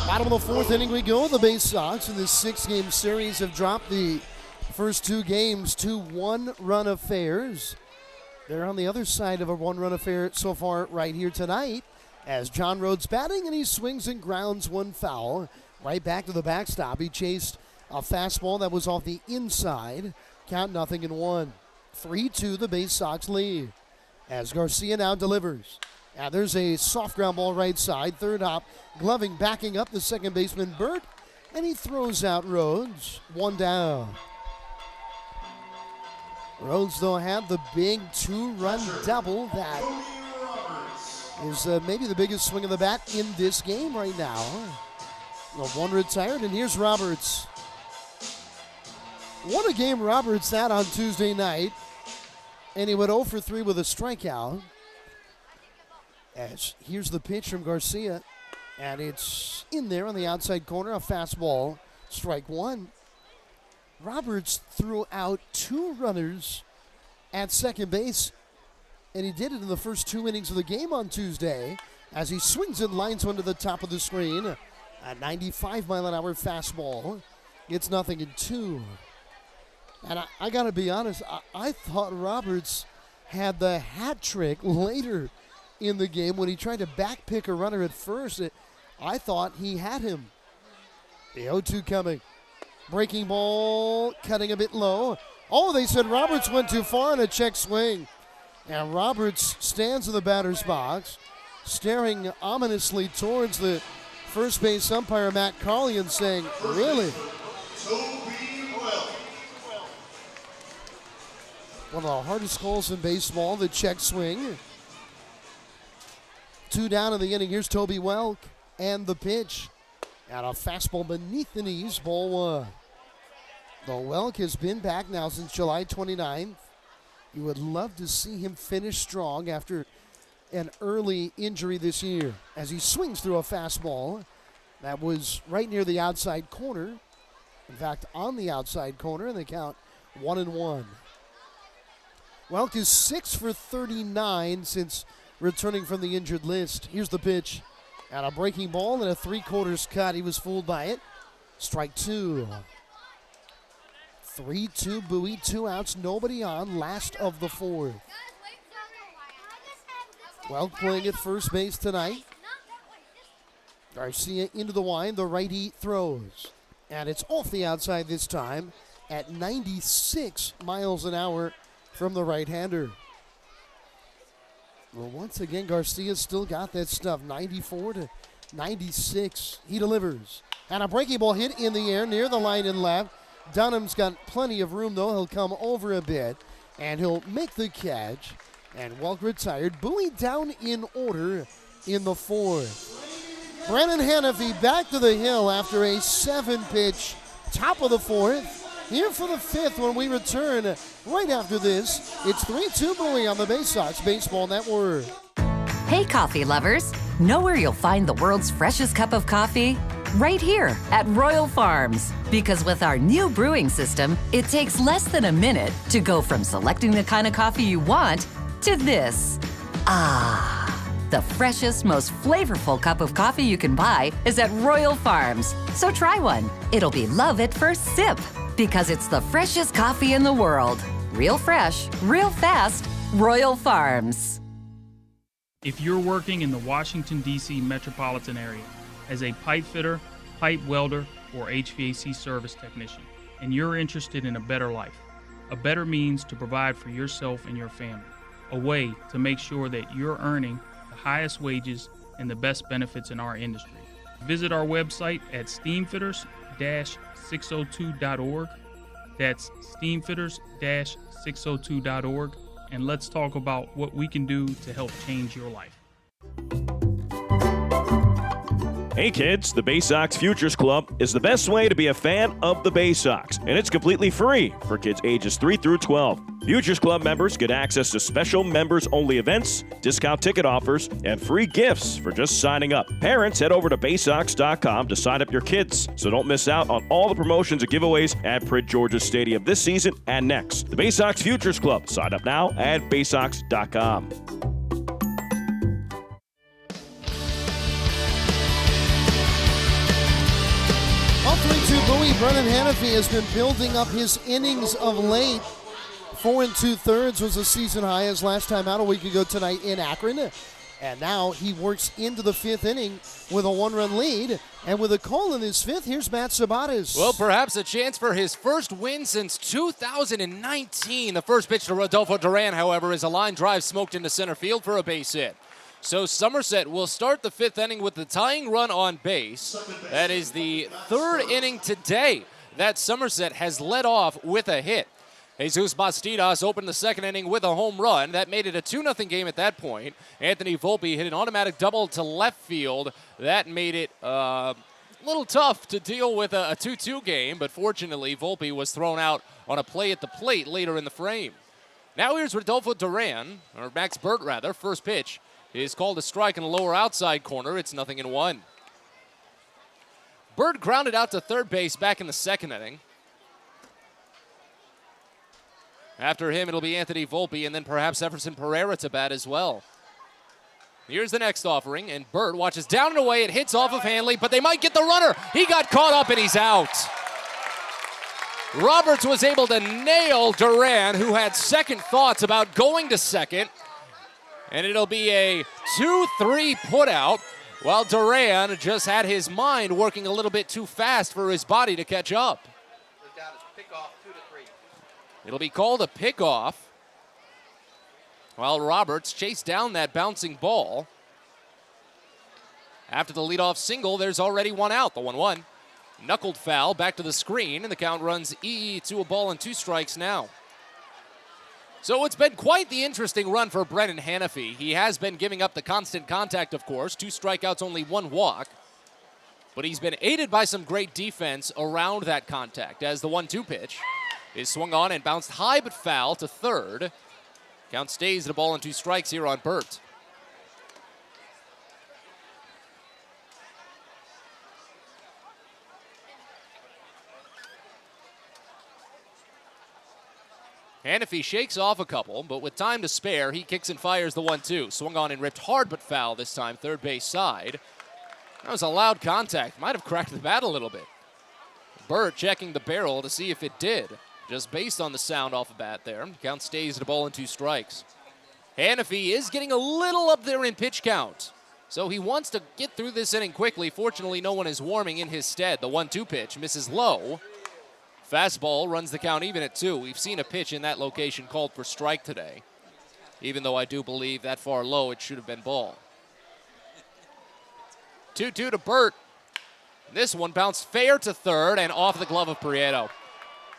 Bottom of the fourth inning we go. The Baysox in this 6-game series have dropped the first 2 games to 1-run affairs. They're on the other side of a 1-run affair so far right here tonight as John Rhodes batting and he swings and grounds 1 foul. Right back to the backstop. He chased a fastball that was off the inside. Count 0-1. 3-2 the Baysox lead as Garcia now delivers. Now there's a soft ground ball right side. Third hop, gloving, backing up the second baseman Burt, and he throws out Rhodes. 1 down. Rhodes, though, had the big 2-run double that is maybe the biggest swing of the bat in this game right now. Well, 1 retired, and here's Roberts. What a game Roberts had on Tuesday night. And he went 0 for 3 with a strikeout. As here's the pitch from Garcia. And it's in there on the outside corner, a fastball. Strike 1. Roberts threw out 2 runners at second base. And he did it in the first 2 innings of the game on Tuesday as he swings and lines one to the top of the screen. A 95-mile-an-hour fastball. It's 0-2. And I got to be honest, I thought Roberts had the hat trick later in the game when he tried to backpick a runner at first. I thought he had him. The 0-2 coming. Breaking ball, cutting a bit low. Oh, they said Roberts went too far in a check swing. And Roberts stands in the batter's box, staring ominously towards the first base umpire, Matt Carley, and saying, really? One of the hardest calls in baseball, the check swing. 2 down in the inning. Here's Toby Welk and the pitch. And a fastball beneath the knees, ball 1. Though Welk has been back now since July 29th. You would love to see him finish strong after an early injury this year as he swings through a fastball that was right near the outside corner. In fact, on the outside corner, and they count 1-1. Welk is 6 for 39 since returning from the injured list. Here's the pitch. And a breaking ball and a 3/4 cut. He was fooled by it. Strike 2. 3-2 Bowie, 2 outs, nobody on, last of the 4th. Welk playing at first base tonight. Garcia into the wind, the righty throws. And it's off the outside this time at 96 miles an hour from the right-hander. Well, once again, Garcia's still got that stuff, 94-96. He delivers. And a breaking ball hit in the air near the line and left. Dunham's got plenty of room, though. He'll come over a bit, and he'll make the catch. And Welk retired. Bowie down in order in the 4th. Brennan Hannafy back to the hill after a 7-pitch top of the 4th. Here for the 5th when we return right after this. It's 3-2 Bowie on the Baysox Baseball Network. Hey, coffee lovers. Know where you'll find the world's freshest cup of coffee? Right here at Royal Farms. Because with our new brewing system, it takes less than a minute to go from selecting the kind of coffee you want to this. The freshest, most flavorful cup of coffee you can buy is at Royal Farms. So try one. It'll be love at first sip. Because it's the freshest coffee in the world. Real fresh, real fast, Royal Farms. If you're working in the Washington, D.C. metropolitan area as a pipe fitter, pipe welder, or HVAC service technician, and you're interested in a better life, a better means to provide for yourself and your family, a way to make sure that you're earning the highest wages and the best benefits in our industry. Visit our website at steamfitters-602.org. That's steamfitters-602.org, and let's talk about what we can do to help change your life. Hey kids, the Baysox Futures Club is the best way to be a fan of the Baysox, and it's completely free for kids ages 3 through 12. Futures Club members get access to special members-only events, discount ticket offers, and free gifts for just signing up. Parents, head over to Baysox.com to sign up your kids, so don't miss out on all the promotions and giveaways at Prince George's Stadium this season and next. The Baysox Futures Club. Sign up now at Baysox.com. Bowie, Brennan Hannafy has been building up his innings of late. 4 2/3 was a season high his last time out a week ago tonight in Akron. And now he works into the 5th inning with a 1-run lead. And with a call in his 5th, here's Matt Sabates. Well, perhaps a chance for his first win since 2019. The first pitch to Rodolfo Duran, however, is a line drive smoked into center field for a base hit. So Somerset will start the 5th inning with the tying run on base. That is the 3rd inning today that Somerset has led off with a hit. Jesus Bastidas opened the 2nd inning with a home run. That made it a 2-0 game at that point. Anthony Volpe hit an automatic double to left field. That made it a little tough to deal with a 2-2 game, but fortunately Volpe was thrown out on a play at the plate later in the frame. Now here's Rodolfo Duran, or Max Burt rather. First pitch is called a strike in the lower outside corner. It's 0-1. Bird grounded out to third base back in the 2nd inning. After him, it'll be Anthony Volpe and then perhaps Everson Pereira to bat as well. Here's the next offering, and Bird watches down and away. It hits off of Hanley, but they might get the runner. He got caught up and he's out. Roberts was able to nail Duran, who had second thoughts about going to second. And it'll be a 2-3 putout, while Duran just had his mind working a little bit too fast for his body to catch up. It'll be called a pickoff, while Roberts chased down that bouncing ball. After the leadoff single, there's already one out, the 1-1. Knuckled foul back to the screen, and the count runs to a ball and 2 strikes now. So it's been quite the interesting run for Brennan Hannafy. He has been giving up the constant contact, of course. 2 strikeouts, only 1 walk. But he's been aided by some great defense around that contact as the 1-2 pitch is swung on and bounced high but foul to third. Count stays at a ball and 2 strikes here on Burt. Hannafy shakes off a couple, but with time to spare, he kicks and fires the 1-2. Swung on and ripped hard but foul this time, third base side. That was a loud contact. Might have cracked the bat a little bit. Burt checking the barrel to see if it did. Just based on the sound off the bat there. Count stays at a ball and 2 strikes. Hannafy is getting a little up there in pitch count. So he wants to get through this inning quickly. Fortunately, no one is warming in his stead. The 1-2 pitch misses low. Fastball runs the count even at 2. We've seen a pitch in that location called for strike today. Even though I do believe that far low, it should have been ball. 2-2 to Burt. This one bounced fair to third and off the glove of Prieto.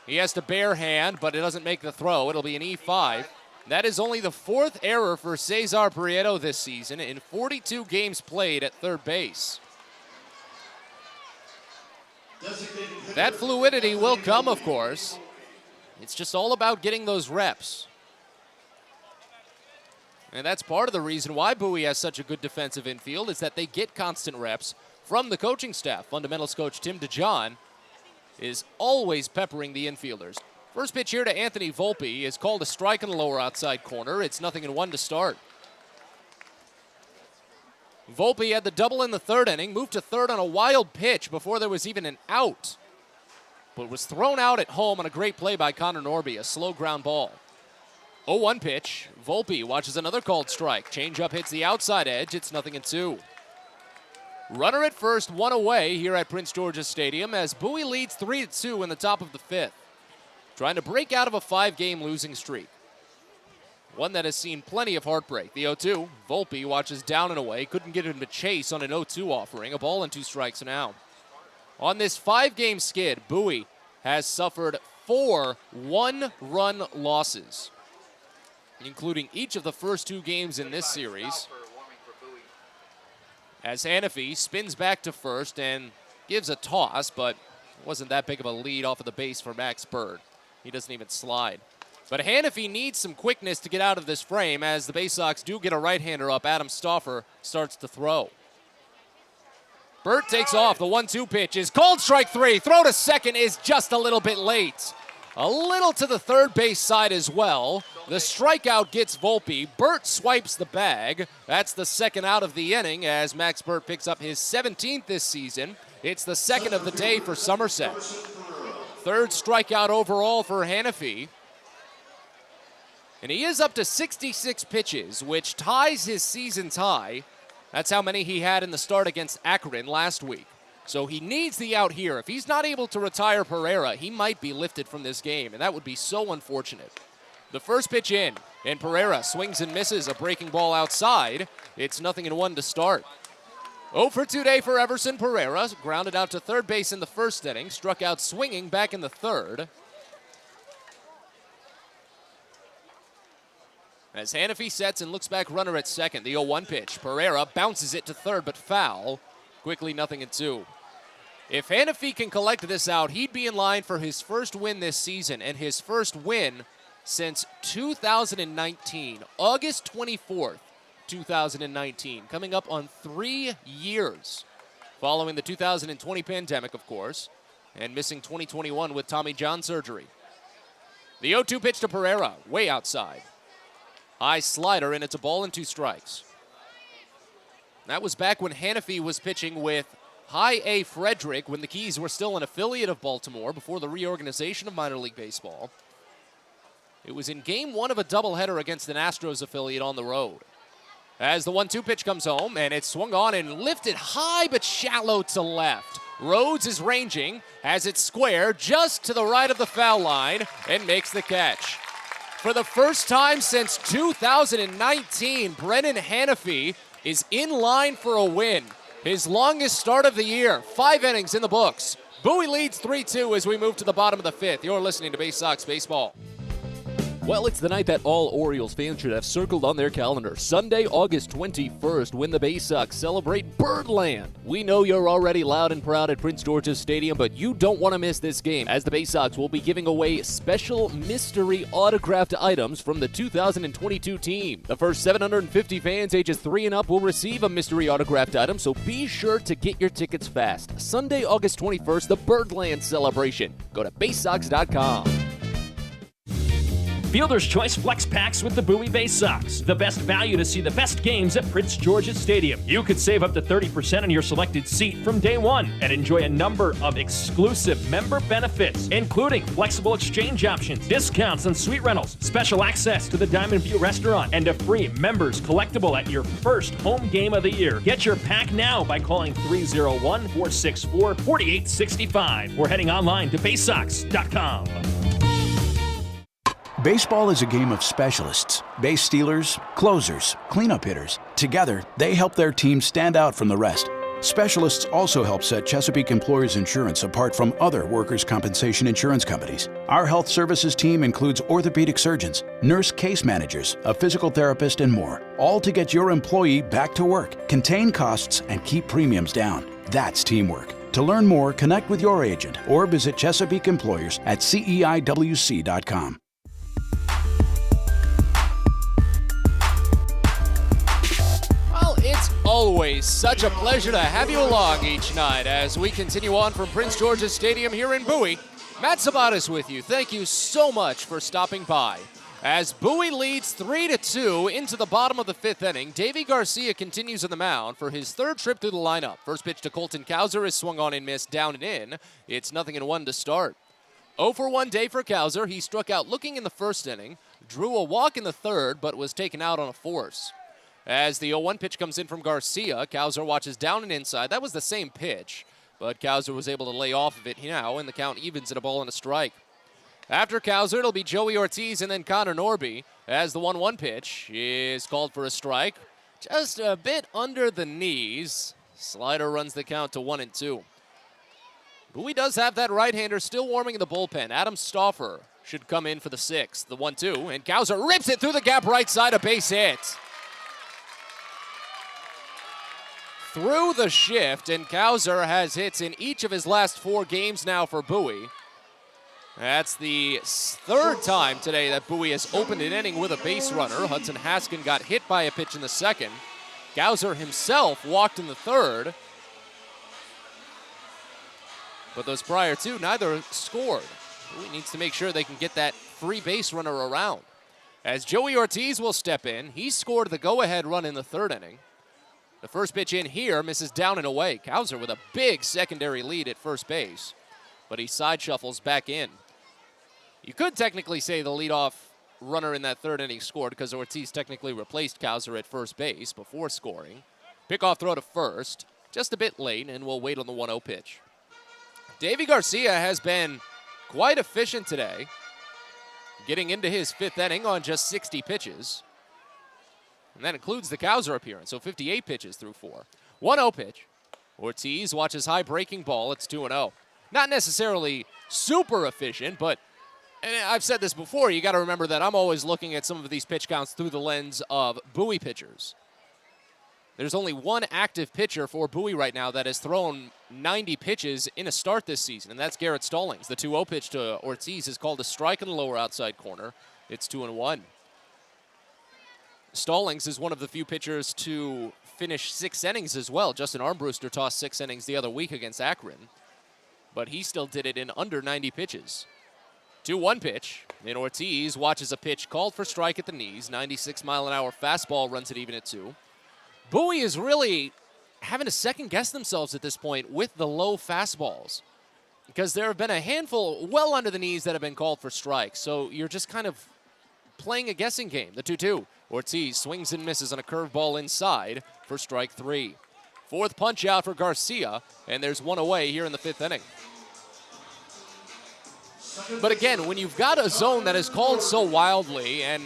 He has to bare hand, but it doesn't make the throw. It'll be an E5. That is only the 4th error for Cesar Prieto this season in 42 games played at third base. That fluidity will come, of course. It's just all about getting those reps. And that's part of the reason why Bowie has such a good defensive infield, is that they get constant reps from the coaching staff. Fundamentals coach Tim DeJohn is always peppering the infielders. First pitch here to Anthony Volpe is called a strike in the lower outside corner. It's 0-1 to start. Volpe had the double in the 3rd inning, moved to third on a wild pitch before there was even an out, but was thrown out at home on a great play by Connor Norby, a slow ground ball. 0-1 pitch. Volpe watches another called strike. Changeup hits the outside edge. It's 0-2. Runner at first, 1 away here at Prince George's Stadium as Bowie leads 3-2 in the top of the 5th. Trying to break out of a 5-game losing streak. One that has seen plenty of heartbreak. The 0-2, Volpe watches down and away. Couldn't get him to chase on an 0-2 offering. A ball and 2 strikes now. On this 5-game skid, Bowie has suffered 4 one-run losses. including each of the first 2 games in this series. As Hannafy spins back to first and gives a toss, but it wasn't that big of a lead off of the base for Max Bird. He doesn't even slide. But Hannafy needs some quickness to get out of this frame. As the Baysox do get a right-hander up, Adam Stauffer starts to throw. Burt takes off. The 1-2 pitch is called strike 3. Throw to second is just a little bit late. A little to the third base side as well. The strikeout gets Volpe. Burt swipes the bag. That's the second out of the inning as Max Burt picks up his 17th this season. It's the second of the day for Somerset. Third strikeout overall for Hannafy. And he is up to 66 pitches, which ties his season's high. That's how many he had in the start against Akron last week. So he needs the out here. If he's not able to retire Pereira, he might be lifted from this game, and that would be so unfortunate. The first pitch in, and Pereira swings and misses a breaking ball outside. It's 0-1 to start. 0 for 2 day for Everson Pereira. Grounded out to third base in the first inning. Struck out swinging back in the third. As Hannafy sets and looks back runner at second. The 0-1 pitch. Pereira bounces it to third, but foul. Quickly 0-2. If Hannafy can collect this out, he'd be in line for his first win this season and his first win since 2019. August 24th, 2019. Coming up on 3 years following the 2020 pandemic, of course, and missing 2021 with Tommy John surgery. The 0-2 pitch to Pereira, way outside. High slider, and it's a ball and 2 strikes. That was back when Hannafy was pitching with High A Frederick when the Keys were still an affiliate of Baltimore before the reorganization of minor league baseball. It was in game 1 of a doubleheader against an Astros affiliate on the road. As the 1-2 pitch comes home, and it's swung on and lifted high but shallow to left. Rhodes is ranging, has it square just to the right of the foul line, and makes the catch. For the first time since 2019, Brennan Hannafy is in line for a win. His longest start of the year, 5 innings in the books. Bowie leads 3-2 as we move to the bottom of the 5th. You're listening to Baysox Baseball. Well, it's the night that all Orioles fans should have circled on their calendar. Sunday, August 21st, when the Baysox celebrate Birdland. We know you're already loud and proud at Prince George's Stadium, but you don't want to miss this game, as the Baysox will be giving away special mystery autographed items from the 2022 team. The first 750 fans ages 3 and up will receive a mystery autographed item, so be sure to get your tickets fast. Sunday, August 21st, the Birdland celebration. Go to Baysox.com. Fielder's Choice Flex Packs with the Bowie Baysox. The best value to see the best games at Prince George's Stadium. You could save up to 30% on your selected seat from day one and enjoy a number of exclusive member benefits, including flexible exchange options, discounts on suite rentals, special access to the Diamond View restaurant, and a free members collectible at your first home game of the year. Get your pack now by calling 301-464-4865 or heading online to Baysox.com. Baseball is a game of specialists. Base stealers, closers, cleanup hitters. Together, they help their team stand out from the rest. Specialists also help set Chesapeake Employers Insurance apart from other workers' compensation insurance companies. Our health services team includes orthopedic surgeons, nurse case managers, a physical therapist, and more, all to get your employee back to work, contain costs, and keep premiums down. That's teamwork. To learn more, connect with your agent or visit Chesapeake Employers at CEIWC.com. It's always such a pleasure to have you along each night as we continue on from Prince George's Stadium here in Bowie. Matt Sabatis with you. Thank you so much for stopping by. As Bowie leads 3-2 into the bottom of the 5th inning, Davey Garcia continues on the mound for his 3rd trip through the lineup. First pitch to Colton Cowser is swung on and missed, down and in. It's 0-1 to start. 0 for 1 day for Cowser. He struck out looking in the first inning, drew a walk in the third, but was taken out on a force. As the 0-1 pitch comes in from Garcia, Cowser watches down and inside. That was the same pitch, but Cowser was able to lay off of it now, and the count evens at a ball and a strike. After Cowser, it'll be Joey Ortiz and then Connor Norby, as the 1-1 pitch is called for a strike. Just a bit under the knees. Slider runs the count to 1-2. Bowie does have that right-hander still warming in the bullpen. Adam Stauffer should come in for the 6th. The 1-2, and Cowser rips it through the gap right side, a base hit. Through the shift, and Cowser has hits in each of his last 4 games now for Bowie. That's the 3rd time today that Bowie has opened an inning with a base runner. Hudson Haskin got hit by a pitch in the 2nd. Cowser himself walked in the 3rd. But those prior 2, neither scored. Bowie needs to make sure they can get that free base runner around. As Joey Ortiz will step in, he scored the go-ahead run in the 3rd inning. The first pitch in here misses down and away. Cowser with a big secondary lead at first base, but he side shuffles back in. You could technically say the leadoff runner in that 3rd inning scored because Ortiz technically replaced Cowser at first base before scoring. Pickoff throw to first, just a bit late, and we'll wait on the 1-0 pitch. Davey Garcia has been quite efficient today, getting into his 5th inning on just 60 pitches. And that includes the Cowser appearance, so 58 pitches through 4. 1-0 pitch. Ortiz watches high breaking ball. It's 2-0. Not necessarily super efficient, but and I've said this before, you got to remember that I'm always looking at some of these pitch counts through the lens of Bowie pitchers. There's only one active pitcher for Bowie right now that has thrown 90 pitches in a start this season, and that's Garrett Stallings. The 2-0 pitch to Ortiz is called a strike in the lower outside corner. It's 2-1. Stallings is one of the few pitchers to finish 6 innings as well. Justin Armbruster tossed 6 innings the other week against Akron, but he still did it in under 90 pitches. 2-1 pitch, and Ortiz watches a pitch called for strike at the knees. 96-mile-an-hour fastball runs it even at 2. Bowie is really having to second-guess themselves at this point with the low fastballs because there have been a handful well under the knees that have been called for strikes, so you're just kind of playing a guessing game. The 2-2. Ortiz swings and misses on a curveball inside for strike 3. 4th punch out for Garcia, and there's 1 away here in the 5th inning. But again, when you've got a zone that is called so wildly and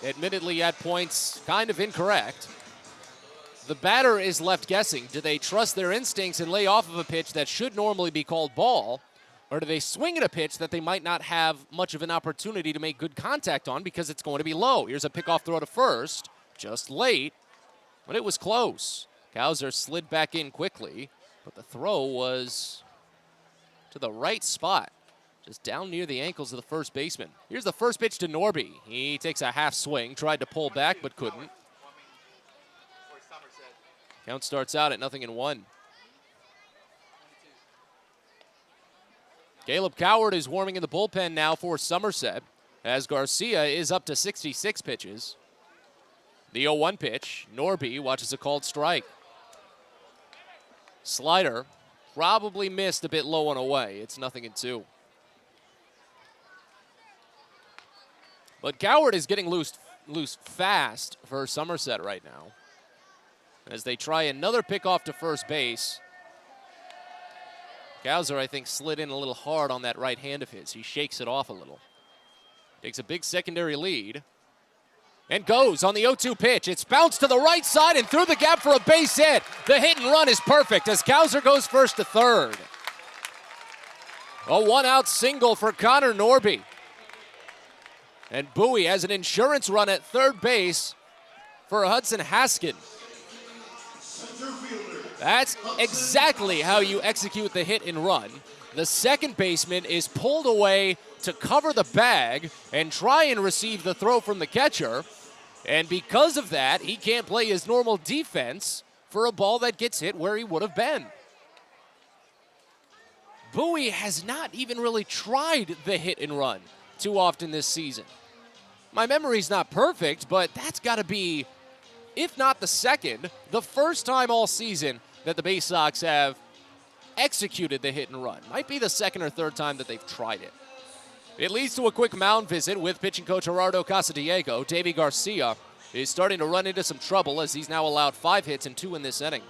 admittedly at points kind of incorrect, the batter is left guessing. Do they trust their instincts and lay off of a pitch that should normally be called ball? Or do they swing at a pitch that they might not have much of an opportunity to make good contact on because it's going to be low? Here's a pickoff throw to first, just late, but it was close. Cowser slid back in quickly, but the throw was to the right spot, just down near the ankles of the first baseman. Here's the first pitch to Norby. He takes a half swing, tried to pull back, but couldn't. Count starts out at 0-1. Caleb Coward is warming in the bullpen now for Somerset, as Garcia is up to 66 pitches. The 0-1 pitch, Norby watches a called strike. Slider, probably missed a bit low and away. It's 0-2. But Coward is getting loose fast for Somerset right now, as they try another pickoff to first base. Cowser, I think, slid in a little hard on that right hand of his. He shakes it off a little. Takes a big secondary lead and goes on the 0-2 pitch. It's bounced to the right side and through the gap for a base hit. The hit and run is perfect as Cowser goes first to third. A one-out single for Connor Norby. And Bowie has an insurance run at third base for Hudson Haskin. That's exactly how you execute the hit and run. The second baseman is pulled away to cover the bag and try and receive the throw from the catcher. And because of that, he can't play his normal defense for a ball that gets hit where he would have been. Bowie has not even really tried the hit and run too often this season. My memory's not perfect, but that's got to be, if not the second, the first time all season that the Baysox have executed the hit and run. Might be the second or third time that they've tried it. It leads to a quick mound visit with pitching coach Gerardo Casadiego. Davey Garcia is starting to run into some trouble as he's now allowed 5 hits and 2 in this inning.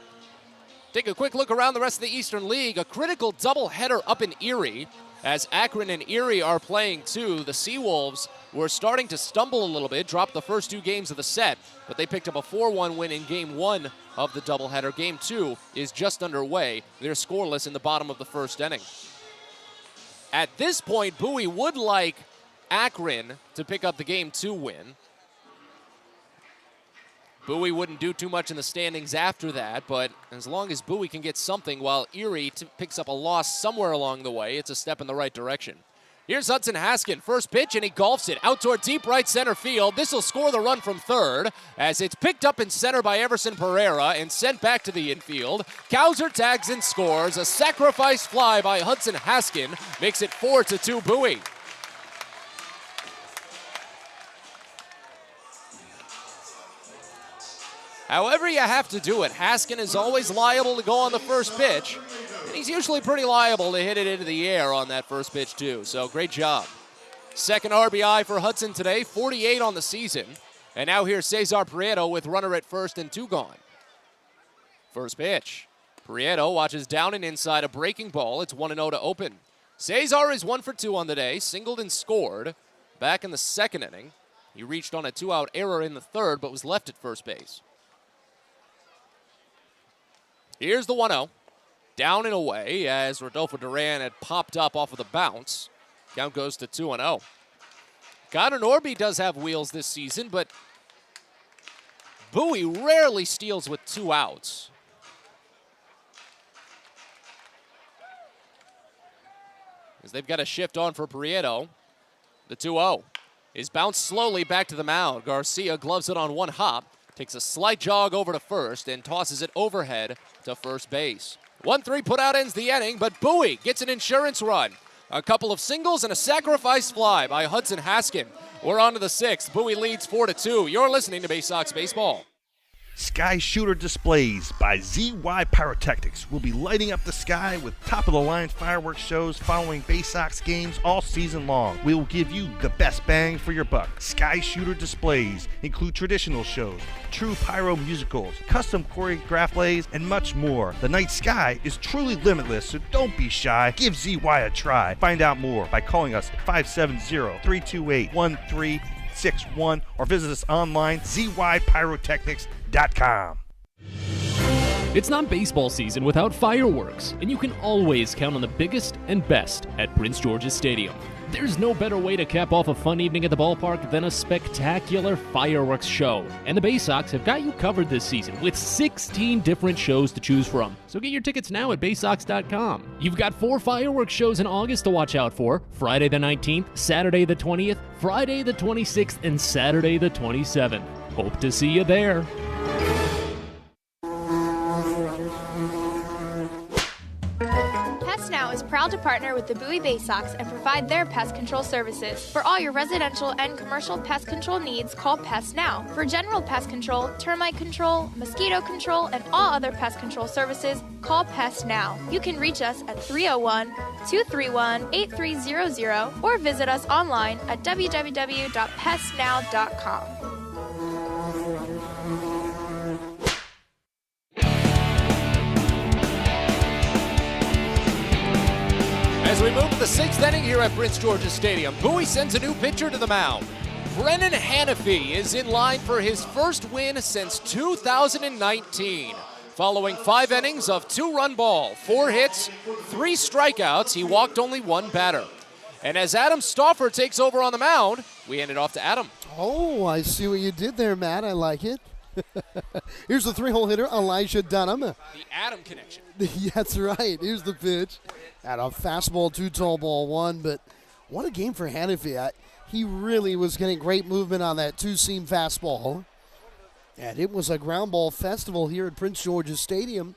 Take a quick look around the rest of the Eastern League. A critical doubleheader up in Erie as Akron and Erie are playing too. The Seawolves were starting to stumble a little bit, dropped the first 2 games of the set, but they picked up a 4-1 win in Game 1 of the doubleheader. Game 2 is just underway. They're scoreless in the bottom of the first inning. At this point, Bowie would like Akron to pick up the Game 2 win. Bowie wouldn't do too much in the standings after that, but as long as Bowie can get something while Erie picks up a loss somewhere along the way, it's a step in the right direction. Here's Hudson Haskin, first pitch, and he golfs it out toward deep right center field. This will score the run from third as it's picked up in center by Everson Pereira and sent back to the infield. Cowser tags and scores. A sacrifice fly by Hudson Haskin makes it 4-2 Bowie. However you have to do it, Haskin is always liable to go on the first pitch, and he's usually pretty liable to hit it into the air on that first pitch too, so great job. Second RBI for Hudson today, 48 on the season, and now here's Cesar Prieto with runner at first and 2 gone. First pitch. Prieto watches down and inside a breaking ball. It's 1-0 to open. Cesar is 1 for 2 on the day, singled and scored back in the second inning. He reached on a 2-out error in the third, but was left at first base. Here's the 1-0. Down and away as Rodolfo Duran had popped up off of the bounce. Count goes to 2-0. Connor Norby does have wheels this season, but Bowie rarely steals with 2 outs. As they've got a shift on for Prieto. The 2-0 is bounced slowly back to the mound. Garcia gloves it on one hop. Takes a slight jog over to first and tosses it overhead to first base. 1-3 put out ends the inning, but Bowie gets an insurance run. A couple of singles and a sacrifice fly by Hudson Haskin. We're on to the 6th. Bowie leads 4-2. You're listening to Baysox Baseball. Sky Shooter Displays by ZY Pyrotechnics will be lighting up the sky with top-of-the-line fireworks shows following Baysox games all season long. We will give you the best bang for your buck. Sky Shooter Displays include traditional shows, true pyro musicals, custom choreographed plays, and much more. The night sky is truly limitless, so don't be shy. Give ZY a try. Find out more by calling us at 570-328-1361 or visit us online, zypyrotechnics.com. It's not baseball season without fireworks, and you can always count on the biggest and best at Prince George's Stadium. There's no better way to cap off a fun evening at the ballpark than a spectacular fireworks show. And the Baysox have got you covered this season with 16 different shows to choose from. So get your tickets now at Baysox.com. You've got 4 fireworks shows in August to watch out for. Friday the 19th, Saturday the 20th, Friday the 26th, and Saturday the 27th. Hope to see you there. Now is proud to partner with the Bowie Baysox and provide their pest control services. For all your residential and commercial pest control needs, call Pest Now. For general pest control, termite control, mosquito control, and all other pest control services, call Pest Now. You can reach us at 301-231-8300 or visit us online at www.pestnow.com. As we move to the 6th inning here at Prince George's Stadium, Bowie sends a new pitcher to the mound. Brennan Hanafy is in line for his first win since 2019. Following 5 innings of 2-run ball, 4 hits, 3 strikeouts, he walked only 1 batter. And as Adam Stauffer takes over on the mound, we hand it off to Adam. Oh, I see what you did there, Matt. I like it. Here's the 3-hole hitter, Elijah Dunham. The Adam connection. That's right. Here's the pitch. At a fastball, 2-tall ball 1, but what a game for Hanafy. He really was getting great movement on that 2-seam fastball. And it was a ground ball festival here at Prince George's Stadium.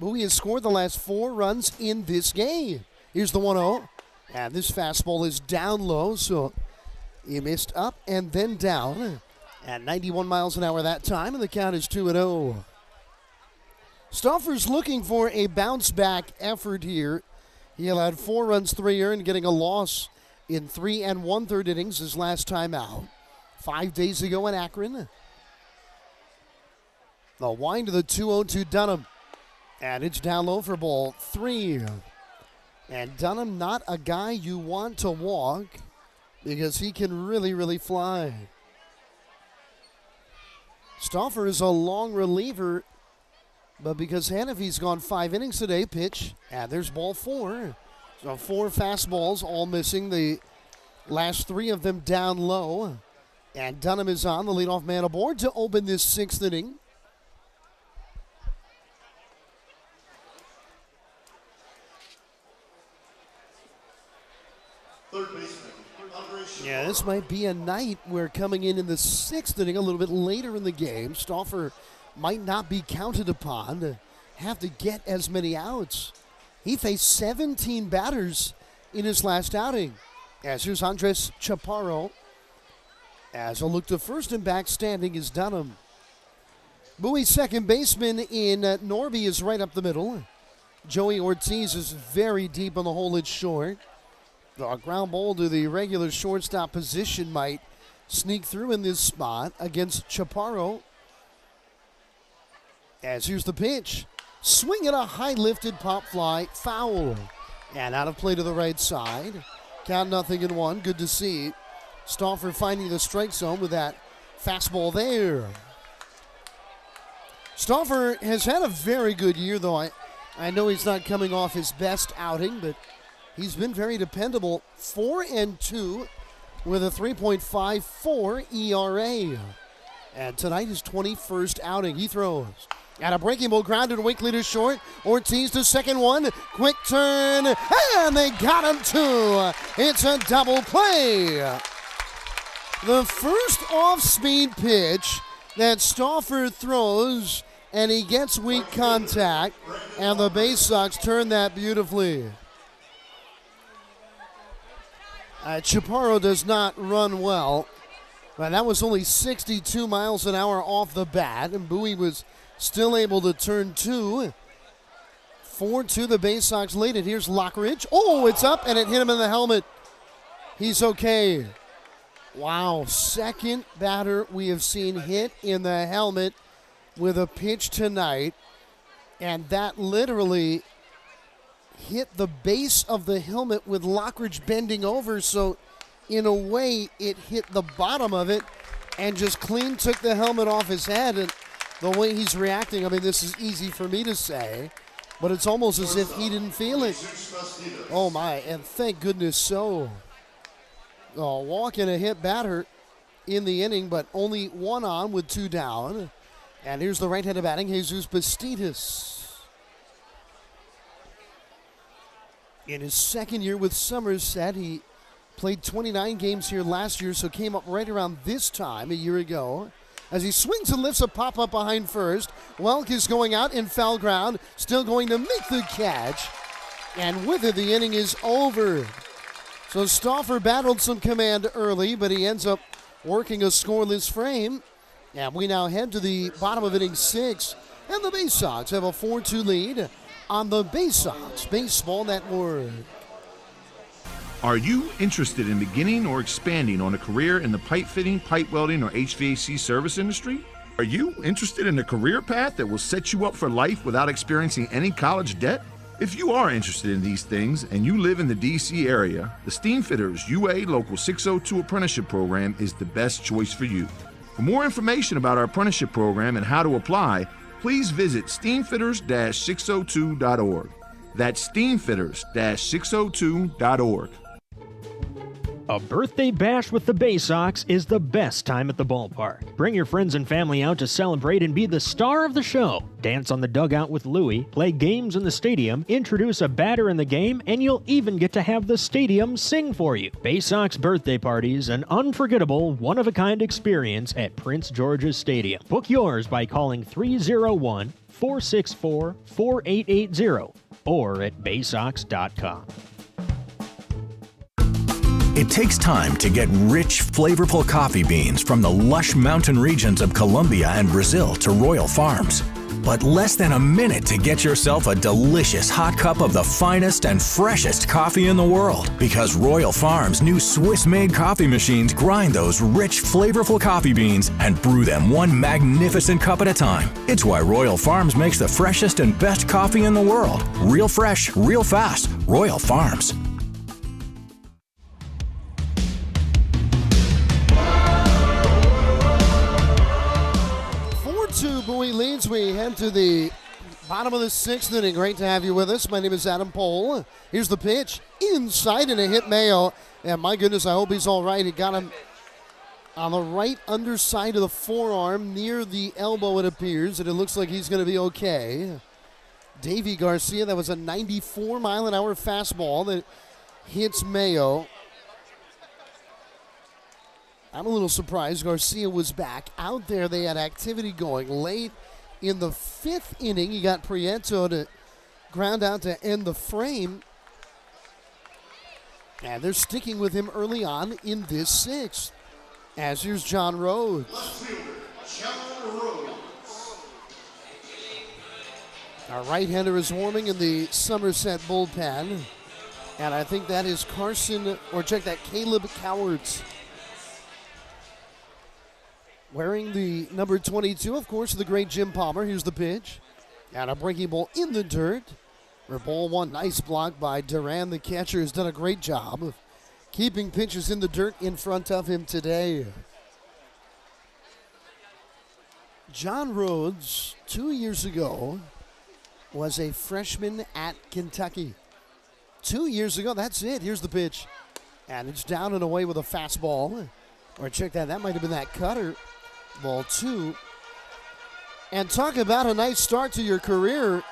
Bowie has scored the last 4 runs in this game. Here's the 1-0. And this fastball is down low, so he missed up and then down. At 91 miles an hour that time, and the count is 2-0. Stauffer's looking for a bounce-back effort here. He allowed 4 runs, 3 earned, getting a loss in 3 1/3 innings his last time out. 5 days ago in Akron. The wind to the 2-0 to Dunham. And it's down low for ball 3. And Dunham, not a guy you want to walk because he can really, really fly. Stauffer is a long reliever, but because Hanafy's gone 5 innings today, pitch, and there's ball 4. So 4 fastballs, all missing. The Last 3 of them down low. And Dunham is on, the leadoff man aboard to open this 6th inning. Yeah, this might be a night where coming in the 6th inning, a little bit later in the game, Stauffer might not be counted upon to have to get as many outs. He faced 17 batters in his last outing. As here's Andres Chaparro. As a look to first and back standing is Dunham. Bowie's second baseman in Norby is right up the middle. Joey Ortiz is very deep on the hole. It's short. A ground ball to the regular shortstop position might sneak through in this spot against Chaparro. As here's the pitch. Swing at a high lifted pop fly. Foul. And out of play to the right side. Count 0-1. Good to see. Stauffer finding the strike zone with that fastball there. Stauffer has had a very good year, though. I know he's not coming off his best outing, but he's been very dependable. 4-2 with a 3.54 ERA. And tonight his 21st outing. He throws. And a breaking ball grounded Winkley to short. Ortiz to second one. Quick turn. And they got him too. It's a double play. The first off-speed pitch that Stauffer throws, and he gets weak contact, and the Baysox turn that beautifully. Chaparro does not run well, but that was only 62 miles an hour off the bat, and Bowie was still able to turn 2. 4-2, the Baysox lead it. Here's Lockridge. Oh, it's up, and it hit him in the helmet. He's okay. Wow, second batter we have seen hit in the helmet with a pitch tonight, and that literally hit the base of the helmet with Lockridge bending over, so in a way it hit the bottom of it and just clean took the helmet off his head. And the way he's reacting, I mean, this is easy for me to say, but it's almost as if he didn't feel it. Oh my, and thank goodness so. A walk and a hit batter in the inning, but only 1 on with 2 down. And here's the right-handed batting, Jesus Bastidas. In his second year with Somerset, he played 29 games here last year, so came up right around this time a year ago. As he swings and lifts a pop-up behind first, Welk is going out in foul ground, still going to make the catch. And with it, the inning is over. So Stauffer battled some command early, but he ends up working a scoreless frame. And we now head to the bottom of inning 6. And the Baysox have a 4-2 lead on the Baysox Baseball Network. Are you interested in beginning or expanding on a career in the pipe fitting, pipe welding, or HVAC service industry? Are you interested in a career path that will set you up for life without experiencing any college debt? If you are interested in these things and you live in the DC area, the Steamfitters UA Local 602 Apprenticeship Program is the best choice for you. For more information about our apprenticeship program and how to apply, please visit steamfitters-602.org. That's steamfitters-602.org. A birthday bash with the Baysox is the best time at the ballpark. Bring your friends and family out to celebrate and be the star of the show. Dance on the dugout with Louie, play games in the stadium, introduce a batter in the game, and you'll even get to have the stadium sing for you. Baysox birthday parties, an unforgettable, one-of-a-kind experience at Prince George's Stadium. Book yours by calling 301-464-4880 or at baysox.com. It takes time to get rich, flavorful coffee beans from the lush mountain regions of Colombia and Brazil to Royal Farms. But less than a minute to get yourself a delicious hot cup of the finest and freshest coffee in the world. Because Royal Farms' new Swiss-made coffee machines grind those rich, flavorful coffee beans and brew them one magnificent cup at a time. It's why Royal Farms makes the freshest and best coffee in the world. Real fresh, real fast. Royal Farms. 4-2 Bowie leads. We head to the Bottom of the 6th inning. Great to have you with us. My name is Adam Pohl. Here's the pitch. Inside and a hit Mayo. And my goodness, I hope he's all right. He got him on the right underside of the forearm, near the elbow it appears, and it looks like he's going to be okay. Davey Garcia, that was a 94-mile-an-hour fastball that hits Mayo. I'm a little surprised Garcia was back out there. They had activity going late. In the 5th inning, you got Prieto to ground out to end the frame. And they're sticking with him early on in this 6th. As here's John Rhodes. Our right-hander is warming in the Somerset bullpen. And I think that is Caleb Cowards. Wearing the number 22, of course, the great Jim Palmer. Here's the pitch. And a breaking ball in the dirt. For ball one, nice block by Duran. The catcher has done a great job of keeping pitches in the dirt in front of him today. John Rhodes, 2 years ago, was a freshman at Kentucky. 2 years ago, that's it. Here's the pitch. And it's down and away with a fastball. Or check that might have been that cutter. Ball 2. And talk about a nice start to your career.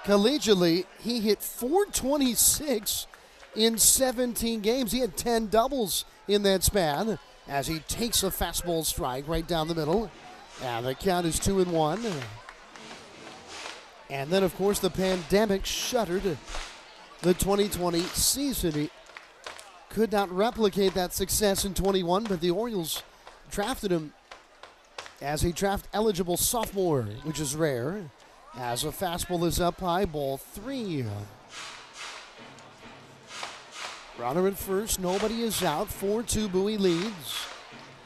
Collegiately, he hit .426 in 17 games. He had 10 doubles in that span as he takes a fastball strike right down the middle. And the count is 2-1. And then, of course, the pandemic shuttered the 2020 season. He could not replicate that success in 21, but the Orioles drafted him as a draft-eligible sophomore, which is rare. As a fastball is up high, ball 3. Runner at first, nobody is out. 4-2 Bowie leads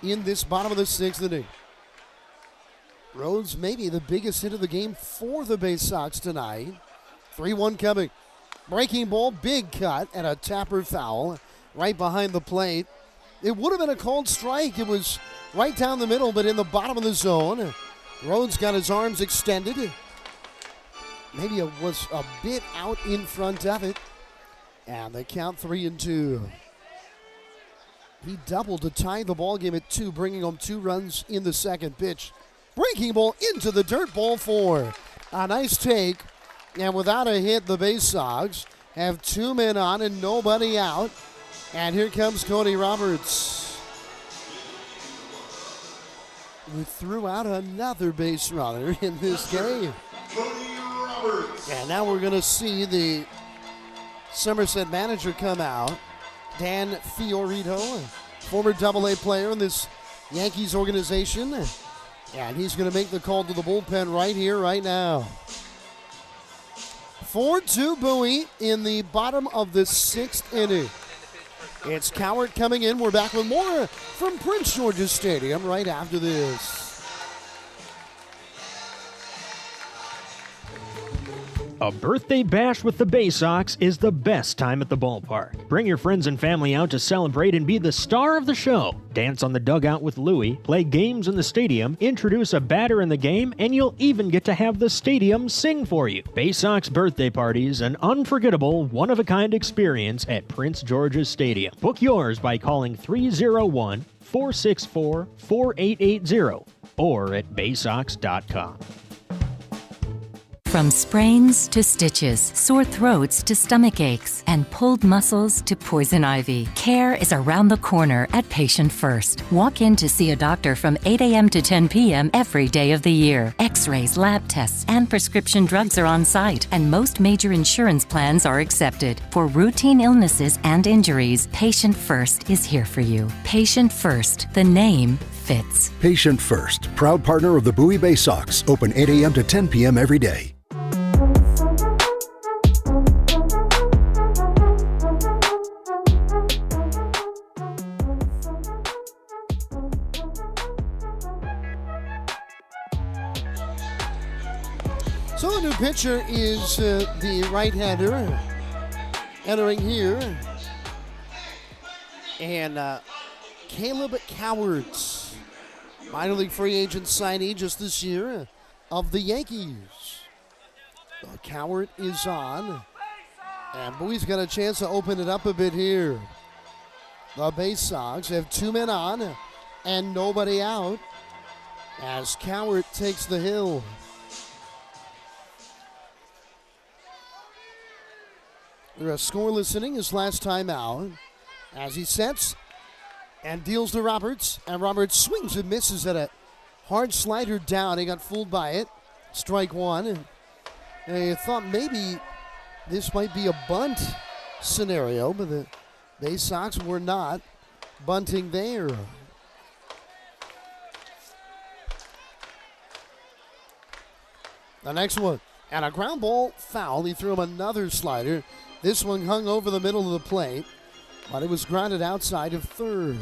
in this bottom of the 6th inning. Rhodes maybe the biggest hit of the game for the Baysox tonight. 3-1 coming. Breaking ball, big cut, and a tapper foul right behind the plate. It would have been a called strike. It was right down the middle, but in the bottom of the zone. Rhodes got his arms extended. Maybe it was a bit out in front of it. And they count 3-2. He doubled to tie the ball game at 2, bringing home 2 runs in the second pitch. Breaking ball into the dirt, ball 4. A nice take. And without a hit, the Baysox have 2 men on and nobody out. And here comes Cody Roberts. We threw out another base runner in this game. And now we're going to see the Somerset manager come out. Dan Fiorito, former AA player in this Yankees organization. And he's going to make the call to the bullpen right here, right now. 4-2 Bowie in the bottom of the 6th inning. It's Coward coming in. We're back with more from Prince George's Stadium right after this. A birthday bash with the Baysox is the best time at the ballpark. Bring your friends and family out to celebrate and be the star of the show. Dance on the dugout with Louie, play games in the stadium, introduce a batter in the game, and you'll even get to have the stadium sing for you. Baysox birthday parties, an unforgettable, one-of-a-kind experience at Prince George's Stadium. Book yours by calling 301-464-4880 or at baysox.com. From sprains to stitches, sore throats to stomach aches, and pulled muscles to poison ivy, care is around the corner at Patient First. Walk in to see a doctor from 8 a.m. to 10 p.m. every day of the year. X-rays, lab tests, and prescription drugs are on site, and most major insurance plans are accepted. For routine illnesses and injuries, Patient First is here for you. Patient First, the name fits. Patient First, proud partner of the Bowie Baysox, open 8 a.m. to 10 p.m. every day. So the new pitcher is the right-hander entering here. And Caleb Cowards, minor league free agent signee just this year of the Yankees. Cowart is on. And Bowie's got a chance to open it up a bit here. The Baysox have 2 men on and nobody out as Cowart takes the hill. They're a scoreless inning his last time out as he sets and deals to Roberts. And Roberts swings and misses at a hard slider down. He got fooled by it. Strike one. And you thought maybe this might be a bunt scenario, but the Baysox were not bunting there. The next one, and a ground ball foul. He threw him another slider. This one hung over the middle of the plate, but it was grounded outside of third.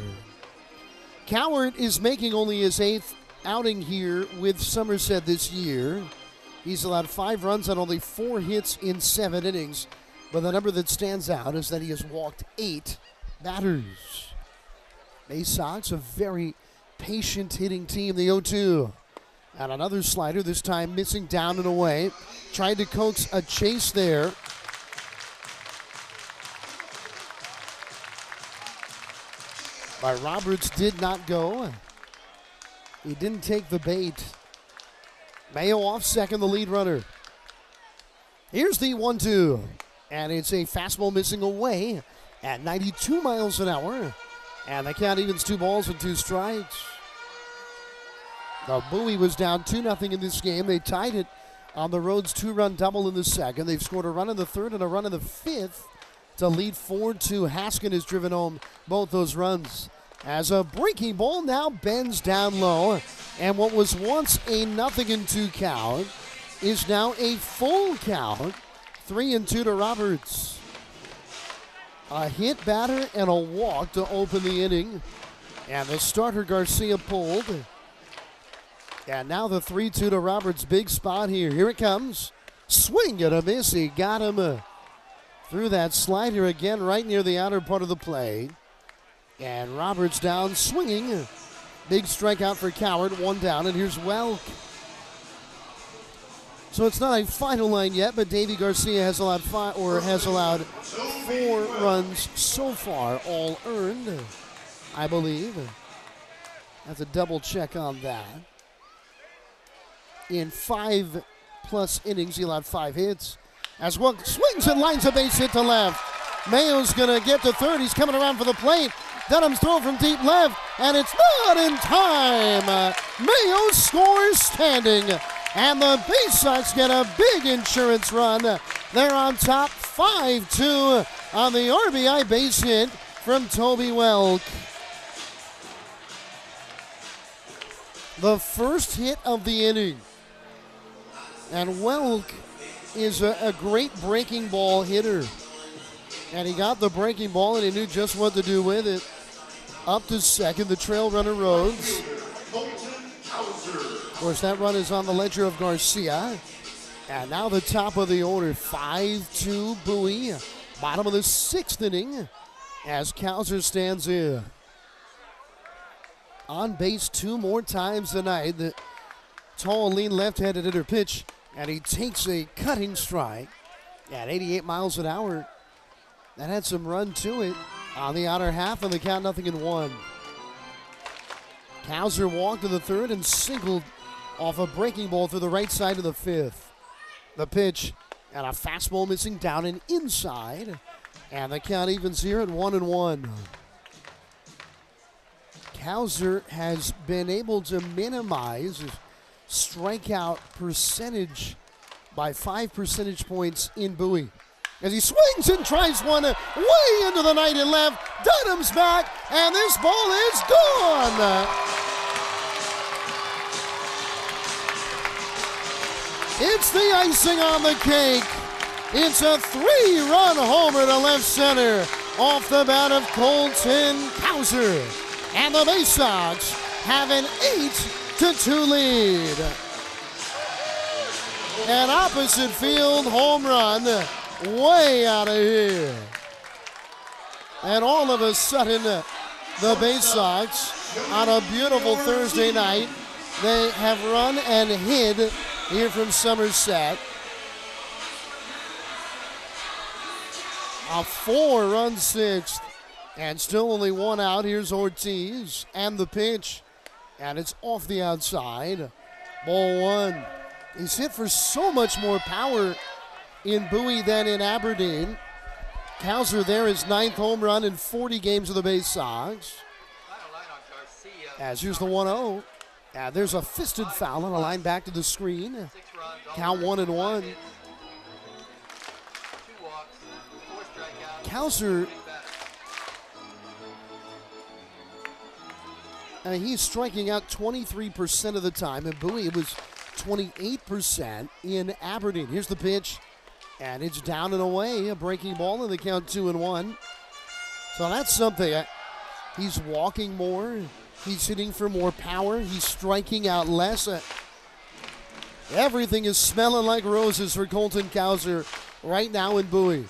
Cowart is making only his 8th outing here with Somerset this year. He's allowed 5 runs on only 4 hits in 7 innings. But the number that stands out is that he has walked 8 batters. Baysox, a very patient hitting team, the 0-2. And another slider, this time missing down and away. Tried to coax a chase there. But Roberts did not go. He didn't take the bait. Mayo off second, the lead runner. Here's the 1-2. And it's a fastball missing away at 92 miles an hour. And the count evens 2 balls and 2 strikes. Now, Bowie was down 2-0 in this game. They tied it on the road's 2-run double in the second. They've scored a run in the third and a run in the fifth to lead 4-2. Haskin has driven home both those runs. As a breaking ball now bends down low. And what was once a 0-2 count is now a full count. 3-2 to Roberts. A hit batter and a walk to open the inning. And the starter Garcia pulled. And now the 3-2 to Roberts. Big spot here. Here it comes. Swing and a miss. He got him through that slider again right near the outer part of the plate. And Roberts down swinging. Big strikeout for Cowart. 1 down. And here's Welk. So it's not a final line yet, but Davey Garcia has allowed 4 runs so far, all earned, I believe. That's a double check on that. In 5+ innings, he allowed 5 hits. As Welk swings and lines a base hit to left. Mayo's going to get to third. He's coming around for the plate. Dunham's throw from deep left, and it's not in time. Mayo scores standing. And the Baysox get a big insurance run. They're on top 5-2 on the RBI base hit from Toby Welk. The first hit of the inning. And Welk is a great breaking ball hitter. And he got the breaking ball and he knew just what to do with it. Up to second, the trail runner Rhodes. Of course, that run is on the ledger of Garcia. And now the top of the order, 5-2 Bowie. Bottom of the 6th inning as Cowser stands in. On base 2 more times tonight. The tall, lean left-handed hitter pitch. And he takes a cutting strike at 88 miles an hour. That had some run to it on the outer half of the count, 0-1. Cowser walked to the third and singled off a breaking ball through the right side of the 5th. The pitch and a fastball missing down and inside. And the count evens here at 1-1. Cowser has been able to minimize his strikeout percentage by 5 percentage points in Bowie. As he swings and tries one way into the night and left. Dunham's back, and this ball is gone. It's the icing on the cake. It's a 3-run homer to left center off the bat of Colton Cowser. And the Baysox have an 8-2 lead. An opposite field home run way out of here. And all of a sudden, the Baysox, on a beautiful Thursday night, they have run and hid here from Somerset. A 4-run sixth. And still only one out. Here's Ortiz and the pitch. And it's off the outside. Ball one. He's hit for so much more power in Bowie than in Aberdeen. Cesar there, his 9th home run in 40 games of the Baysox. As here's the 1-0. And there's a fisted foul on a line back to the screen. Count 1-1. Cesar, he's striking out 23% of the time. In Bowie, it was 28% in Aberdeen. Here's the pitch, and it's down and away. A breaking ball in the count 2-1. So that's something. He's walking more. He's hitting for more power. He's striking out less. Everything is smelling like roses for Colton Cesar right now in Bowie.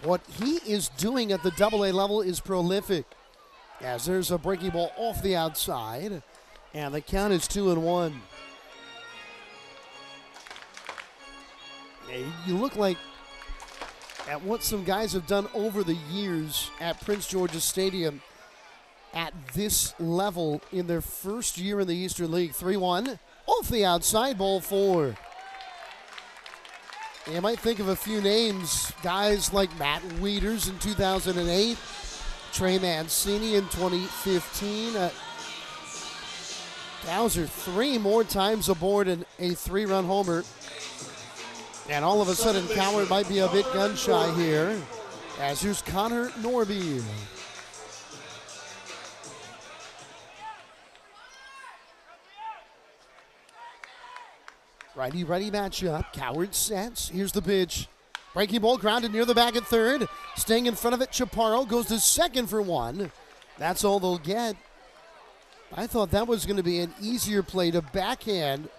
What he is doing at the AA level is prolific. As there's a breaking ball off the outside, and the count is 2-1. You look like at what some guys have done over the years at Prince George's Stadium at this level in their first year in the Eastern League. 3-1, off the outside, ball 4. You might think of a few names, guys like Matt Wieters in 2008, Trey Mancini in 2015. Cesar 3 more times aboard in a 3-run homer. And all of a sudden, Coward might be a bit gun-shy here. As here's Connor Norby. Righty-righty matchup. Coward sets. Here's the pitch. Breaking ball grounded near the bag at third. Staying in front of it, Chaparro goes to second for 1. That's all they'll get. I thought that was going to be an easier play to backhand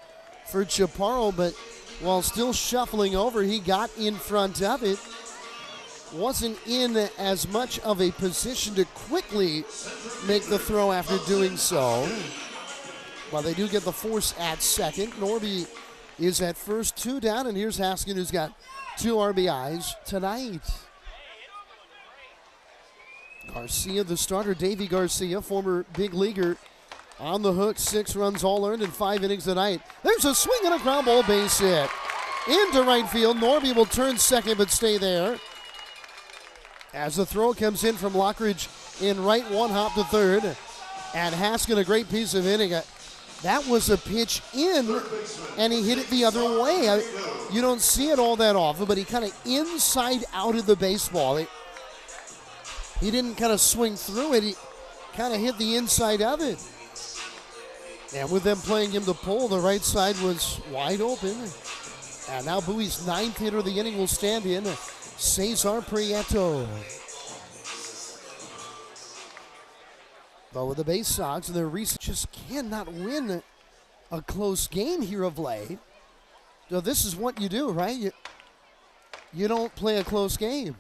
for Chaparro, but while still shuffling over, he got in front of it. Wasn't in as much of a position to quickly make the throw after doing so. Well, they do get the force at second. Norby is at first, 2 down, and here's Haskin, who's got 2 RBIs tonight. Garcia, the starter, Davey Garcia, former big leaguer, on the hook, 6 runs all earned in 5 innings tonight. There's a swing and a ground ball base hit. Into right field, Norby will turn second but stay there. As the throw comes in from Lockridge in right, 1 hop to third. And Haskin, a great piece of hitting. That was a pitch in, and he hit it the other way. You don't see it all that often, but he kind of inside out of the baseball. He didn't kind of swing through it. He kind of hit the inside of it. And with them playing him to pull, the right side was wide open. And now Bowie's 9th hitter of the inning will stand in, Cesar Prieto. But with the Baysox and their recent just cannot win a close game here of late. So this is what you do, right? You don't play a close game.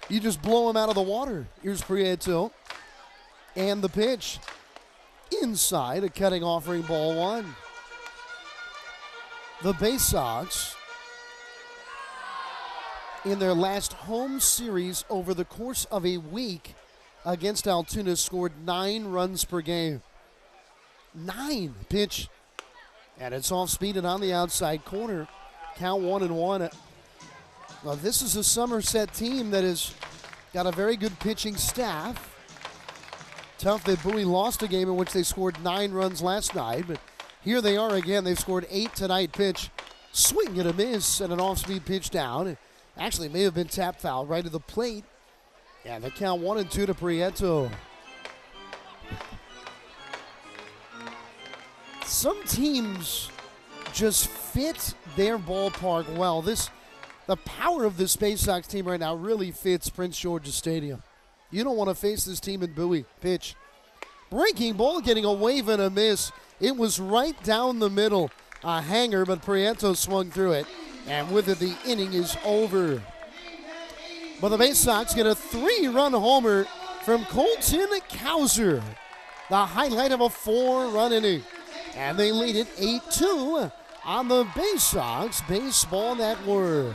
You just blow them out of the water. Here's Prieto. And the pitch. Inside, a cutting offering, ball 1. The Baysox, in their last home series over the course of a week against Altoona, scored 9 runs per game. 9. Pitch. And it's off speed and on the outside corner. Count 1-1. Well, this is a Somerset team that has got a very good pitching staff. Tough that Bowie lost a game in which they scored 9 runs last night, but here they are again. They've scored 8 tonight. Pitch. Swing and a miss and an off-speed pitch down. Actually, may have been tap foul right at the plate. And the count 1-2 to Prieto. Some teams just fit their ballpark well. The power of this Baysox team right now really fits Prince George's Stadium. You don't want to face this team in Bowie. Pitch. Breaking ball, getting a wave and a miss. It was right down the middle. A hanger, but Prieto swung through it. And with it, the inning is over. But the Baysox get a 3-run homer from Colton Cesar. The highlight of a 4-run inning. And they lead it 8-2 on the Baysox Baseball Network.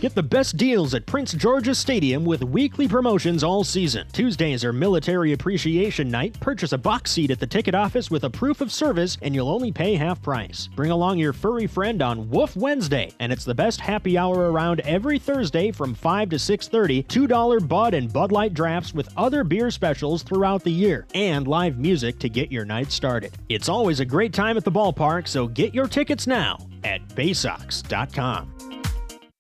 Get the best deals at Prince George's Stadium with weekly promotions all season. Tuesdays are Military Appreciation Night. Purchase a box seat at the ticket office with a proof of service and you'll only pay half price. Bring along your furry friend on Woof Wednesday, and it's the best happy hour around every Thursday from 5 to 6:30. $2 Bud and Bud Light drafts with other beer specials throughout the year, and live music to get your night started. It's always a great time at the ballpark, so get your tickets now at Baysox.com.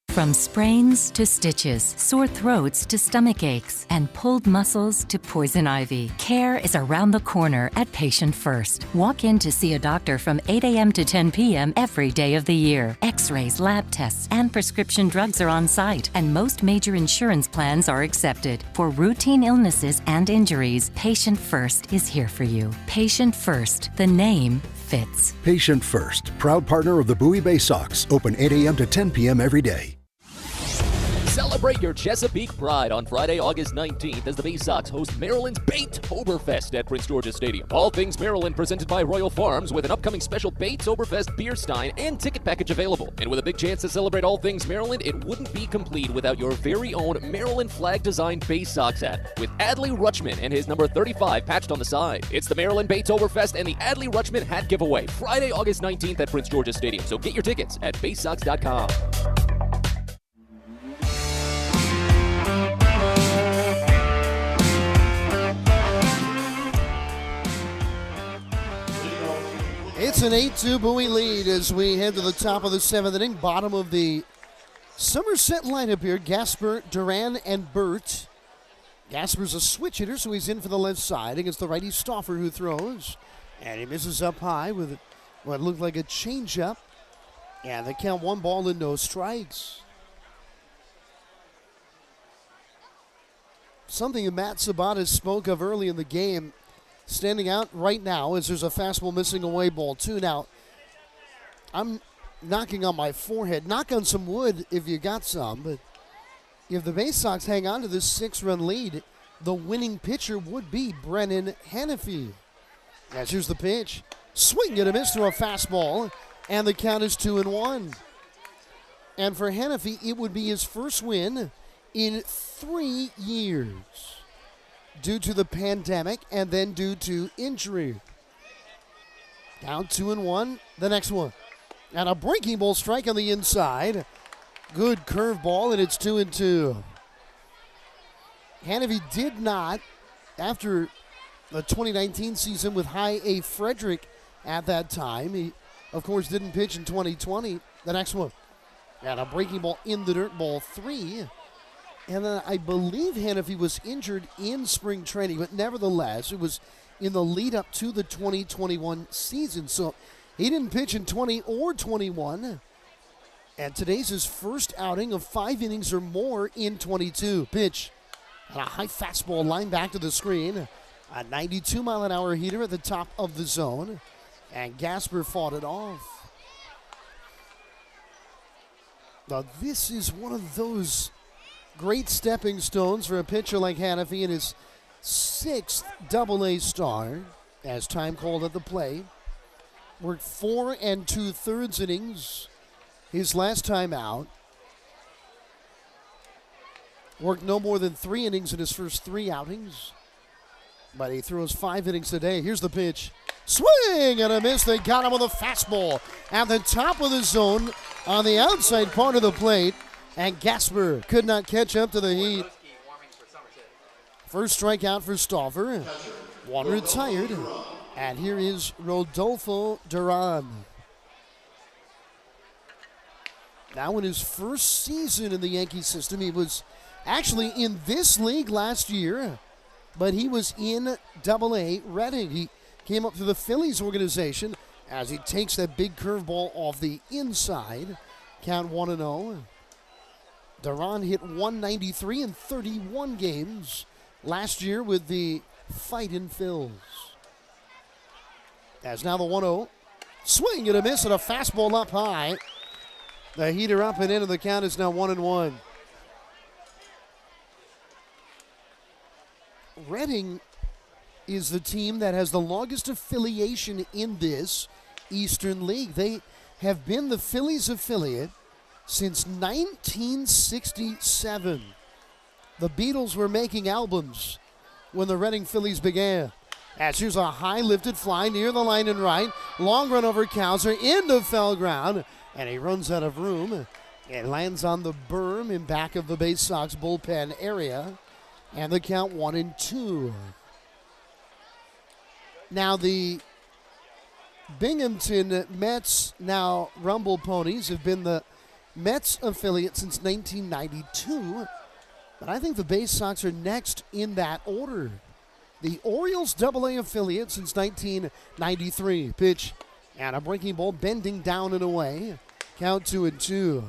From sprains to stitches, sore throats to stomach aches, and pulled muscles to poison ivy, care is around the corner at Patient First. Walk in to see a doctor from 8 a.m. to 10 p.m. every day of the year. X-rays, lab tests, and prescription drugs are on site, and most major insurance plans are accepted. For routine illnesses and injuries, Patient First is here for you. Patient First, the name fits. Patient First, proud partner of the Bowie Baysox. Open 8 a.m. to 10 p.m. every day. Celebrate your Chesapeake pride on Friday, August 19th as the Baysox host Maryland's Baytoberfest at Prince George's Stadium. All things Maryland presented by Royal Farms with an upcoming special Baytoberfest beer stein and ticket package available. And with a big chance to celebrate all things Maryland, it wouldn't be complete without your very own Maryland flag designed Baysox hat with Adley Rutschman and his number 35 patched on the side. It's the Maryland Baytoberfest and the Adley Rutschman hat giveaway Friday, August 19th at Prince George's Stadium. So get your tickets at Baysox.com. It's an 8-2 Bowie lead as we head to the top of the 7th inning. Bottom of the Somerset lineup here. Gasper, Duran, and Burt. Gasper's a switch hitter, so he's in for the left side against the righty Stauffer, who throws. And he misses up high with what looked like a changeup. And they count 1 ball and no strikes. Something that Matt Sabates spoke of early in the game, standing out right now is there's a fastball missing away, ball 2. Now, I'm knocking on my forehead. Knock on some wood if you got some, but if the Baysox hang on to this 6-run lead, the winning pitcher would be Brennan Hannafy. As here's the pitch. Swing and a miss through a fastball, and the count is 2-1. And for Hannafy, it would be his first win in 3 years, due to the pandemic and then due to injury. Down 2-1, the next one. And a breaking ball strike on the inside. Good curveball, and it's 2-2. Hannafy did not, after the 2019 season with High A. Frederick at that time, he, of course, didn't pitch in 2020. The next one. And a breaking ball in the dirt, ball 3. And then I believe Hannafy was injured in spring training, but nevertheless, it was in the lead up to the 2021 season. So he didn't pitch in 20 or 21. And today's his first outing of 5 innings or more in 22. Pitch. And a high fastball line back to the screen. A 92-mile-an-hour heater at the top of the zone. And Gasper fought it off. Now this is one of those great stepping stones for a pitcher like Hannafy in his 6th Double-A star, as time called at the plate. Worked 4 2/3 innings his last time out. Worked no more than 3 innings in his first 3 outings. But he throws 5 innings today. Here's the pitch. Swing and a miss. They got him with a fastball at the top of the zone on the outside part of the plate. And Gasper could not catch up to the heat. First strikeout for Stauffer. 1 retired. And here is Rodolfo Duran. Now in his first season in the Yankee system, he was actually in this league last year, but he was in Double-A Reading. He came up to the Phillies organization as he takes that big curveball off the inside. Count 1-0. Duran hit 193 in 31 games last year with the Fightin' Phils. As now the 1-0. Swing and a miss and a fastball up high. The heater up and in, and the count is now 1-1. Reading is the team that has the longest affiliation in this Eastern League. They have been the Phillies affiliate since 1967. The Beatles were making albums when the Reading Phillies began. As here's a high lifted fly near the line and right. Long run over Cowser into foul ground. And he runs out of room. It lands on the berm in back of the Baysox bullpen area. And the count 1-2. Now the Binghamton Mets, now Rumble Ponies, have been the Mets affiliate since 1992. But I think the Baysox are next in that order. The Orioles AA affiliate since 1993. Pitch and a breaking ball bending down and away. Count 2-2.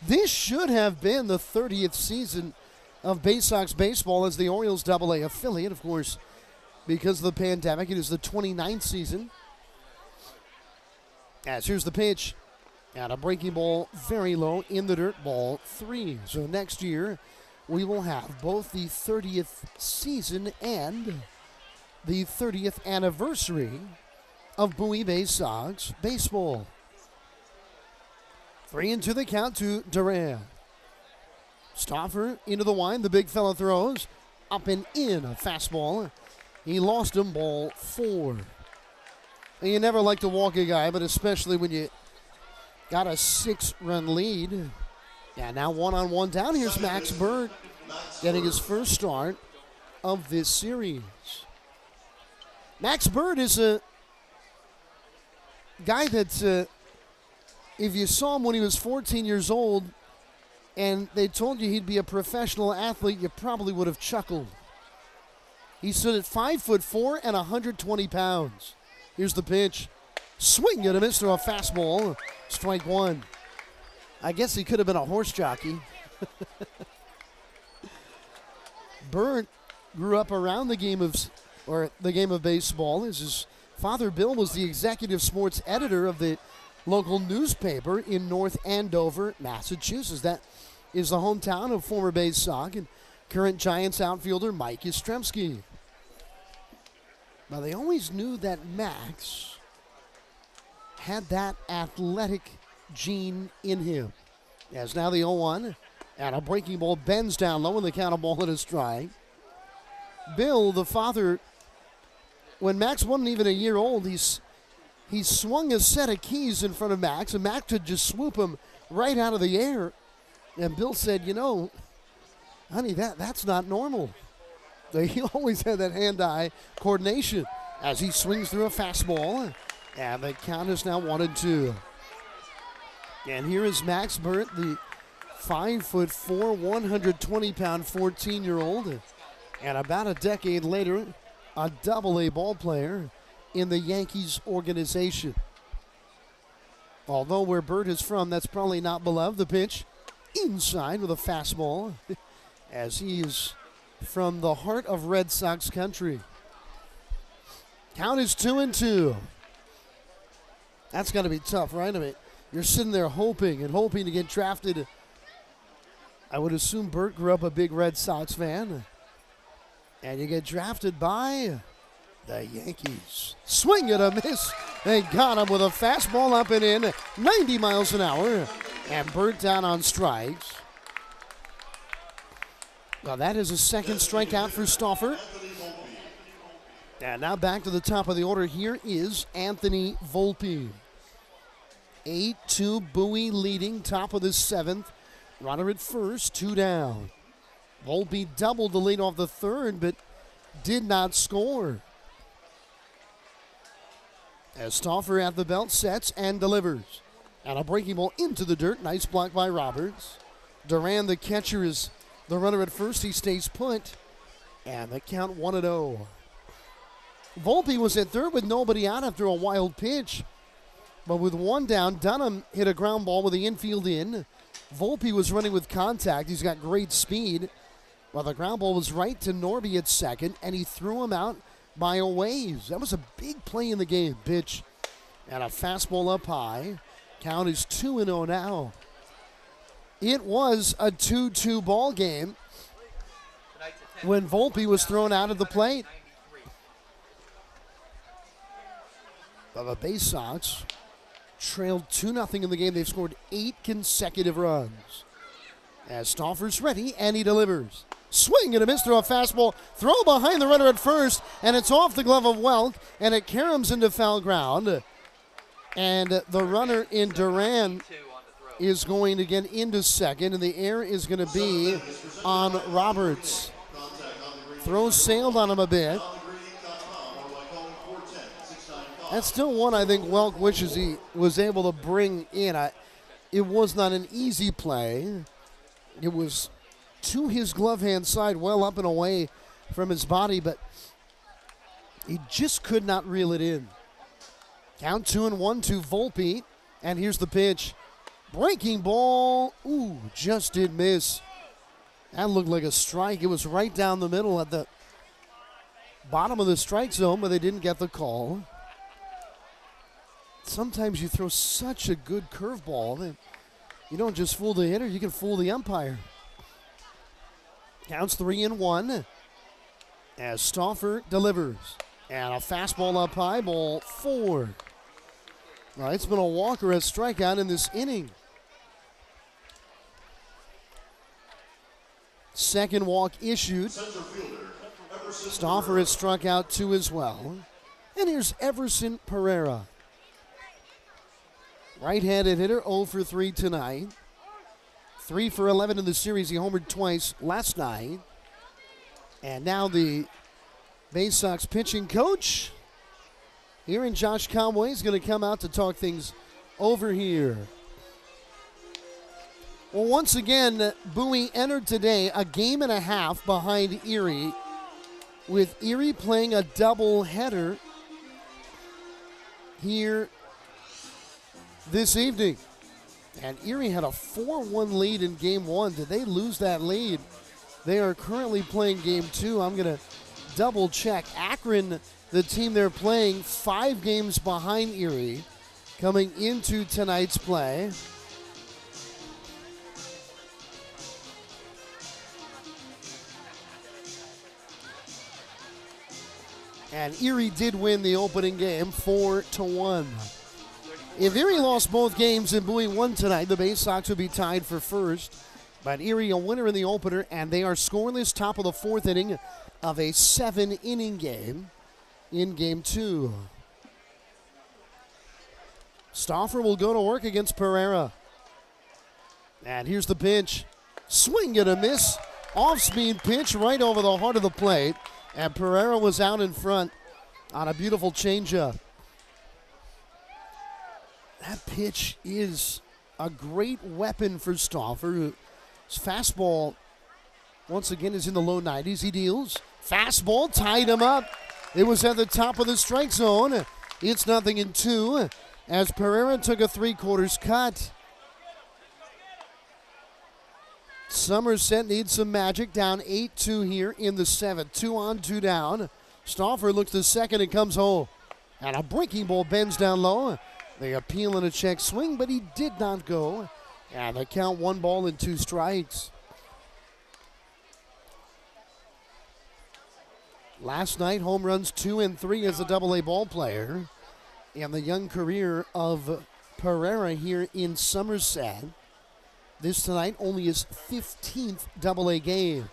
This should have been the 30th season of Baysox baseball as the Orioles AA affiliate. Of course, because of the pandemic, it is the 29th season. As here's the pitch. And a breaking ball very low in the dirt, ball 3. So next year, we will have both the 30th season and the 30th anniversary of Bowie Baysox baseball. 3-2 the count to Duran. Stauffer into the wind. The big fella throws. Up and in. A fastball. He lost him. Ball 4. And you never like to walk a guy, but especially when you got a 6-run lead. Yeah, now 1-on-1 down. Here's Max Bird getting his first start of this series. Max Bird is a guy that if you saw him when he was 14 years old and they told you he'd be a professional athlete, you probably would have chuckled. He stood at 5'4" and 120 pounds. Here's the pitch. Swing and a miss to a fastball. Strike 1. I guess he could have been a horse jockey. Bird grew up around the game of baseball. His father, Bill, was the executive sports editor of the local newspaper in North Andover, Massachusetts. That is the hometown of former Baysox and current Giants outfielder Mike Yastrzemski. Now, they always knew that Max had that athletic gene in him. As now the 0-1, and a breaking ball bends down low in the count, a ball and a strike. Bill, the father, when Max wasn't even a year old, he swung a set of keys in front of Max, and Max could just swoop him right out of the air. And Bill said, you know, honey, that's not normal. He always had that hand-eye coordination as he swings through a fastball. And the count is now 1-2. And here is Max Burt, the 5'4", 120-pound 14-year-old. And about a decade later, a AA ball player in the Yankees organization. Although where Burt is from, that's probably not beloved. The pitch inside with a fastball as he is from the heart of Red Sox country. Count is 2-2. That's got to be tough, right? I mean, you're sitting there hoping to get drafted. I would assume Burt grew up a big Red Sox fan. And you get drafted by the Yankees. Swing and a miss. They got him with a fastball up and in, 90 miles an hour. And Burt down on strikes. Well, that is a second strikeout for Stauffer. And now back to the top of the order. Here is Anthony Volpe. 8-2 Bowie leading, top of the 7th. Runner at first, 2 down. Volpe doubled the lead off the 3rd, but did not score. As Stauffer at the belt sets and delivers. And a breaking ball into the dirt. Nice block by Roberts. Duran, the catcher, is the runner at first. He stays put. And the count 1-0. Volpe was at third with nobody out after a wild pitch. But with 1 down, Dunham hit a ground ball with the infield in. Volpe was running with contact. He's got great speed. Well, the ground ball was right to Norby at second, and he threw him out by a ways. That was a big play in the game. Pitch and a fastball up high. Count is 2-0 now. It was a 2-2 ball game when Volpe was thrown out of the plate. But the Baysox trailed 2-0 in the game. They've scored 8 consecutive runs. As Stauffer's ready, and he delivers. Swing and a miss through a fastball. Throw behind the runner at first, and it's off the glove of Welk, and it caroms into foul ground. And the runner in Duran is going to get into second, and the error is going to be on Roberts. Throw sailed on him a bit. That's still one I think Welk wishes he was able to bring in. It was not an easy play. It was to his glove hand side, well up and away from his body, but he just could not reel it in. Count 2-1 to Volpe, and here's the pitch. Breaking ball, just did miss. That looked like a strike. It was right down the middle at the bottom of the strike zone, but they didn't get the call. Sometimes you throw such a good curveball that you don't just fool the hitter, you can fool the umpire. Counts 3-1 as Stauffer delivers. And a fastball up high, ball 4. Well, it's been a walker at strikeout in this inning. Second walk issued. Stauffer has struck out 2 as well. And here's Everson Pereira. Right-handed hitter, 0 for 3 tonight. 3 for 11 in the series. He homered twice last night. And now the Baysox pitching coach here in Josh Conway is going to come out to talk things over here. Well, once again, Bowie entered today a game and a half behind Erie, with Erie playing a doubleheader here this evening. And Erie had a 4-1 lead in game 1. Did they lose that lead? They are currently playing game 2. I'm going to double check. Akron, the team they're playing, 5 games behind Erie coming into tonight's play. And Erie did win the opening game 4-1. If Erie lost both games and Bowie won tonight, the Baysox would be tied for first. But Erie a winner in the opener, and they are scoreless top of the 4th inning of a 7-inning game in game 2. Stauffer will go to work against Pereira. And here's the pitch. Swing and a miss. Off-speed pitch right over the heart of the plate. And Pereira was out in front on a beautiful changeup. That pitch is a great weapon for Stauffer. His fastball, once again, is in the low 90s. He deals. Fastball tied him up. It was at the top of the strike zone. It's 0-2 as Pereira took a 3/4 cut. Somerset needs some magic, down 8-2 here in the 7th. 2 on, 2 down. Stauffer looks to second and comes home. And a breaking ball bends down low. They appeal in a check swing, but he did not go. And they count 1 ball and 2 strikes. Last night, home runs 2 and 3 as a AA ball player. And the young career of Pereira here in Somerset. This tonight only his 15th AA game.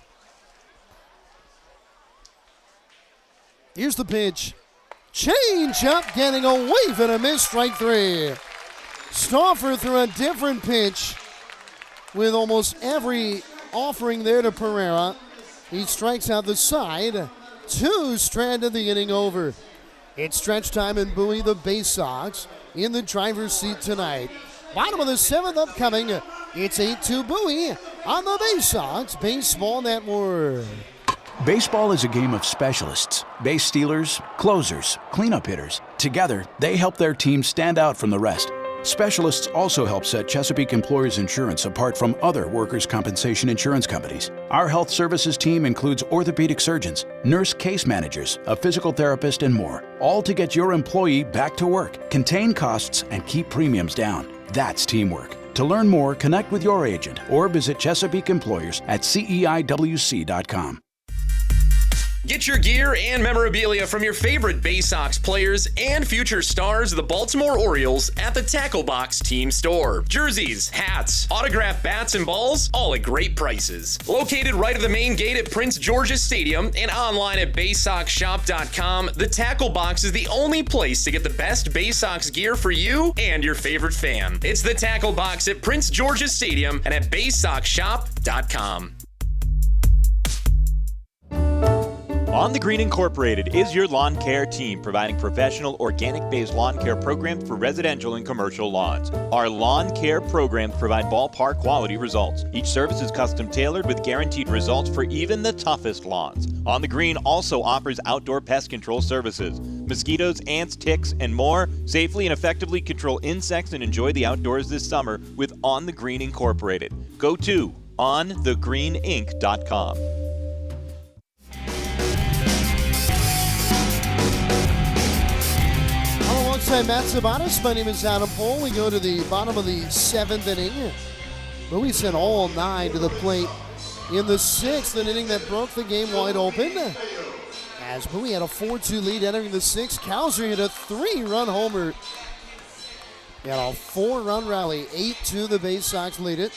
Here's the pitch. Change up, getting a wave and a miss, strike 3. Stauffer threw a different pitch with almost every offering there to Pereira. He strikes out the side. 2 stranded, the inning over. It's stretch time in Bowie. The Baysox in the driver's seat tonight. Bottom of the 7th upcoming. It's 8-2 Bowie on the Baysox Baseball Network. Baseball is a game of specialists. Base stealers, closers, cleanup hitters. Together, they help their team stand out from the rest. Specialists also help set Chesapeake Employers Insurance apart from other workers' compensation insurance companies. Our health services team includes orthopedic surgeons, nurse case managers, a physical therapist, and more, all to get your employee back to work, contain costs, and keep premiums down. That's teamwork. To learn more, connect with your agent or visit Chesapeake Employers at CEIWC.com. Get your gear and memorabilia from your favorite Baysox players and future stars of the Baltimore Orioles at the Tackle Box Team Store. Jerseys, hats, autographed bats and balls, all at great prices. Located right at the main gate at Prince George's Stadium and online at BaysoxShop.com, the Tackle Box is the only place to get the best Baysox gear for you and your favorite fan. It's the Tackle Box at Prince George's Stadium and at BaysoxShop.com. On the Green Incorporated is your lawn care team, providing professional organic-based lawn care programs for residential and commercial lawns. Our lawn care programs provide ballpark quality results. Each service is custom tailored with guaranteed results for even the toughest lawns. On the Green also offers outdoor pest control services. Mosquitoes, ants, ticks, and more. Safely and effectively control insects and enjoy the outdoors this summer with On the Green Incorporated. Go to onthegreeninc.com. Alongside Matt Sabatos, my name is Adam Pohl. We go to the bottom of the 7th inning. Bowie sent all 9 to the plate in the 6th, an inning that broke the game wide open. As Bowie had a 4-2 lead entering the 6th, Cowser hit a 3-run homer. He had a 4-run rally, 8-2, the Baysox lead it.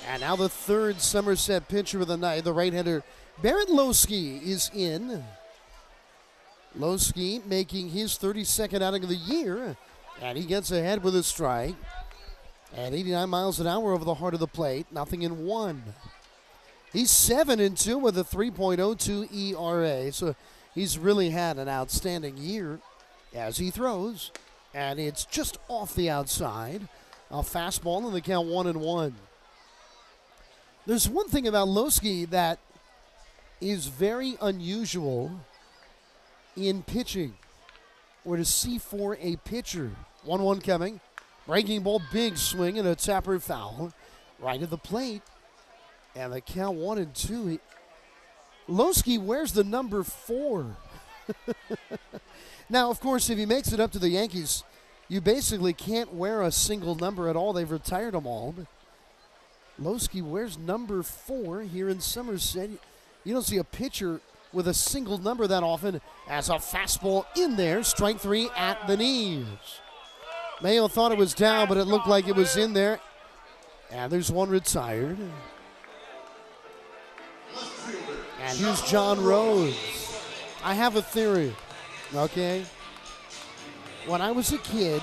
And now the third Somerset pitcher of the night, the right-hander Barrett Lowski is in. Lowski making his 32nd outing of the year, and he gets ahead with a strike. At 89 miles an hour over the heart of the plate, nothing in 1. He's 7-2 with a 3.02 ERA, so he's really had an outstanding year as he throws, and it's just off the outside. A fastball in the count 1-1. There's one thing about Lowski that is very unusual in pitching, or to see for a pitcher. 1-1 coming. Breaking ball, big swing, and a tapper foul right at the plate. And the count 1-2. Lowski wears the number 4. Now, of course, if he makes it up to the Yankees, you basically can't wear a single number at all. They've retired them all. But Lowski wears number 4 here in Somerset. You don't see a pitcher with a single number that often, as a fastball in there, strike 3 at the knees. Mayo thought it was down, but it looked like it was in there. And there's one retired. And here's John Rhodes. I have a theory, okay? When I was a kid,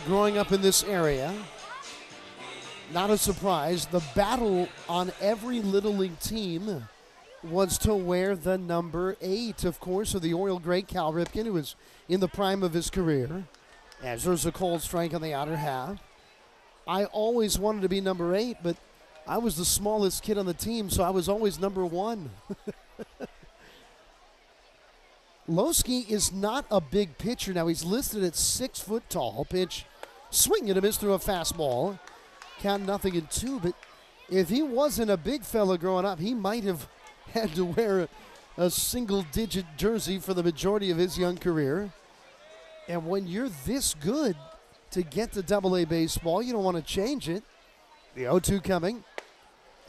growing up in this area, not a surprise, the battle on every Little League team was to wear the number 8, of course, of the Oriole great Cal Ripken, who was in the prime of his career. As there's a cold strike on the outer half. I always wanted to be number 8, but I was the smallest kid on the team, so I was always number 1. Lowski is not a big pitcher. Now he's listed at 6 foot tall. Pitch, swing and a miss through a fastball. Count 0-2, but if he wasn't a big fella growing up, he might have had to wear a single-digit jersey for the majority of his young career. And when you're this good to get to Double-A baseball, you don't want to change it. The 0-2 coming.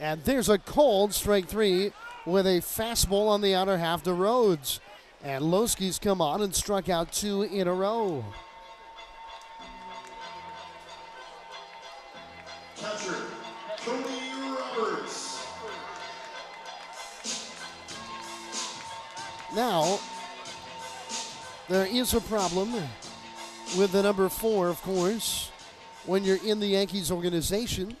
And there's a cold strike 3 with a fastball on the outer half to Rhodes. And Lowski's come on and struck out 2 in a row. Catcher, Tony Roberts. Now, there is a problem with the number 4, of course, when you're in the Yankees organization.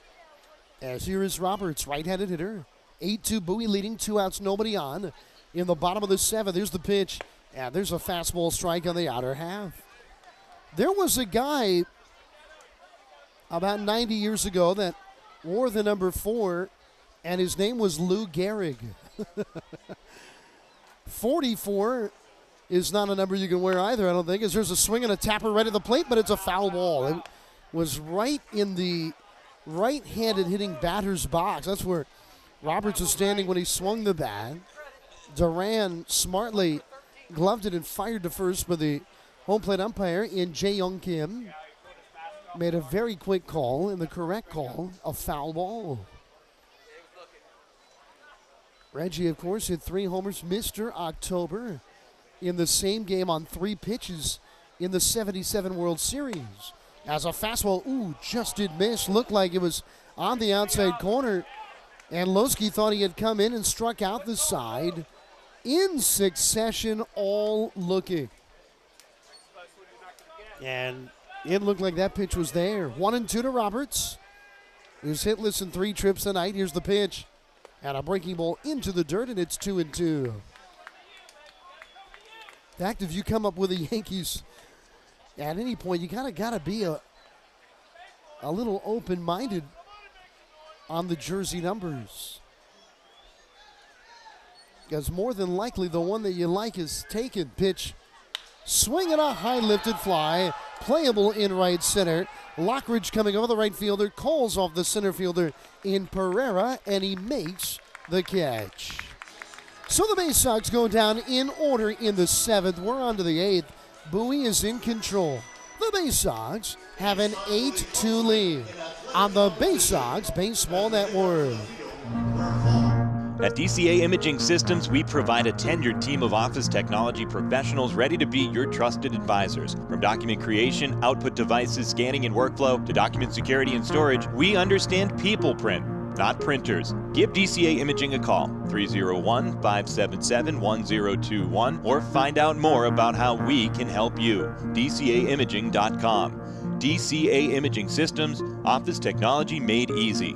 As here is Roberts, right-handed hitter. 8-2 Bowie leading, 2 outs, nobody on. In the bottom of the 7th, there's the pitch. And there's a fastball strike on the outer half. There was a guy about 90 years ago that wore the number 4, and his name was Lou Gehrig. 44 is not a number you can wear either, I don't think, as there's a swing and a tapper right at the plate, but it's a foul ball. It was right in the right-handed hitting batter's box. That's where Roberts was standing when he swung the bat. Duran smartly gloved it and fired to first, but the home plate umpire in Jae-Young Kim made a very quick call, and the correct call, a foul ball. Reggie, of course, hit 3 homers, Mr. October, in the same game on 3 pitches in the 77 World Series. As a fastball, just did miss. Looked like it was on the outside corner. And Loski thought he had come in and struck out the side in succession, all looking. And it looked like that pitch was there. 1-2 to Roberts. He was hitless in 3 trips tonight. Here's the pitch. And a breaking ball into the dirt, and it's 2-2. In fact, if you come up with the Yankees at any point, you gotta be a little open-minded on the jersey numbers. Because more than likely the one that you like is taken. Pitch, swing and a high lifted fly, playable in right center. Lockridge coming over the right fielder, calls off the center fielder in Pereira, and he makes the catch. So the Baysox go down in order in the 7th. We're on to the 8th. Bowie is in control. The Baysox have an 8-2 lead on the Baysox Baseball Network. At DCA Imaging Systems, we provide a tenured team of office technology professionals ready to be your trusted advisors. From document creation, output devices, scanning and workflow, to document security and storage, we understand people print, not printers. Give DCA Imaging a call, 301-577-1021, or find out more about how we can help you. DCAimaging.com. DCA Imaging Systems, office technology made easy.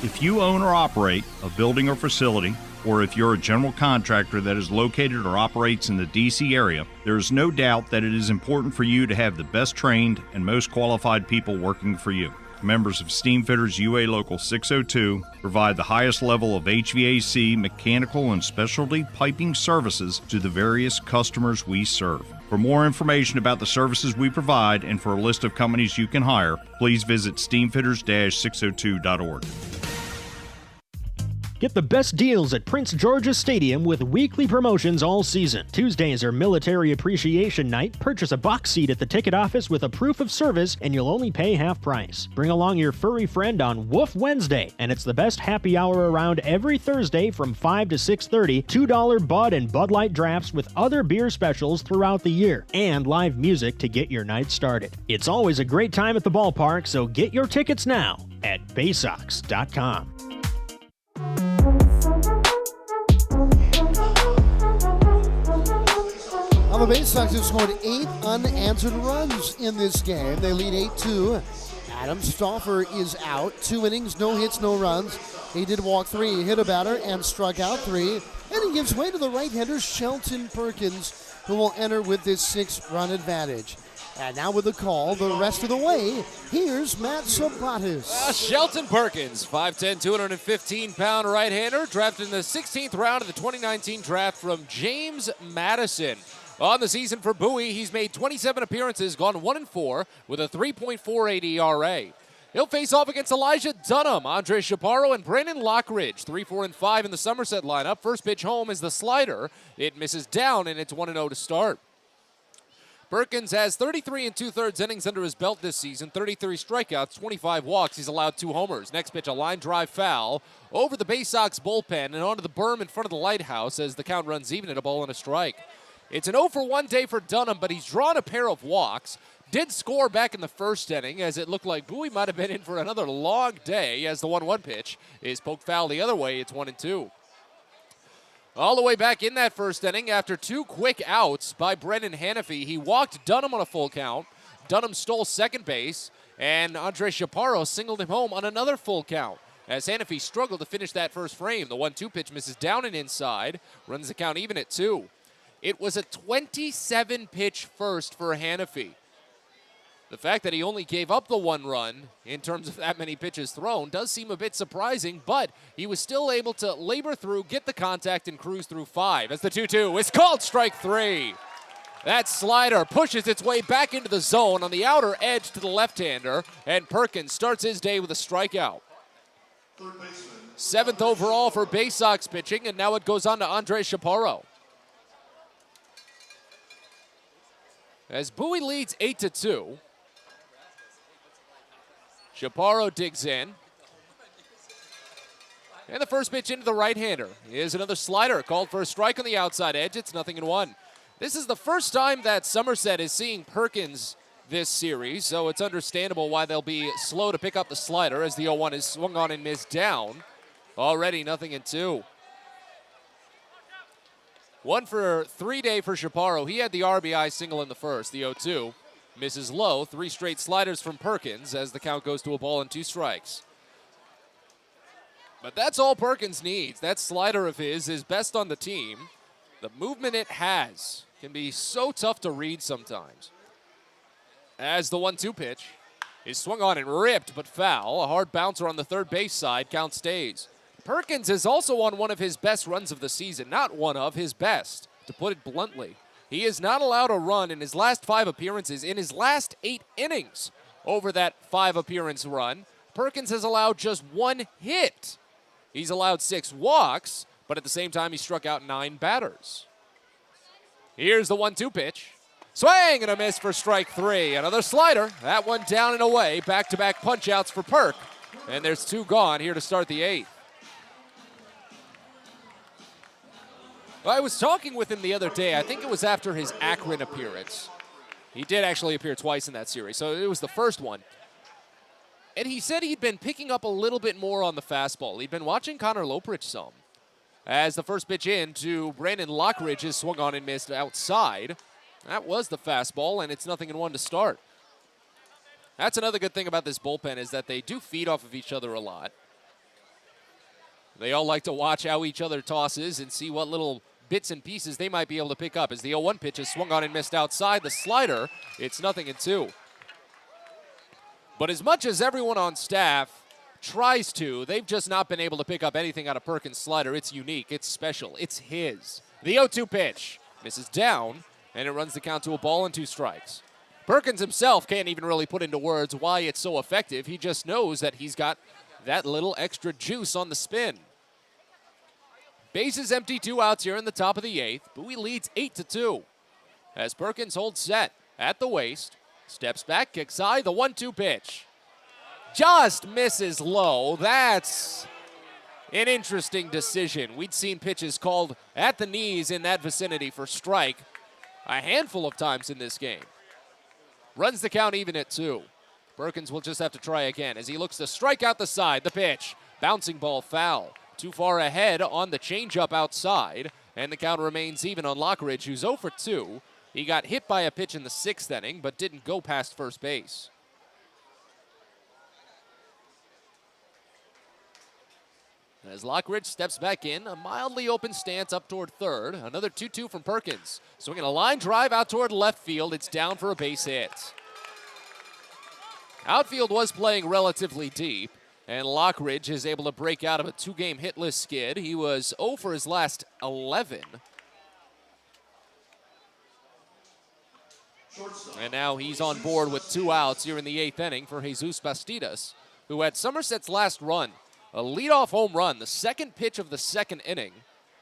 If you own or operate a building or facility, or if you're a general contractor that is located or operates in the D.C. area, there is no doubt that it is important for you to have the best trained and most qualified people working for you. Members of Steamfitters UA Local 602 provide the highest level of HVAC, mechanical, and specialty piping services to the various customers we serve. For more information about the services we provide and for a list of companies you can hire, please visit steamfitters-602.org. Get the best deals at Prince George's Stadium with weekly promotions all season. Tuesdays are Military Appreciation Night. Purchase a box seat at the ticket office with a proof of service and you'll only pay half price. Bring along your furry friend on Woof Wednesday, and it's the best happy hour around every Thursday from 5 to 6:30. $2 Bud and Bud Light drafts with other beer specials throughout the year, and live music to get your night started. It's always a great time at the ballpark, so get your tickets now at Baysox.com. Well, the Baysox have scored 8 unanswered runs in this game. They lead 8-2. Adam Stauffer is out. 2 innings, no hits, no runs. He did walk 3, hit a batter, and struck out 3. And he gives way to the right-hander, Shelton Perkins, who will enter with this 6-run advantage. And now with the call, the rest of the way, here's Matt Sabatis. Shelton Perkins, 5'10", 215-pound right-hander, drafted in the 16th round of the 2019 draft from James Madison. On the season for Bowie, he's made 27 appearances, gone 1-4 with a 3.48 ERA. He'll face off against Elijah Dunham, Andre Chaparro, and Brandon Lockridge. 3, 4, and 5 in the Somerset lineup. First pitch home is the slider. It misses down, and it's 1-0 to start. Perkins has 33 2/3 innings under his belt this season, 33 strikeouts, 25 walks. He's allowed 2 homers. Next pitch, a line drive foul over the Baysox bullpen and onto the berm in front of the lighthouse as the count runs even at a ball and a strike. It's an 0-for-1 day for Dunham, but he's drawn a pair of walks. Did score back in the first inning, as it looked like Bowie might have been in for another long day, as the 1-1 pitch is poked foul the other way. It's 1-2. All the way back in that first inning, after 2 quick outs by Brendan Hanafy, he walked Dunham on a full count. Dunham stole second base, and Andre Chaparro singled him home on another full count, as Hanafy struggled to finish that first frame. The 1-2 pitch misses down and inside, runs the count even at 2. It was a 27-pitch first for Hanafy. The fact that he only gave up the 1 run in terms of that many pitches thrown does seem a bit surprising, but he was still able to labor through, get the contact, and cruise through 5. As the 2-2 is called strike 3. That slider pushes its way back into the zone on the outer edge to the left-hander, and Perkins starts his day with a strikeout. 7th overall for Baysox pitching, and now it goes on to Andre Chaparro. As Bowie leads 8-2, Chaparro digs in. And the first pitch into the right-hander is another slider called for a strike on the outside edge. It's 0-1. This is the first time that Somerset is seeing Perkins this series, so it's understandable why they'll be slow to pick up the slider as the 0-1 is swung on and missed down. Already 0-2. 1 for 3 day for Chaparro. He had the RBI single in the first. The 0-2 misses low. 3 straight sliders from Perkins as the count goes to a ball and 2 strikes. But that's all Perkins needs. That slider of his is best on the team. The movement it has can be so tough to read sometimes. As the 1-2 pitch is swung on and ripped, but foul. A hard bouncer on the third base side. Count stays. Perkins is also on one of his best runs of the season. Not one of his best, to put it bluntly. He is not allowed a run in his last 5 appearances. In his last 8 innings over that 5-appearance run, Perkins has allowed just 1 hit. He's allowed 6 walks, but at the same time, he struck out 9 batters. Here's the 1-2 pitch. Swing and a miss for strike 3. Another slider. That one down and away. Back-to-back punch-outs for Perk. And there's 2 gone here to start the 8th. I was talking with him the other day. I think it was after his Akron appearance. He did actually appear twice in that series, so it was the first one. And he said he'd been picking up a little bit more on the fastball. He'd been watching Connor Loprich some. As the first pitch in to Brandon Lockridge is swung on and missed outside. That was the fastball, and it's 0-1 to start. That's another good thing about this bullpen is that they do feed off of each other a lot. They all like to watch how each other tosses and see what little bits and pieces they might be able to pick up. As the 0-1 pitch is swung on and missed outside, the slider, it's 0-2. But as much as everyone on staff tries to, they've just not been able to pick up anything out of Perkins' slider. It's unique, it's special, it's his. The 0-2 pitch misses down, and it runs the count to a ball and 2 strikes. Perkins himself can't even really put into words why it's so effective. He just knows that he's got that little extra juice on the spin. Bases empty, 2 outs here in the top of the 8th. Bowie leads 8-2. As Perkins holds set at the waist, steps back, kicks high, the 1-2 pitch. Just misses low. That's an interesting decision. We'd seen pitches called at the knees in that vicinity for strike a handful of times in this game. Runs the count even at 2. Perkins will just have to try again as he looks to strike out the side. The pitch, bouncing ball foul. Too far ahead on the changeup outside, and the count remains even on Lockridge, who's 0 for 2. He got hit by a pitch in the 6th inning, but didn't go past first base. As Lockridge steps back in, a mildly open stance up toward third. Another 2-2 from Perkins. Swinging a line drive out toward left field. It's down for a base hit. Outfield was playing relatively deep, and Lockridge is able to break out of a 2-game hitless skid. He was 0 for his last 11. And now he's on board with 2 outs here in the 8th inning for Jesus Bastidas, who had Somerset's last run. A leadoff home run, the 2nd pitch of the 2nd inning.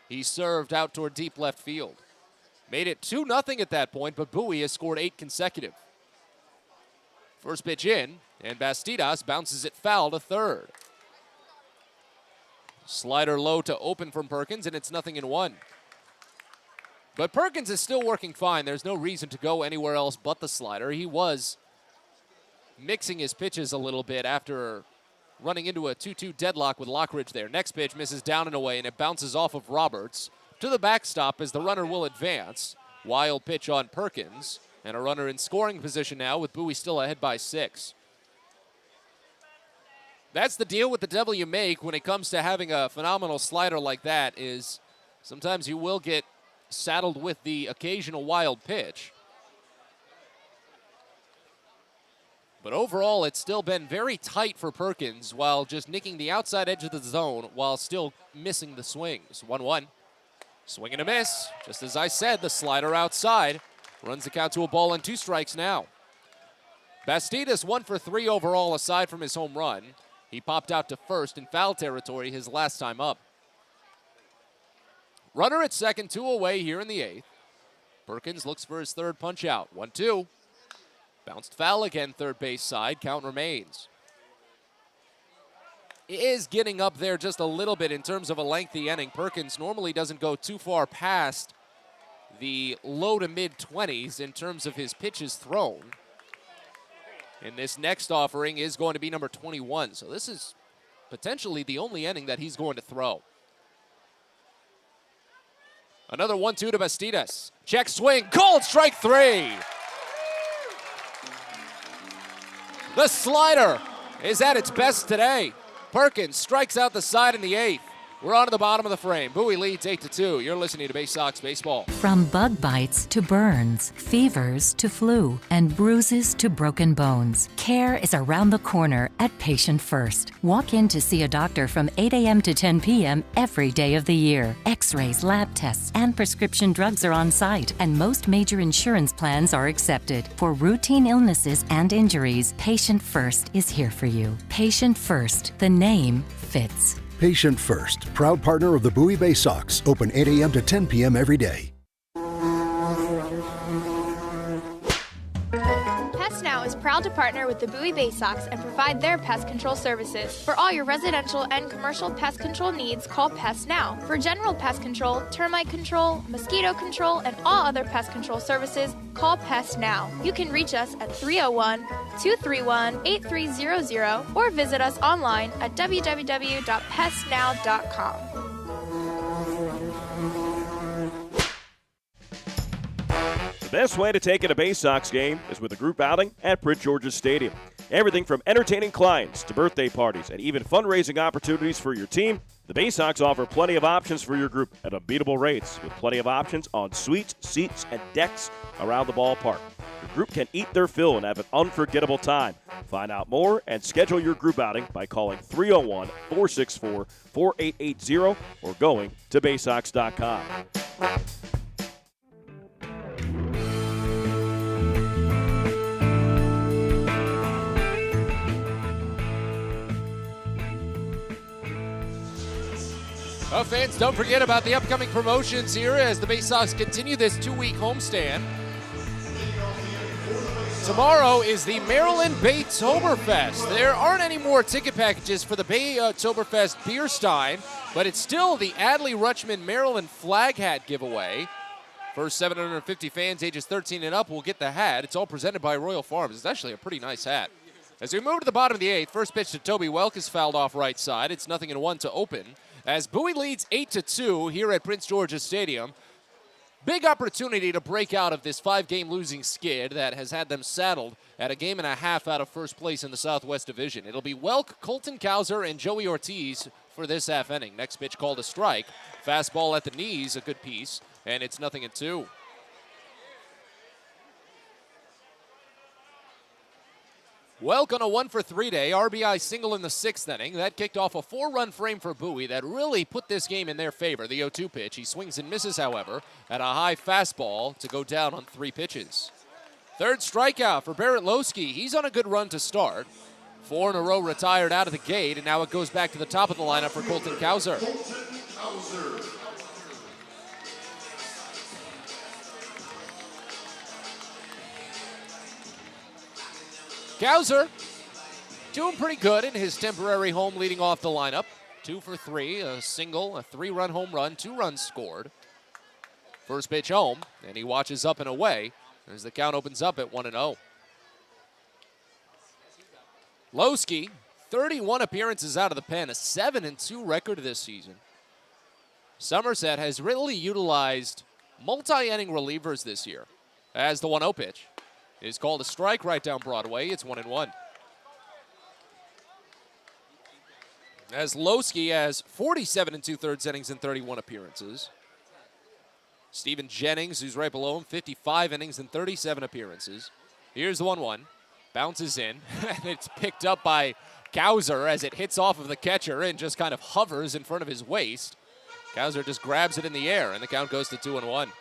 He served out toward deep left field. Made it 2-0 at that point, but Bowie has scored 8 consecutive. First pitch in, and Bastidas bounces it foul to third. Slider low to open from Perkins, and it's 0-1. But Perkins is still working fine. There's no reason to go anywhere else but the slider. He was mixing his pitches a little bit after running into a 2-2 deadlock with Lockridge there. Next pitch misses down and away, and it bounces off of Roberts to the backstop as the runner will advance. Wild pitch on Perkins, and a runner in scoring position now with Bowie still ahead by 6. That's the deal with the devil you make when it comes to having a phenomenal slider like that, is sometimes you will get saddled with the occasional wild pitch. But overall, it's still been very tight for Perkins while just nicking the outside edge of the zone while still missing the swings. 1-1. Swing and a miss. Just as I said, the slider outside. Runs the count to a ball and 2 strikes now. Bastidas 1 for 3 overall aside from his home run. He popped out to first in foul territory his last time up. Runner at second, 2 away here in the 8th. Perkins looks for his 3rd punch out. 1-2. Bounced foul again, third base side. Count remains. is getting up there just a little bit in terms of a lengthy inning. Perkins normally doesn't go too far past the low to mid-20s in terms of his pitches thrown. And this next offering is going to be number 21. So this is potentially the only inning that he's going to throw. Another 1-2 to Bastidas. Check swing, called strike 3. The slider is at its best today. Perkins strikes out the side in the 8th. We're on to the bottom of the frame. Bowie leads 8-2. You're listening to Baysox Baseball. From bug bites to burns, fevers to flu, and bruises to broken bones, care is around the corner at Patient First. Walk in to see a doctor from 8 a.m. to 10 p.m. every day of the year. X-rays, lab tests, and prescription drugs are on site, and most major insurance plans are accepted. For routine illnesses and injuries, Patient First is here for you. Patient First, the name fits. Patient First, proud partner of the Bowie Baysox, open 8 a.m. to 10 p.m. every day. Pest Now is proud to partner with the Bowie Baysox and provide their pest control services. For all your residential and commercial pest control needs, call Pest Now. For general pest control, termite control, mosquito control, and all other pest control services, call Pest Now. You can reach us at 301-231-8300 or visit us online at www.pestnow.com. The best way to take in a Baysox game is with a group outing at Prince George's Stadium. Everything from entertaining clients to birthday parties and even fundraising opportunities for your team, the Baysox offer plenty of options for your group at unbeatable rates with plenty of options on suites, seats, and decks around the ballpark. Your group can eat their fill and have an unforgettable time. Find out more and schedule your group outing by calling 301-464-4880 or going to Baysox.com. Well, fans, don't forget about the upcoming promotions here as the Baysox continue this 2-week homestand. Tomorrow is the Maryland Baytoberfest. There aren't any more ticket packages for the Baytoberfest beer stein, but it's still the Adley Rutschman Maryland flag hat giveaway. First 750 fans ages 13 and up will get the hat. It's all presented by Royal Farms. It's actually a pretty nice hat. As we move to the bottom of the 8th, first pitch to Toby Welk is fouled off right side. It's 0-1 to open. As Bowie leads 8-2 here at Prince George's Stadium. Big opportunity to break out of this 5-game losing skid that has had them saddled at a game and a half out of first place in the Southwest Division. It'll be Welk, Colton Cowser, and Joey Ortiz for this half inning. Next pitch called a strike. Fastball at the knees, a good piece, and it's 0-2. Welk on a 1-for-3 day, RBI single in the 6th inning. That kicked off a 4-run frame for Bowie that really put this game in their favor. The 0-2 pitch. He swings and misses, however, at a high fastball to go down on 3 pitches. Third strikeout for Barrett Lowski. He's on a good run to start. 4 in a row retired out of the gate, and now it goes back to the top of the lineup for Colton Cowser. Cowser doing pretty good in his temporary home leading off the lineup. 2 for 3, a single, a 3-run home run, 2 runs scored. First pitch home, and he watches up and away as the count opens up at 1-0. Lowski, 31 appearances out of the pen, a 7-2 record this season. Somerset has really utilized multi-inning relievers this year as the 1-0 pitch is called a strike right down Broadway. It's 1-1. As Lowski has 47 2/3 innings and 31 appearances. Steven Jennings, who's right below him, 55 innings and 37 appearances. Here's the 1-1. Bounces in, and it's picked up by Cowser as it hits off of the catcher and just kind of hovers in front of his waist. Cowser just grabs it in the air, and the count goes to 2-1.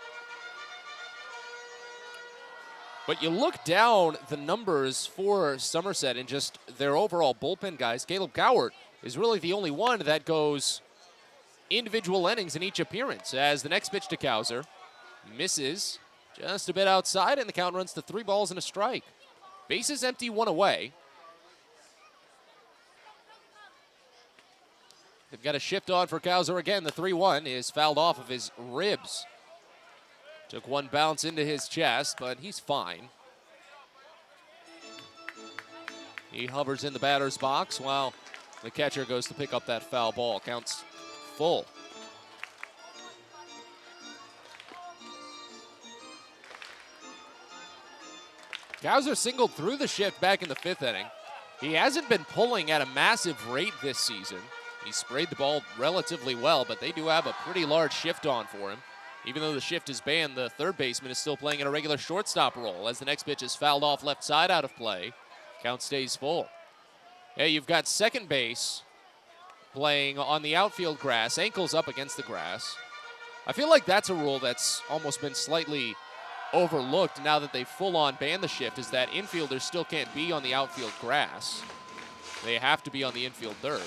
But you look down the numbers for Somerset and just their overall bullpen guys. Caleb Cowart is really the only one that goes individual innings in each appearance. As the next pitch to Cowser misses just a bit outside, and the count runs to 3 balls and a strike. Bases empty, 1 away. They've got a shift on for Cowser again. The 3-1 is fouled off of his ribs. Took one bounce into his chest, but he's fine. He hovers in the batter's box while the catcher goes to pick up that foul ball. Counts full. Cowser singled through the shift back in the 5th inning. He hasn't been pulling at a massive rate this season. He sprayed the ball relatively well, but they do have a pretty large shift on for him. Even though the shift is banned, the third baseman is still playing in a regular shortstop role as the next pitch is fouled off left side out of play. Count stays full. Hey, you've got second base playing on the outfield grass, ankles up against the grass. I feel like that's a rule that's almost been slightly overlooked now that they full-on banned the shift, is that infielders still can't be on the outfield grass. They have to be on the infield third.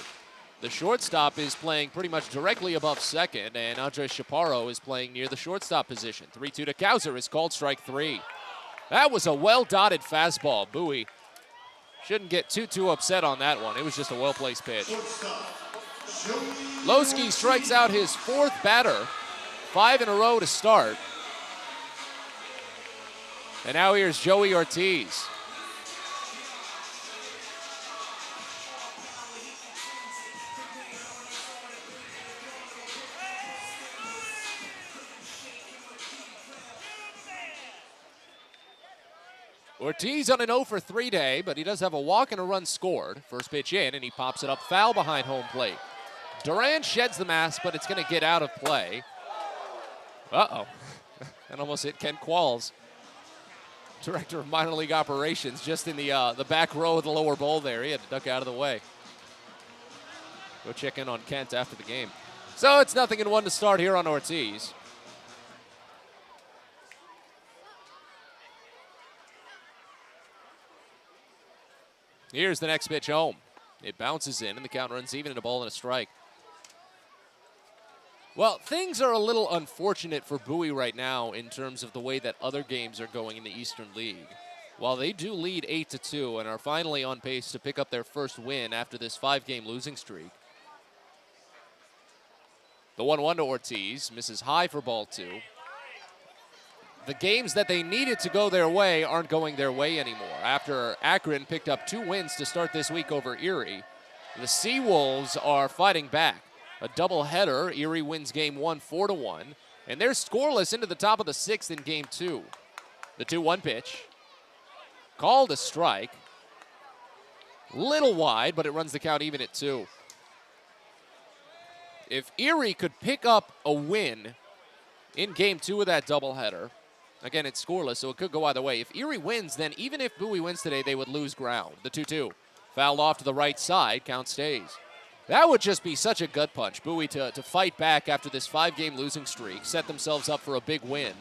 The shortstop is playing pretty much directly above second, and Andres Chaparro is playing near the shortstop position. 3-2 to Cowser is called strike 3. That was a well-dotted fastball. Bowie shouldn't get too upset on that one. It was just a well-placed pitch. Loski strikes out his 4th batter, 5 in a row to start. And now here's Joey Ortiz. Ortiz on an 0 for 3 day, but he does have a walk and a run scored. First pitch in, and he pops it up foul behind home plate. Duran sheds the mask, but it's going to get out of play. Uh-oh. And almost hit Ken Qualls, director of minor league operations, just in the back row of the lower bowl there. He had to duck out of the way. Go check in on Kent after the game. So it's 0-1 to start here on Ortiz. Here's the next pitch home. It bounces in, and the count runs even, and a ball and a strike. Well, things are a little unfortunate for Bowie right now in terms of the way that other games are going in the Eastern League. While they do lead 8-2 and are finally on pace to pick up their first win after this 5-game losing streak. The 1-1 to Ortiz, misses high for ball 2. The games that they needed to go their way aren't going their way anymore. After Akron picked up 2 wins to start this week over Erie, the Seawolves are fighting back. A doubleheader, Erie wins game 1 4-1, and they're scoreless into the top of the 6th in game 2. The 2-1 pitch, called a strike. Little wide, but it runs the count even at 2. If Erie could pick up a win in game 2 of that doubleheader, again, it's scoreless, so it could go either way. If Erie wins, then even if Bowie wins today, they would lose ground. The 2-2, fouled off to the right side, count stays. That would just be such a gut punch. Bowie to fight back after this 5-game losing streak, set themselves up for a big win,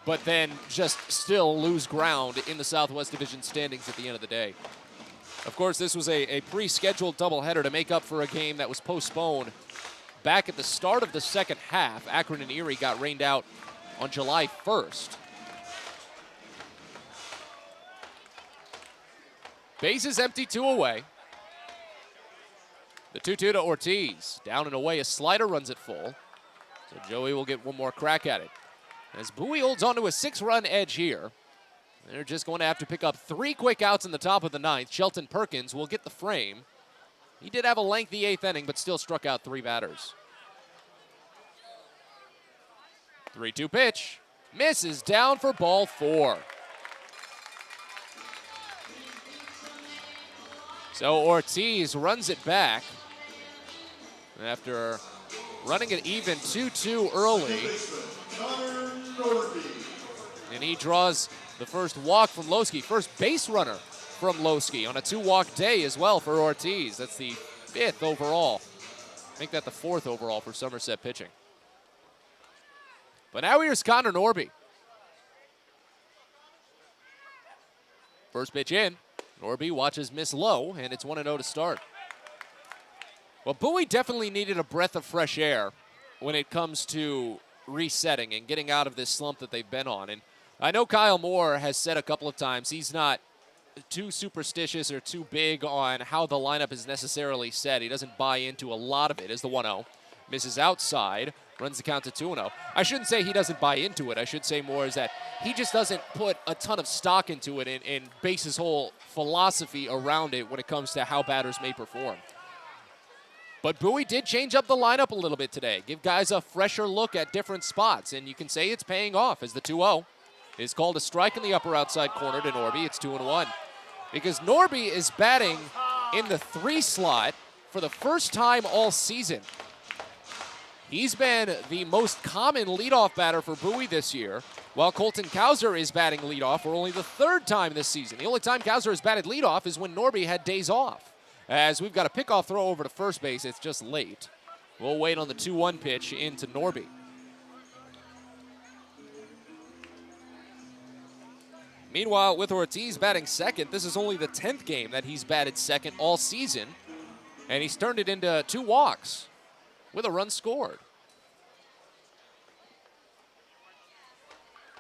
but then just still lose ground in the Southwest Division standings at the end of the day. Of course, this was a pre-scheduled doubleheader to make up for a game that was postponed back at the start of the second half. Akron and Erie got rained out on July 1st. Bases empty, 2 away. The 2-2 to Ortiz. Down and away, a slider runs it full. So Joey will get one more crack at it. As Bowie holds on to a 6-run edge here, they're just going to have to pick up 3 quick outs in the top of the 9th. Shelton Perkins will get the frame. He did have a lengthy 8th inning, but still struck out 3 batters. 3-2 pitch. Misses, down for ball 4. So Ortiz runs it back after running it even 2-2 early. And he draws the first walk from Loski, first base runner from Loski on a 2-walk day as well for Ortiz. That's the 5th overall. Make that the 4th overall for Somerset pitching. But now here's Connor Norby. First pitch in. Norby watches miss low, and it's 1-0 to start. Well, Bowie definitely needed a breath of fresh air when it comes to resetting and getting out of this slump that they've been on. And I know Kyle Moore has said a couple of times he's not too superstitious or too big on how the lineup is necessarily set. He doesn't buy into a lot of it as the 1-0. Misses outside, runs the count to 2-0. I shouldn't say he doesn't buy into it. I should say more is that he just doesn't put a ton of stock into it and base his whole philosophy around it when it comes to how batters may perform. But Bowie did change up the lineup a little bit today, give guys a fresher look at different spots, and you can say it's paying off as the 2-0 is called a strike in the upper outside corner to Norby. It's 2-1. Because Norby is batting in the 3 slot for the first time all season. He's been the most common leadoff batter for Bowie this year, while Colton Cowser is batting leadoff for only the 3rd time this season. The only time Cowser has batted leadoff is when Norby had days off. As we've got a pickoff throw over to first base, it's just late. We'll wait on the 2-1 pitch into Norby. Meanwhile, with Ortiz batting second, this is only the 10th game that he's batted second all season, and he's turned it into 2 walks with a run scored.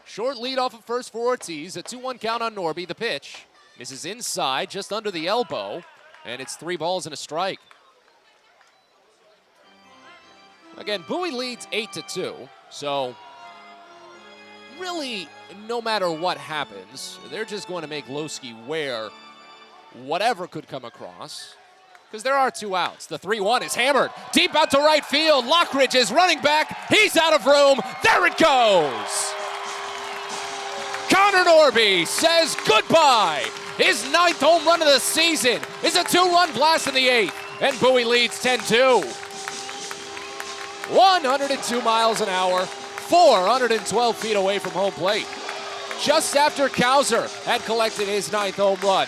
Short lead off of first for Ortiz, a 2-1 count on Norby. The pitch misses inside, just under the elbow, and it's 3 balls and a strike. Again, Bowie leads 8-2, so really, no matter what happens, they're just going to make Lowski wear whatever could come across, because there are 2 outs. The 3-1 is hammered deep out to right field. Lockridge is running back. He's out of room. There it goes. Connor Norby says goodbye. His 9th home run of the season is a 2-run blast in the 8th, and Bowie leads 10-2. 102 miles an hour, 412 feet away from home plate. Just after Cowser had collected his 9th home run,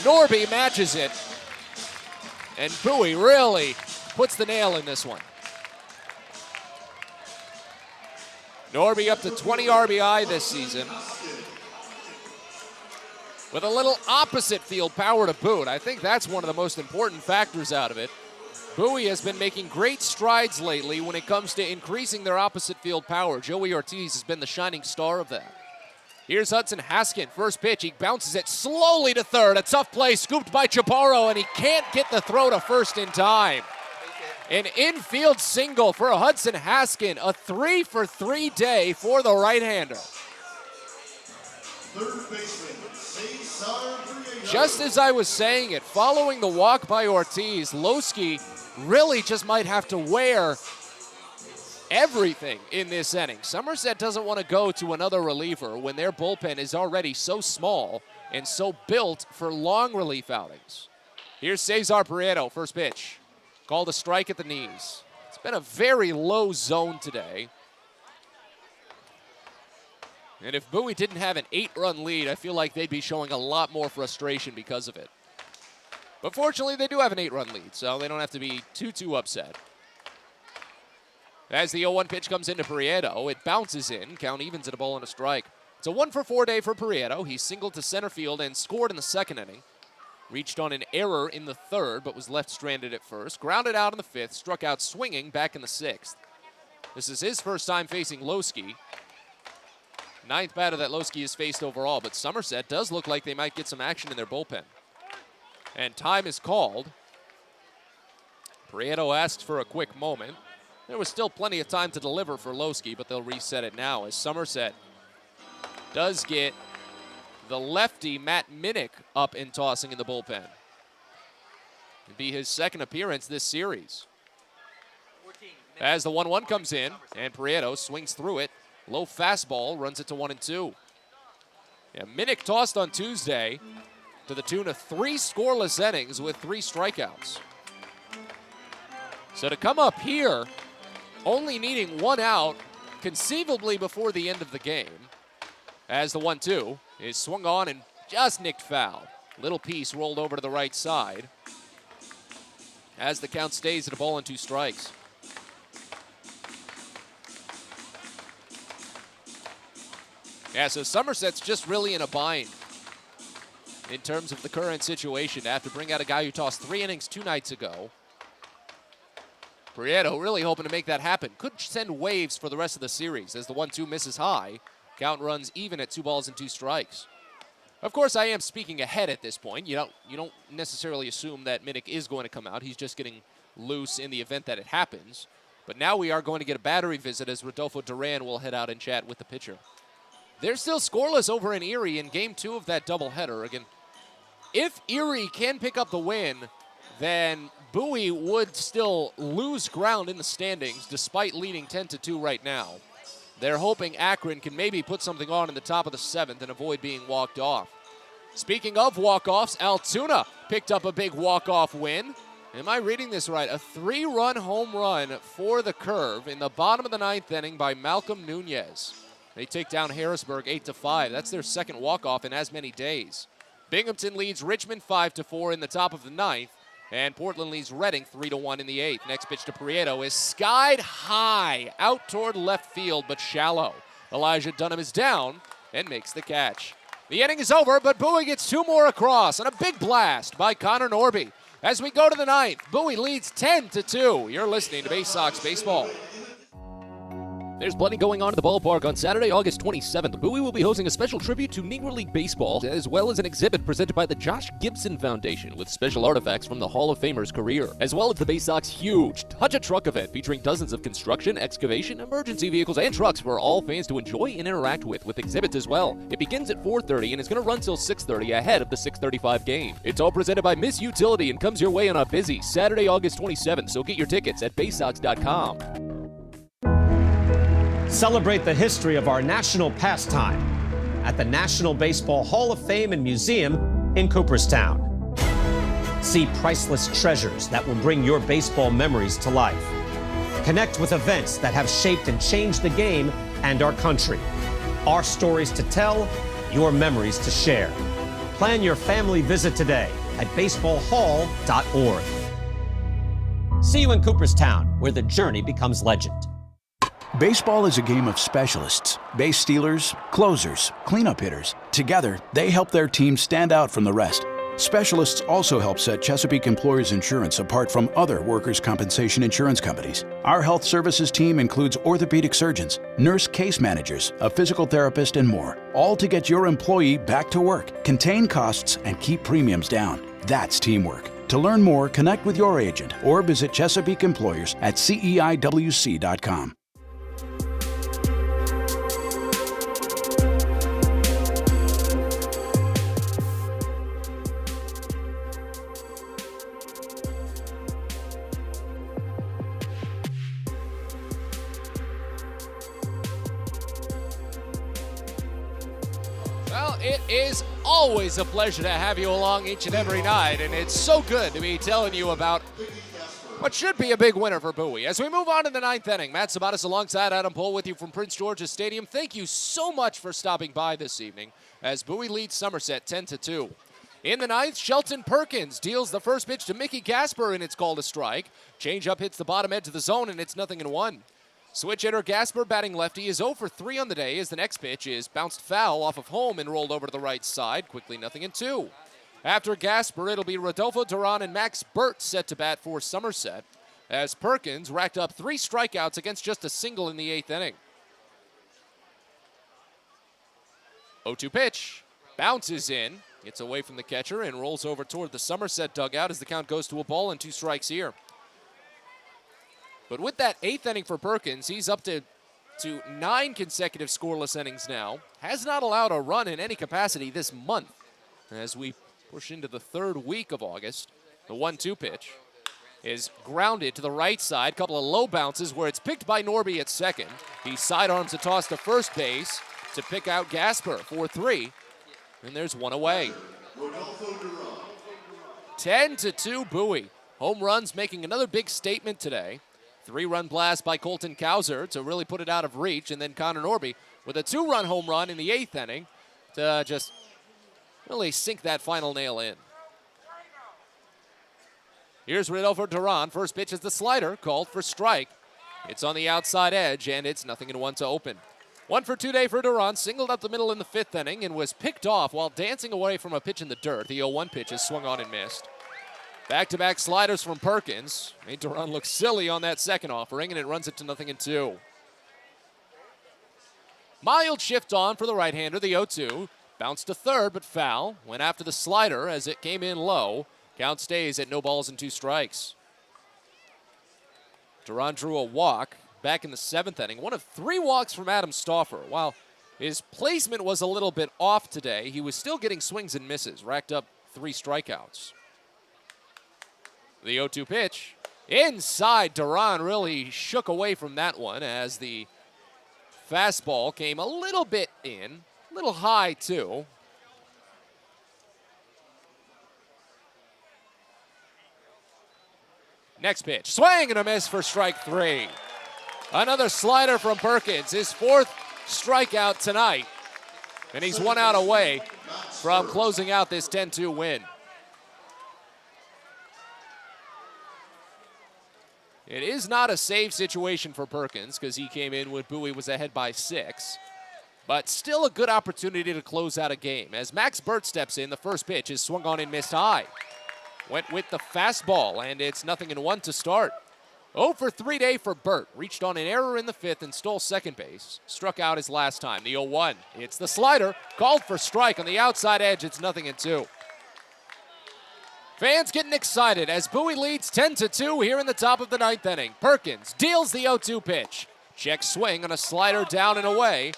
Norby matches it, and Bowie really puts the nail in this one. Norby up to 20 RBI this season, with a little opposite field power to boot. I think that's one of the most important factors out of it. Bowie has been making great strides lately when it comes to increasing their opposite field power. Joey Ortiz has been the shining star of that. Here's Hudson Haskin, first pitch. He bounces it slowly to third. A tough play scooped by Chaparro, and he can't get the throw to first in time. An infield single for Hudson Haskin, a 3-for-3 day for the right-hander. Third baseman, Cesar Prieto. Just as I was saying it, following the walk by Ortiz, Lowski really just might have to wear everything in this inning. Somerset doesn't want to go to another reliever when their bullpen is already so small and so built for long relief outings. Here's Cesar Prieto, first pitch. Called a strike at the knees. It's been a very low zone today. And if Bowie didn't have an 8-run lead, I feel like they'd be showing a lot more frustration because of it. But fortunately, they do have an 8-run lead, so they don't have to be too upset. As the 0-1 pitch comes into Prieto, it bounces in. Count evens at a ball and a strike. It's a 1-for-4 day for Prieto. He singled to center field and scored in the 2nd inning. Reached on an error in the 3rd, but was left stranded at first. Grounded out in the 5th, struck out swinging back in the 6th. This is his first time facing Lowski. 9th batter that Lowski has faced overall, but Somerset does look like they might get some action in their bullpen. And time is called. Prieto asked for a quick moment. There was still plenty of time to deliver for Lowski, but they'll reset it now as Somerset does get the lefty Matt Minnick up and tossing in the bullpen. It'll be his 2nd appearance this series. As the 1-1 comes in, and Prieto swings through it. Low fastball, runs it to 1-2. Yeah, Minnick tossed on Tuesday to the tune of 3 scoreless innings with 3 strikeouts. So to come up here, only needing 1 out, conceivably before the end of the game, as the 1-2 is swung on and just nicked foul. Little piece rolled over to the right side as the count stays at a ball and 2 strikes. Yeah, so Somerset's just really in a bind in terms of the current situation. They have to bring out a guy who tossed 3 innings 2 nights ago. Prieto really hoping to make that happen. Could send waves for the rest of the series as the 1-2 misses high. Count runs even at 2 balls and 2 strikes. Of course, I am speaking ahead at this point. You don't necessarily assume that Minnick is going to come out. He's just getting loose in the event that it happens. But now we are going to get a battery visit as Rodolfo Duran will head out and chat with the pitcher. They're still scoreless over in Erie in Game 2 of that doubleheader. Again, if Erie can pick up the win, then Bowie would still lose ground in the standings despite leading 10-2 right now. They're hoping Akron can maybe put something on in the top of the 7th and avoid being walked off. Speaking of walk-offs, Altoona picked up a big walk-off win. Am I reading this right? A 3-run home run for the Curve in the bottom of the 9th inning by Malcolm Nunez. They take down Harrisburg 8-5. That's their second walk-off in as many days. Binghamton leads Richmond 5-4 in the top of the 9th. And Portland leads Reading 3-1 in the 8th. Next pitch to Prieto is skied high out toward left field, but shallow. Elijah Dunham is down and makes the catch. The inning is over, but Bowie gets 2 more across, and a big blast by Connor Norby. As we go to the 9th, Bowie leads 10-2. You're listening to Baysox Baseball. There's plenty going on at the ballpark on Saturday, August 27th. Bowie will be hosting a special tribute to Negro League Baseball, as well as an exhibit presented by the Josh Gibson Foundation with special artifacts from the Hall of Famer's career, as well as the Baysox huge Touch a Truck event featuring dozens of construction, excavation, emergency vehicles, and trucks for all fans to enjoy and interact with exhibits as well. It begins at 4:30 and is going to run till 6:30 ahead of the 6:35 game. It's all presented by Miss Utility and comes your way on a busy Saturday, August 27th, so get your tickets at baysox.com. Celebrate the history of our national pastime at the National Baseball Hall of Fame and Museum in Cooperstown. See priceless treasures that will bring your baseball memories to life. Connect with events that have shaped and changed the game and our country. Our stories to tell, your memories to share. Plan your family visit today at baseballhall.org. See you in Cooperstown, where the journey becomes legend. Baseball is a game of specialists. Base stealers, closers, cleanup hitters. Together, they help their team stand out from the rest. Specialists also help set Chesapeake Employers Insurance apart from other workers' compensation insurance companies. Our health services team includes orthopedic surgeons, nurse case managers, a physical therapist, and more, all to get your employee back to work, contain costs, and keep premiums down. That's teamwork. To learn more, connect with your agent or visit Chesapeake Employers at CEIWC.com. Well, it is always a pleasure to have you along each and every night, and it's so good to be telling you about what should be a big winner for Bowie. As we move on to the 9th inning, Matt Sabatis alongside Adam Pohl with you from Prince George's Stadium. Thank you so much for stopping by this evening as Bowie leads Somerset 10-2. In the 9th, Shelton Perkins deals the first pitch to Mickey Gasper, and it's called a strike. Changeup hits the bottom edge of the zone, and it's 0-1. Switch hitter Gasper, batting lefty, is 0 for 3 on the day as the next pitch is bounced foul off of home and rolled over to the right side. Quickly 0-2. After Gasper, it'll be Rodolfo Duran and Max Burt set to bat for Somerset as Perkins racked up 3 strikeouts against just a single in the 8th inning. 0-2 pitch. Bounces in. Gets away from the catcher and rolls over toward the Somerset dugout as the count goes to a ball and 2 strikes here. But with that 8th inning for Perkins, he's up to 9 consecutive scoreless innings now. Has not allowed a run in any capacity this month. As we push into the 3rd week of August, the 1-2 pitch is grounded to the right side. Couple of low bounces where it's picked by Norby at second. He sidearms a toss to first base to pick out Gasper for 3. And there's 1 away. 10-2 Bowie. Home runs making another big statement today. 3-run blast by Colton Cowser to really put it out of reach. And then Connor Norby with a 2-run home run in the 8th inning to just really sink that final nail in. Here's Rodolfo Duran. First pitch is the slider, called for strike. It's on the outside edge, and it's 0-1 to open. 1 for 2 day for Duran, singled up the middle in the 5th inning and was picked off while dancing away from a pitch in the dirt. The 0-1 pitch is swung on and missed. Back-to-back sliders from Perkins. Made Duran look silly on that second offering, and it runs it to 0-2. Mild shift on for the right-hander, the 0-2. Bounced to third, but foul. Went after the slider as it came in low. Count stays at no balls and 2 strikes. Duran drew a walk back in the 7th inning. One of 3 walks from Adam Stauffer. While his placement was a little bit off today, he was still getting swings and misses. Racked up 3 strikeouts. The 0-2 pitch. Inside, Duran really shook away from that one as the fastball came a little bit in. A little high, too. Next pitch. Swing and a miss for strike 3. Another slider from Perkins. His 4th strikeout tonight. And he's 1 out away from closing out this 10-2 win. It is not a save situation for Perkins because he came in when Bowie was ahead by 6. But still a good opportunity to close out a game. As Max Burt steps in, the first pitch is swung on and missed high. Went with the fastball, and it's 0-1 to start. 0 for 3 day for Burt. Reached on an error in the 5th and stole second base. Struck out his last time. The 0-1. It's the slider. Called for strike on the outside edge. It's 0-2. Fans getting excited as Bowie leads 10-2 here in the top of the 9th inning. Perkins deals the 0-2 pitch. Check swing on a slider down and away.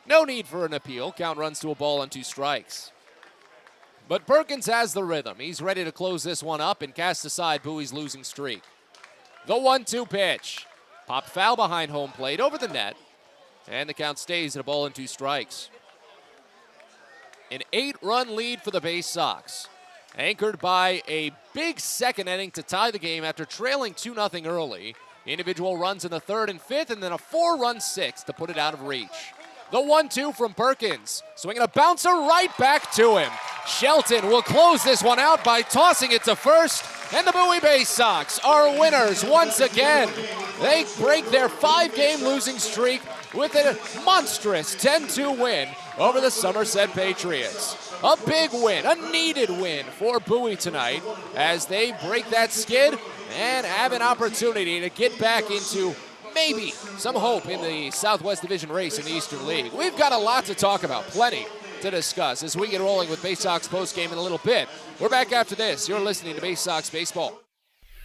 No need for an appeal. Count runs to a ball and 2 strikes. But Perkins has the rhythm. He's ready to close this one up and cast aside Bowie's losing streak. The 1-2 pitch. Pop foul behind home plate over the net. And the count stays at a ball and 2 strikes. An 8-run lead for the Baysox. Anchored by a big second inning to tie the game after trailing 2-0 early. Individual runs in the 3rd and 5th, and then a 4-run 6th to put it out of reach. The 1-2 from Perkins. Swinging a bouncer right back to him. Shelton will close this one out by tossing it to first. And the Bowie Baysox are winners once again. They break their 5-game losing streak with a monstrous 10-2 win over the Somerset Patriots. A big win, a needed win for Bowie tonight as they break that skid and have an opportunity to get back into maybe some hope in the Southwest Division race in the Eastern League. We've got a lot to talk about, plenty to discuss as we get rolling with Baysox postgame in a little bit. We're back after this. You're listening to Baysox Baseball.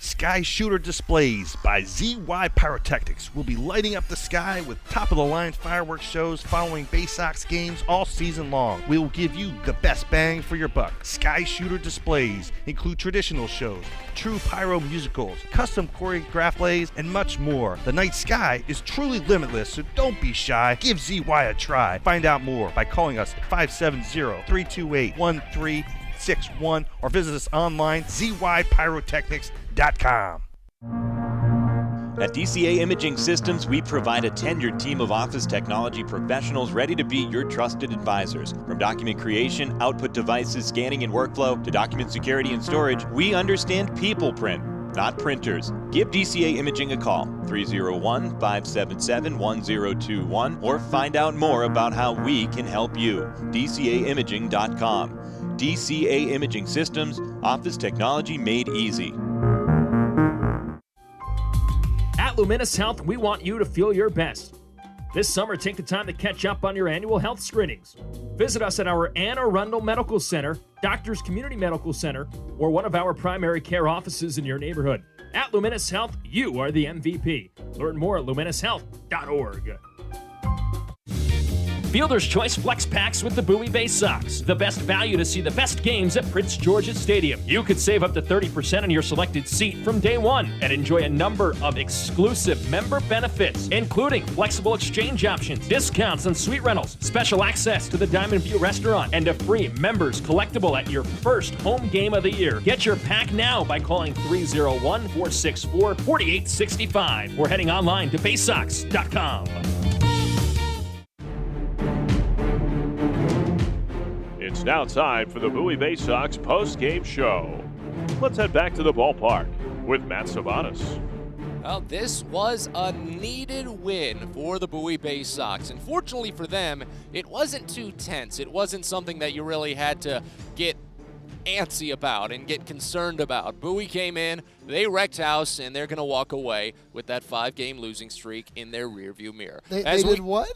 Sky Shooter Displays by ZY Pyrotechnics will be lighting up the sky with top-of-the-line fireworks shows following Baysox games all season long. We will give you the best bang for your buck. Sky Shooter Displays include traditional shows, true pyro musicals, custom choreographed plays, and much more. The night sky is truly limitless, so don't be shy. Give ZY a try. Find out more by calling us at 570-328-1361 or visit us online, zypyrotechnics.com. At DCA Imaging Systems, we provide a tenured team of office technology professionals ready to be your trusted advisors. From document creation, output devices, scanning and workflow, to document security and storage, we understand people print, not printers. Give DCA Imaging a call, 301-577-1021, or find out more about how we can help you. DCAimaging.com. DCA Imaging Systems, office technology made easy. At Luminous Health, we want you to feel your best. This summer, take the time to catch up on your annual health screenings. Visit us at our Anne Arundel Medical Center, Doctors Community Medical Center, or one of our primary care offices in your neighborhood. At Luminous Health, you are the MVP. Learn more at luminoushealth.org. Fielder's Choice Flex Packs with the Bowie Baysox. The best value to see the best games at Prince George's Stadium. You could save up to 30% on your selected seat from day one and enjoy a number of exclusive member benefits, including flexible exchange options, discounts on suite rentals, special access to the Diamond View restaurant, and a free members collectible at your first home game of the year. Get your pack now by calling 301-464-4865 or heading online to baysox.com. It's now time for the Bowie Baysox post-game show. Let's head back to the ballpark with Matt Savanas. Well, this was a needed win for the Bowie Baysox. And fortunately for them, it wasn't too tense. It wasn't something that you really had to get antsy about and get concerned about. Bowie came in, they wrecked house, and they're going to walk away with that 5-game losing streak in their rearview mirror. They did what?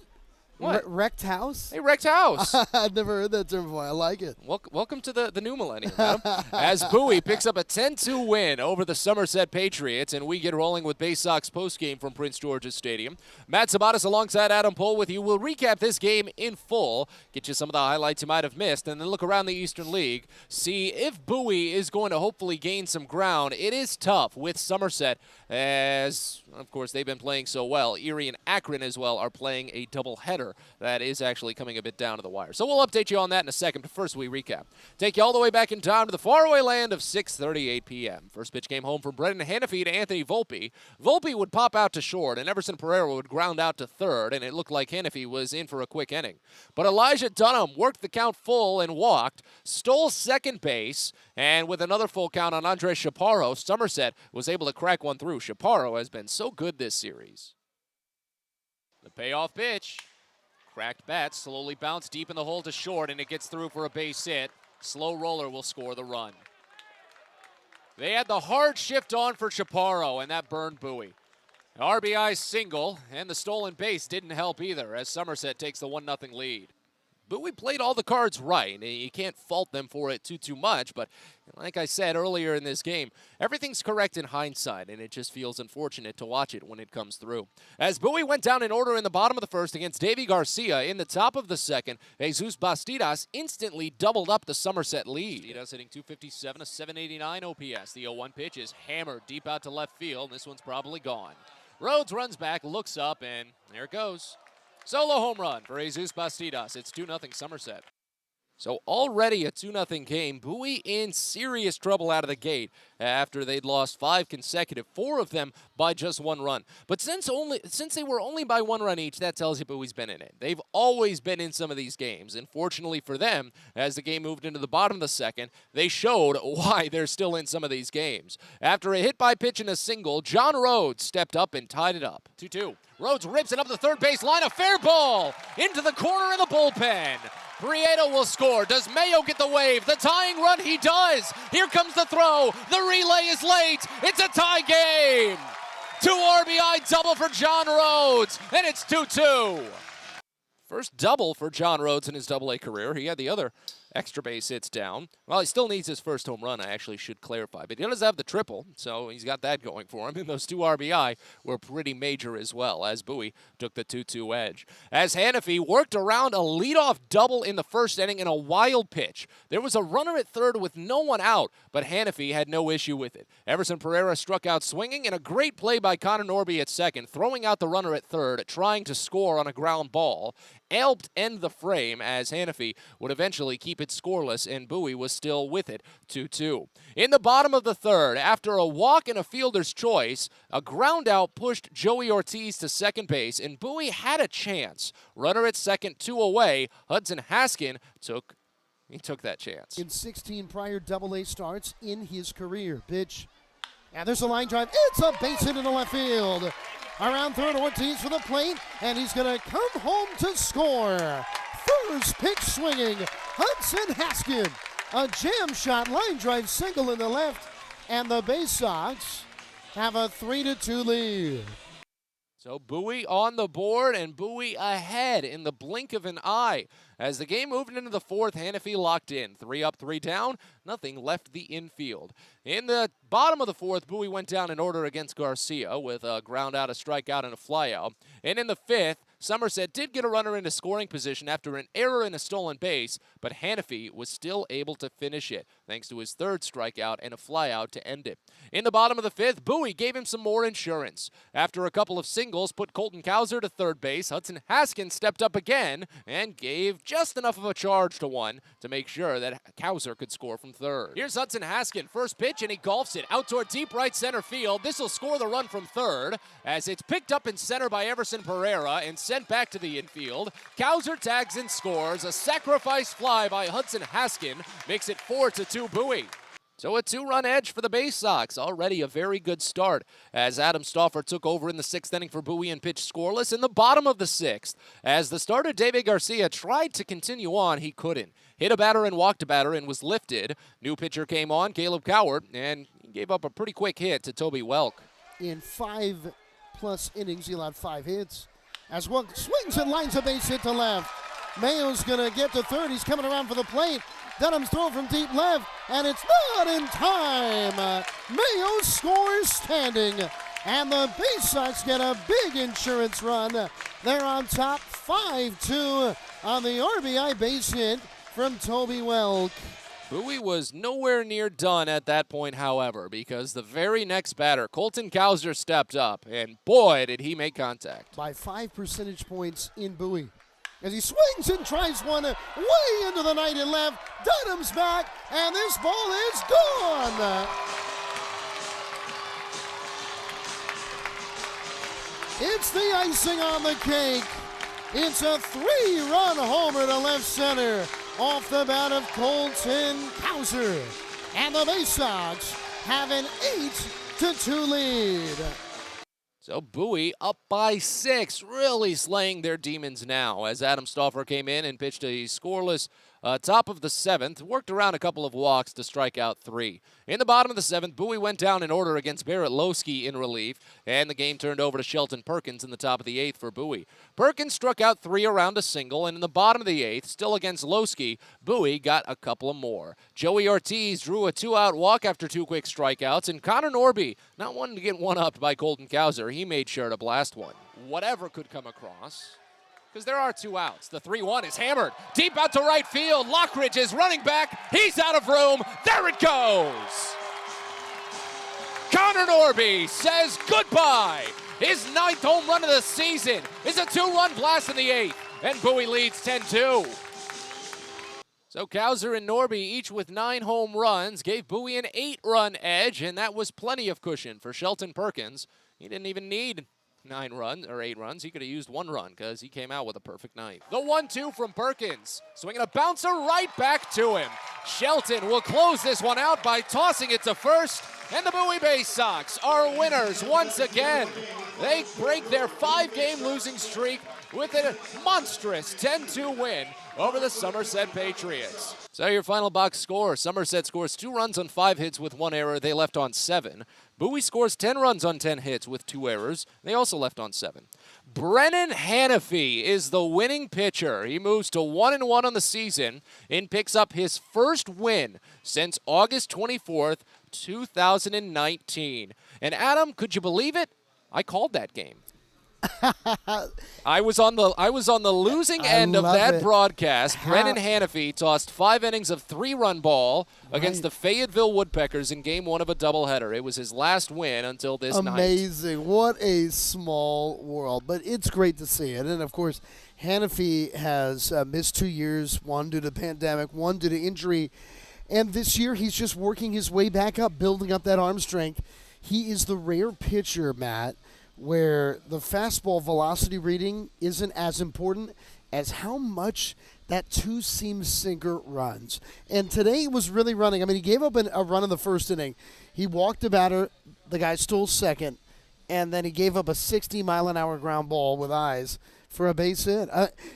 What? Wrecked house? Hey, wrecked house. I've never heard that term before. I like it. Welcome to the new millennium, Adam. As Bowie picks up a 10-2 win over the Somerset Patriots, and we get rolling with Baysox postgame from Prince George's Stadium. Matt Sabatis alongside Adam Pohl with you. We'll recap this game in full, get you some of the highlights you might have missed, and then look around the Eastern League, see if Bowie is going to hopefully gain some ground. It is tough with Somerset, as, of course, they've been playing so well. Erie and Akron as well are playing a doubleheader that is actually coming a bit down to the wire. So we'll update you on that in a second, but first we recap. Take you all the way back in time to the faraway land of 6:38 p.m. First pitch came home from Brendan Hannafy to Anthony Volpe. Volpe would pop out to short, and Everson Pereira would ground out to third, and it looked like Hannafy was in for a quick inning. But Elijah Dunham worked the count full and walked, stole second base, and with another full count on Andres Chaparro, Somerset was able to crack one through. Chaparro has been so good this series. The payoff pitch. Cracked bat, slowly bounced deep in the hole to short, and it gets through for a base hit. Slow roller will score the run. They had the hard shift on for Chaparro, and that burned Bowie. An RBI single, and the stolen base didn't help either, as Somerset takes the 1-0 lead. Bowie played all the cards right, and you can't fault them for it too much, but like I said earlier in this game, everything's correct in hindsight, and it just feels unfortunate to watch it when it comes through. As Bowie went down in order in the bottom of the first against Davey Garcia in the top of the second, Jesus Bastidas instantly doubled up the Somerset lead. Bastidas hitting .257, a .789 OPS. The 0-1 pitch is hammered deep out to left field, and this one's probably gone. Rhodes runs back, looks up, and there it goes. Solo home run for Jesus Bastidas. It's 2-0 Somerset. So already a 2-0 game. Bowie in serious trouble out of the gate after they'd lost 5 consecutive, 4 of them by just 1 run. But since they were only by 1 run each, that tells you Bowie's been in it. They've always been in some of these games, and fortunately for them, as the game moved into the bottom of the second, they showed why they're still in some of these games. After a hit by pitch and a single, John Rhodes stepped up and tied it up. 2-2. Rhodes rips it up the third base line, a fair ball into the corner of the bullpen. Prieto will score. Does Mayo get the wave? The tying run, he does. Here comes the throw. The relay is late. It's a tie game. 2 RBI double for John Rhodes, and it's 2-2. First double for John Rhodes in his Double-A career. He had the other extra base hits down. Well, he still needs his first home run, I actually should clarify. But he does have the triple, so he's got that going for him. And those 2 RBI were pretty major as well, as Bowie took the 2-2 edge. As Hannafy worked around a leadoff double in the first inning in a wild pitch. There was a runner at third with no one out, but Hannafy had no issue with it. Everson Pereira struck out swinging, and a great play by Connor Norby at second, throwing out the runner at third, trying to score on a ground ball, helped end the frame as Hannafy would eventually keep it scoreless, and Bowie was still with it, 2-2. In the bottom of the third, after a walk and a fielder's choice, a ground out pushed Joey Ortiz to second base, and Bowie had a chance. Runner at second, 2 away. Hudson Haskin took that chance. In 16 prior Double-A starts in his career. Pitch. And there's a line drive. It's a base hit into left field. Around third, Ortiz for the plate, and he's going to come home to score. First pitch swinging, Hudson Haskin. A jam shot line drive single in the left, and the Baysox have a 3-2 lead. So Bowie on the board, and Bowie ahead in the blink of an eye. As the game moved into the fourth, Hannafy locked in. 3 up, 3 down, nothing left the infield. In the bottom of the fourth, Bowie went down in order against Garcia with a ground out, a strikeout, and a flyout. And in the fifth, Somerset did get a runner into scoring position after an error in a stolen base, but Hannafy was still able to finish it, thanks to his third strikeout and a flyout to end it. In the bottom of the fifth, Bowie gave him some more insurance. After a couple of singles, put Colton Cowser to third base, Hudson Haskin stepped up again and gave just enough of a charge to one to make sure that Cowser could score from third. Here's Hudson Haskin, first pitch, and he golfs it out toward deep right center field. This will score the run from third, as it's picked up in center by Everson Pereira and sent back to the infield. Cowser tags and scores. A sacrifice fly by Hudson Haskin makes it 4-2 Bowie. So a 2-run edge for the Baysox. Already a very good start as Adam Stauffer took over in the 6th inning for Bowie and pitched scoreless in the bottom of the 6th. As the starter Davey Garcia tried to continue on, he couldn't. Hit a batter and walked a batter and was lifted. New pitcher came on, Caleb Cowart, and he gave up a pretty quick hit to Toby Welk. In 5+ innings, he allowed 5 hits. as one swings and lines a base hit to left. Mayo's going to get to third. He's coming around for the plate. Dunham's throw from deep left, and it's not in time. Mayo scores standing, and the Baysox get a big insurance run. They're on top 5-2 on the RBI base hit from Toby Welk. Bowie was nowhere near done at that point, however, because the very next batter, Colton Cowser, stepped up, and boy, did he make contact. By 5 percentage points in Bowie. As he swings and tries one way into the night and left, Dunham's back, and this ball is gone. It's the icing on the cake. It's a 3-run homer to left center off the bat of Colton Cowser. And the Baysox have an 8-2 lead. So Bowie up by 6, really slaying their demons now as Adam Stauffer came in and pitched a scoreless top of the 7th, worked around a couple of walks to strike out 3. In the bottom of the 7th, Bowie went down in order against Barrett Lowski in relief, and the game turned over to Shelton Perkins in the top of the 8th for Bowie. Perkins struck out 3 around a single, and in the bottom of the 8th, still against Lowski, Bowie got a couple of more. Joey Ortiz drew a 2-out walk after 2 quick strikeouts, and Connor Norby, not wanting to get one-upped by Colton Cowser, he made sure to blast one. Whatever could come across, because there are 2 outs. The 3-1 is hammered deep out to right field. Lockridge is running back. He's out of room. There it goes. Connor Norby says goodbye. His 9th home run of the season is a 2-run blast in the 8th, and Bowie leads 10-2. So Cowser and Norby, each with 9 home runs, gave Bowie an 8-run edge, and that was plenty of cushion for Shelton Perkins. He didn't even need 9 runs or 8 runs. He could have used 1 run because he came out with a perfect night. The 1-2 from Perkins, swinging a bouncer right back to him. Shelton will close this one out by tossing it to first, and the Bowie Baysox are winners once again. They break their 5-game losing streak with a monstrous 10-2 win over the Somerset Patriots. So your final box score, Somerset scores 2 runs on 5 hits with 1 error. They left on 7. Bowie scores 10 runs on 10 hits with 2 errors. They also left on 7. Brennan Hanafy is the winning pitcher. He moves to 1-1 on the season and picks up his first win since August 24th, 2019. And Adam, could you believe it? I called that game. I was on the losing end of that broadcast. Brennan Hanafy tossed 5 innings of 3-run ball against the Fayetteville Woodpeckers in game 1 of a doubleheader. It was his last win until this night. Amazing. What a small world. But it's great to see it. And, of course, Hanafy has missed 2 years, 1 due to the pandemic, 1 due to injury. And this year he's just working his way back up, building up that arm strength. He is the rare pitcher, Matt, where the fastball velocity reading isn't as important as how much that 2-seam sinker runs. And today he was really running. I mean, he gave up a run in the first inning. He walked a batter. The guy stole second. And then he gave up a 60-mile-an-hour ground ball with eyes for a base hit.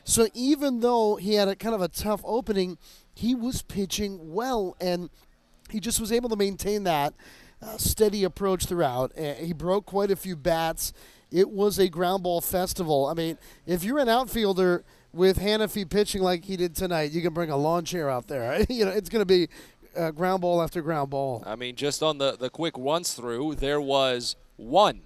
So even though he had a kind of a tough opening, he was pitching well. And he just was able to maintain that steady approach throughout. He broke quite a few bats. It was a ground ball festival. I mean, if you're an outfielder with Hanafy pitching like he did tonight, you can bring a lawn chair out there. You know, it's going to be ground ball after ground ball. I mean, just on the quick runs through, there was 1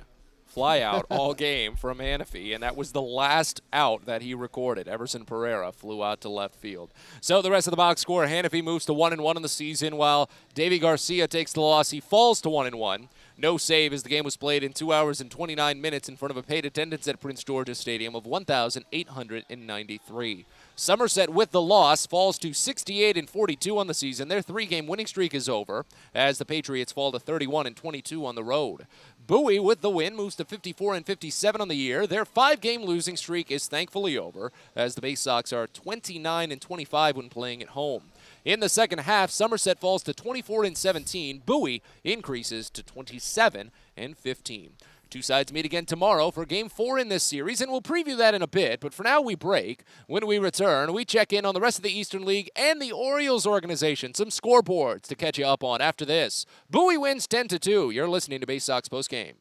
fly out all game from Hanafy, and that was the last out that he recorded. Everson Pereira flew out to left field. So the rest of the box score, Hanafy moves to 1-1 in the season, while Davey Garcia takes the loss. He falls to 1-1. No save as the game was played in 2 hours and 29 minutes in front of a paid attendance at Prince George's Stadium of 1,893. Somerset, with the loss, falls to 68-42 on the season. Their 3-game winning streak is over as the Patriots fall to 31-22 on the road. Bowie, with the win, moves to 54-57 on the year. Their 5-game losing streak is thankfully over as the Baysox are 29-25 when playing at home. In the second half, Somerset falls to 24-17. Bowie increases to 27-15. 2 sides meet again tomorrow for Game 4 in this series, and we'll preview that in a bit. But for now, we break. When we return, we check in on the rest of the Eastern League and the Orioles organization. Some scoreboards to catch you up on after this. Bowie wins 10-2. You're listening to Baysox Postgame.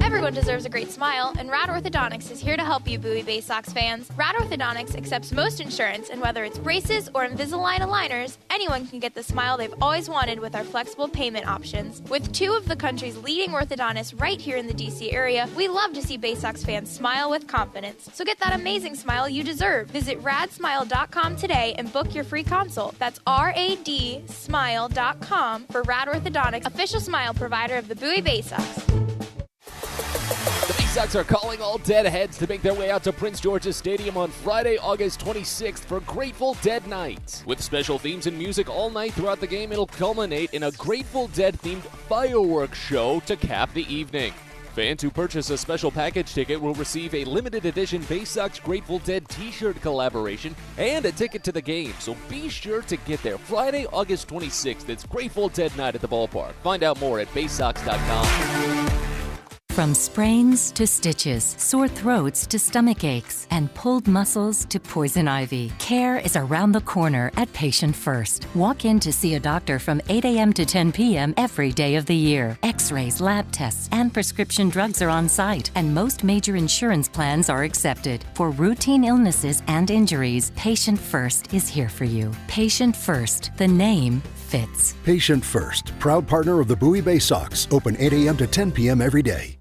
Everybody Everyone deserves a great smile, and Rad Orthodontics is here to help you, Bowie Baysox fans. Rad Orthodontics accepts most insurance, and whether it's braces or Invisalign aligners, anyone can get the smile they've always wanted with our flexible payment options. With two of the country's leading orthodontists right here in the D.C. area, we love to see Baysox fans smile with confidence. So get that amazing smile you deserve. Visit radsmile.com today and book your free consult. That's radsmile.com for Rad Orthodontics, official smile provider of the Bowie Baysox. The Baysox are calling all deadheads to make their way out to Prince George's Stadium on Friday, August 26th for Grateful Dead Night. With special themes and music all night throughout the game, it'll culminate in a Grateful Dead-themed fireworks show to cap the evening. Fans who purchase a special package ticket will receive a limited edition Baysox Grateful Dead t-shirt collaboration and a ticket to the game, so be sure to get there. Friday, August 26th, it's Grateful Dead Night at the ballpark. Find out more at baysox.com. From sprains to stitches, sore throats to stomach aches, and pulled muscles to poison ivy, care is around the corner at Patient First. Walk in to see a doctor from 8 a.m. to 10 p.m. every day of the year. X-rays, lab tests, and prescription drugs are on site, and most major insurance plans are accepted. For routine illnesses and injuries, Patient First is here for you. Patient First, the name fits. Patient First, proud partner of the Bowie Baysox. Open 8 a.m. to 10 p.m. every day.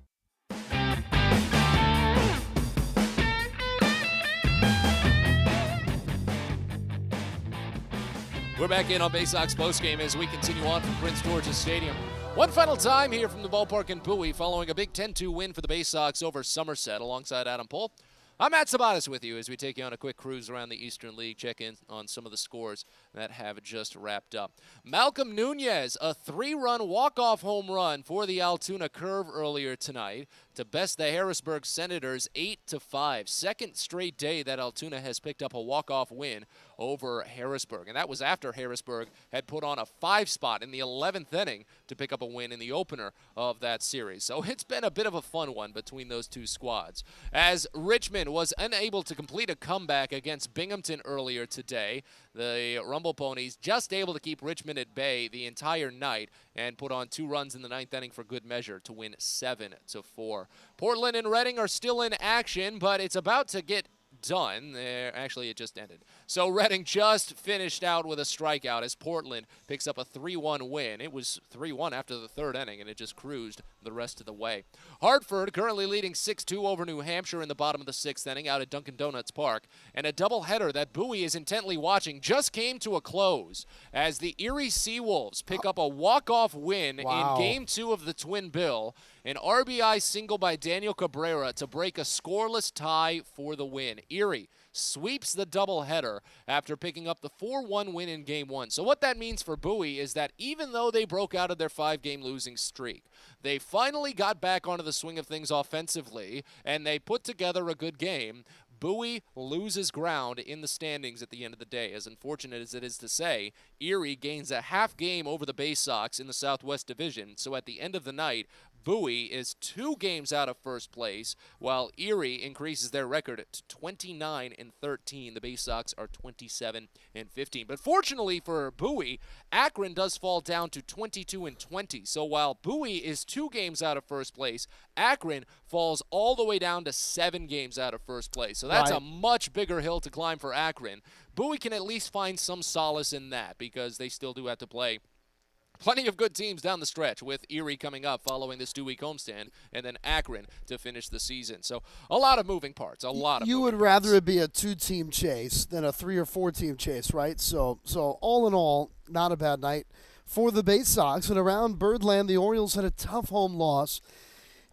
We're back in on Baysox postgame as we continue on from Prince George's Stadium. One final time here from the ballpark in Bowie following a big 10-2 win for the Baysox over Somerset alongside Adam Pohl. I'm Matt Sabatis with you as we take you on a quick cruise around the Eastern League, check in on some of the scores that have just wrapped up. Malcolm Nunez, a 3-run walk-off home run for the Altoona Curve earlier tonight to best the Harrisburg Senators 8-5. Second straight day that Altoona has picked up a walk-off win over Harrisburg. And that was after Harrisburg had put on a 5-spot in the 11th inning to pick up a win in the opener of that series. So it's been a bit of a fun one between those two squads. As Richmond was unable to complete a comeback against Binghamton earlier today, the Rumble Ponies just able to keep Richmond at bay the entire night and put on 2 runs in the 9th inning for good measure to win 7-4. Portland and Reading are still in action, but it's about to get done. Actually, it just ended. So Reading just finished out with a strikeout as Portland picks up a 3-1 win. It was 3-1 after the 3rd inning, and it just cruised the rest of the way. Hartford currently leading 6-2 over New Hampshire in the bottom of the 6th inning out at Dunkin' Donuts Park. And a doubleheader that Bowie is intently watching just came to a close as the Erie Seawolves pick up a walk-off win in Game 2 of the Twin Bill. An RBI single by Daniel Cabrera to break a scoreless tie for the win. Erie sweeps the doubleheader after picking up the 4-1 win in Game 1. So what that means for Bowie is that even though they broke out of their 5-game losing streak, they finally got back onto the swing of things offensively, and they put together a good game. Bowie loses ground in the standings at the end of the day. As unfortunate as it is to say, Erie gains a half game over the Baysox in the Southwest Division. So at the end of the night, Bowie is 2 games out of first place, while Erie increases their record to 29-13. The Baysox are 27-15. But fortunately for Bowie, Akron does fall down to 22-20. So while Bowie is 2 games out of first place, Akron falls all the way down to 7 games out of first place. So that's a much bigger hill to climb for Akron. Bowie can at least find some solace in that because they still do have to play plenty of good teams down the stretch, with Erie coming up following this 2-week homestand, and then Akron to finish the season. So a lot of moving parts, You would rather it be a 2-team chase than a 3 or 4-team chase, right? So all in all, not a bad night for the Baysox. And around Birdland, the Orioles had a tough home loss.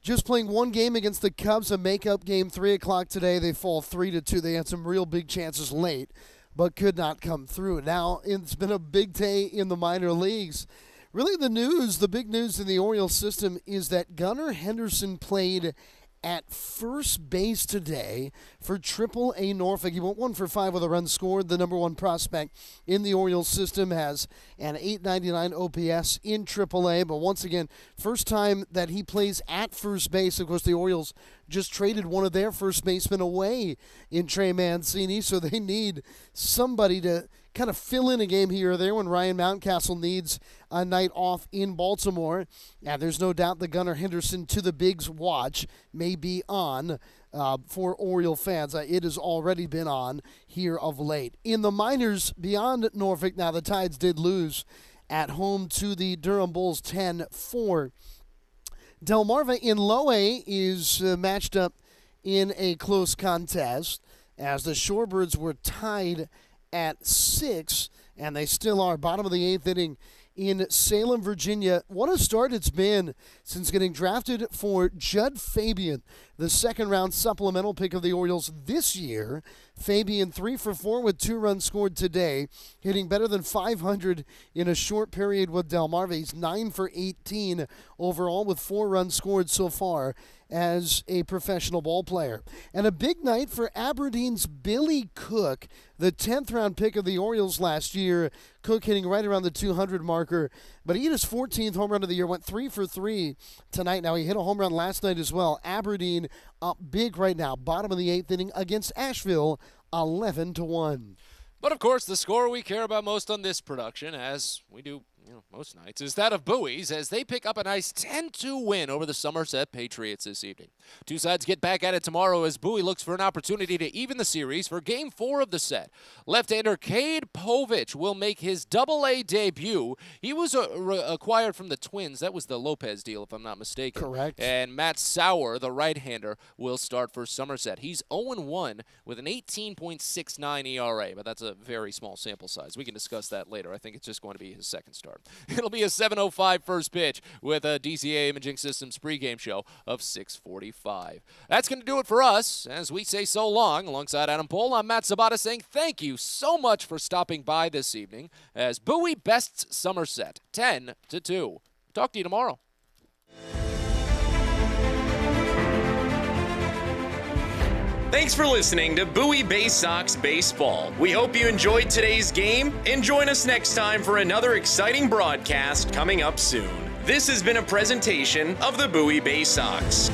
Just playing 1 game against the Cubs, a makeup game, 3 o'clock today. They fall 3-2. They had some real big chances late, but could not come through. Now, it's been a big day in the minor leagues. Really, the big news in the Orioles system is that Gunnar Henderson played at first base today for Triple-A Norfolk. He went 1 for 5 with a run scored. The number 1 prospect in the Orioles system has an .899 OPS in Triple-A. But once again, first time that he plays at first base. Of course, the Orioles just traded one of their first basemen away in Trey Mancini, so they need somebody to kind of fill in a game here or there when Ryan Mountcastle needs a night off in Baltimore. And there's no doubt the Gunnar Henderson to the Bigs watch may be on for Oriole fans. It has already been on here of late. In the minors beyond Norfolk, now the Tides did lose at home to the Durham Bulls 10-4. Delmarva in Low A is matched up in a close contest as the Shorebirds were tied at 6, and they still are. Bottom of the 8th inning in Salem, Virginia. What a start it's been since getting drafted for Judd Fabian, the second-round supplemental pick of the Orioles this year. Fabian 3 for 4 with 2 runs scored today, hitting better than 500 in a short period with Delmarva. He's 9 for 18 overall with 4 runs scored so far as a professional ball player. And a big night for Aberdeen's Billy Cook, the 10th round pick of the Orioles last year. Cook hitting right around the 200 marker, but he hit his 14th home run of the year, went 3 for 3 tonight. Now he hit a home run last night as well. Aberdeen up big right now, bottom of the 8th inning against Asheville, 11-1. But of course, the score we care about most on this production, as we do most nights, is that of Bowie's as they pick up a nice 10-2 win over the Somerset Patriots this evening. Two sides get back at it tomorrow as Bowie looks for an opportunity to even the series for Game 4 of the set. Left-hander Cade Povich will make his Double-A debut. He was acquired from the Twins. That was the Lopez deal, if I'm not mistaken. Correct. And Matt Sauer, the right-hander, will start for Somerset. He's 0-1 with an 18.69 ERA, but that's a very small sample size. We can discuss that later. I think it's just going to be his second start. It'll be a 7:05 first pitch with a DCA Imaging Systems pregame show of 6:45. That's going to do it for us. As we say so long, alongside Adam Pohl, I'm Matt Sabata saying thank you so much for stopping by this evening as Bowie bests Somerset 10-2. Talk to you tomorrow. Thanks for listening to Bowie Baysox Baseball. We hope you enjoyed today's game and join us next time for another exciting broadcast coming up soon. This has been a presentation of the Bowie Baysox.